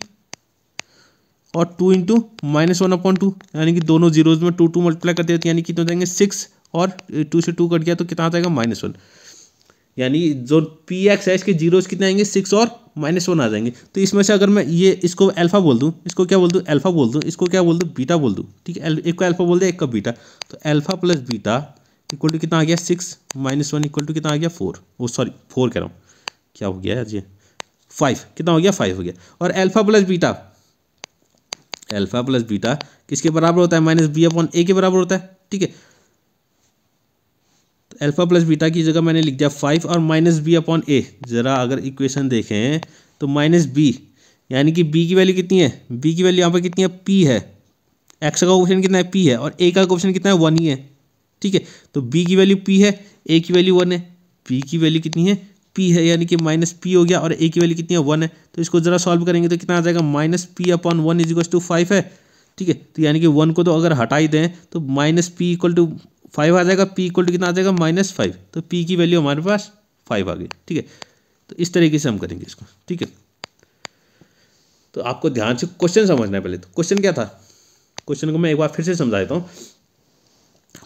और 2 × -1/2, यानी कि दोनों जीरोज में 2 मल्टीप्लाई कर देते, यानी कितने हो जाएंगे 6, और 2 से 2 कट गया तो कितना आ जाएगा -1, यानी जो px है इसके जीरोज कितने आएंगे, 6 और -1 आ जाएंगे। तो इसमें से अगर मैं ये इसको अल्फा बोल दूँ, इसको क्या बोल दूँ, अल्फा बोल दूँ, इसको क्या बोल दूँ, बीटा बोल दूँ, ठीक है, एक को अल्फा बोल दे, एक को बीटा, तो अल्फा + बीटा = कितना आ गया, 6 - 1 = कितना आ गया, 4, ओ सॉरी 4 कह रहा हूँ, क्या हो गया यार ये, 5 कितना हो गया 5 हो गया। और अल्फा प्लस बीटा किसके बराबर होता है -b/a के बराबर होता है। ठीक है, तो अल्फा प्लस बीटा की जगह मैंने लिख दिया 5 और -b/a। जरा अगर इक्वेशन देखें तो -b यानी कि b की वैल्यू कितनी है, b की वैल्यू यहाँ पर कितनी है p है, x का कोएफिशिएंट कितना है p है और a का कोएफिशिएंट कितना है 1 ही है। ठीक है, तो b की वैल्यू p है, a की वैल्यू 1 है, b की वैल्यू कितनी है p है यानी कि -p हो गया और a की वैल्यू कितनी है 1 है। तो इसको जरा सॉल्व करेंगे तो कितना आ जाएगा -p/1 = 5 है। ठीक है, तो यानी कि 1 को तो अगर हटा ही दें तो -p = 5 आ जाएगा, p = कितना आ जाएगा -5। तो p की वैल्यू हमारे पास 5 आ गई। ठीक है, तो इस तरीके से हम करेंगे इसको। ठीक है, तो आपको ध्यान से क्वेश्चन समझना है। पहले तो क्वेश्चन क्या था, क्वेश्चन को मैं एक बार फिर से समझा देता हूँ।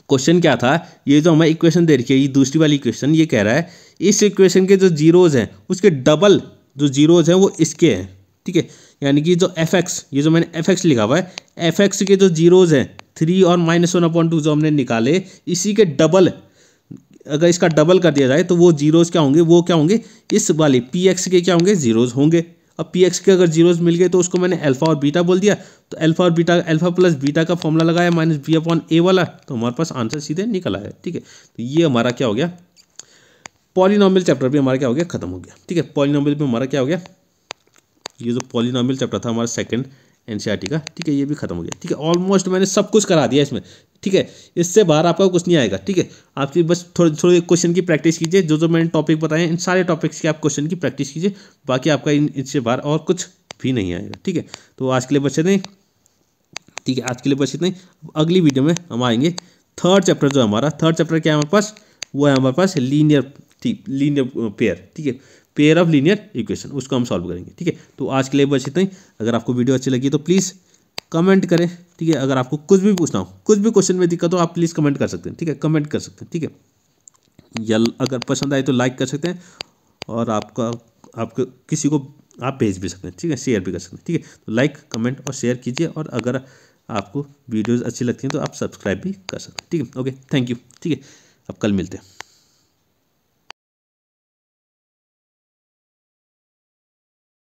क्वेश्चन क्या था, ये जो हमें इक्वेशन दे रखी है, ये दूसरी वाली इक्वेशन, ये कह रहा है इस इक्वेशन के जो जीरोज हैं उसके डबल जो जीरोज हैं वो इसके हैं। ठीक है, यानी कि जो f(x), ये जो मैंने f(x) लिखा हुआ है, f(x) के जो जीरोज हैं 3 और -1/2 जो हमने निकाले, इसी के डबल अगर इसका डबल कर दिया जाए तो वो जीरोज क्या होंगे, वो क्या होंगे इस वाले px के क्या होंगे जीरोज होंगे। अब px के अगर जीरोज मिल गए तो उसको मैंने अल्फा और बीटा बोल दिया। तो अल्फा और बीटा, अल्फा प्लस बीटा का फॉर्मूला लगाया -b/a वाला, तो हमारे पास आंसर सीधे निकल आया। ठीक है, तो ये हमारा क्या हो गया, पॉलिनोमियल चैप्टर भी हमारा क्या हो गया, खत्म हो गया। ठीक है, पॉलिनोमियल में हमारा क्या हो गया, ये जो पॉलिनोमियल चैप्टर था हमारा सेकंड एनसीईआरटी का, ठीक है, ये भी खत्म हो गया। ठीक है, ऑलमोस्ट मैंने सब कुछ करा दिया इसमें। ठीक है, इससे बाहर आपका कुछ नहीं आएगा। ठीक है, आप बस थोड़े थोड़े क्वेश्चन की प्रैक्टिस कीजिए, जो मैंने टॉपिक बताए इन सारे टॉपिक्स की आप क्वेश्चन की प्रैक्टिस कीजिए, बाकी आपका इससे बाहर और कुछ भी नहीं आएगा। ठीक है, तो आज के लिए बस इतना ही। ठीक है, आज के लिए बस इतना ही। अगली वीडियो में हम आएंगे थर्ड चैप्टर, जो हमारा थर्ड चैप्टर क्या है हमारे पास, वो है हमारे पास लीनियर पेयर। ठीक है, पेयर ऑफ लीनियर इक्वेशन, उसको हम सॉल्व करेंगे। ठीक है, तो आज के लिए बस इतना ही। अगर आपको वीडियो अच्छी लगी तो प्लीज़ कमेंट करें। ठीक है, अगर आपको कुछ भी पूछना हो, कुछ भी क्वेश्चन में दिक्कत हो, आप प्लीज़ कमेंट कर सकते हैं। ठीक है, कमेंट कर सकते हैं। ठीक है, या अगर पसंद आए तो लाइक कर सकते हैं, और आपको किसी को आप भेज भी सकते हैं। ठीक है, शेयर भी कर सकते हैं। ठीक है, तो लाइक कमेंट और शेयर कीजिए, और अगर आपको वीडियोज़ अच्छी लगती हैं तो आप सब्सक्राइब भी कर सकते हैं। ठीक है, ओके, थैंक यू। ठीक है, अब कल मिलते हैं।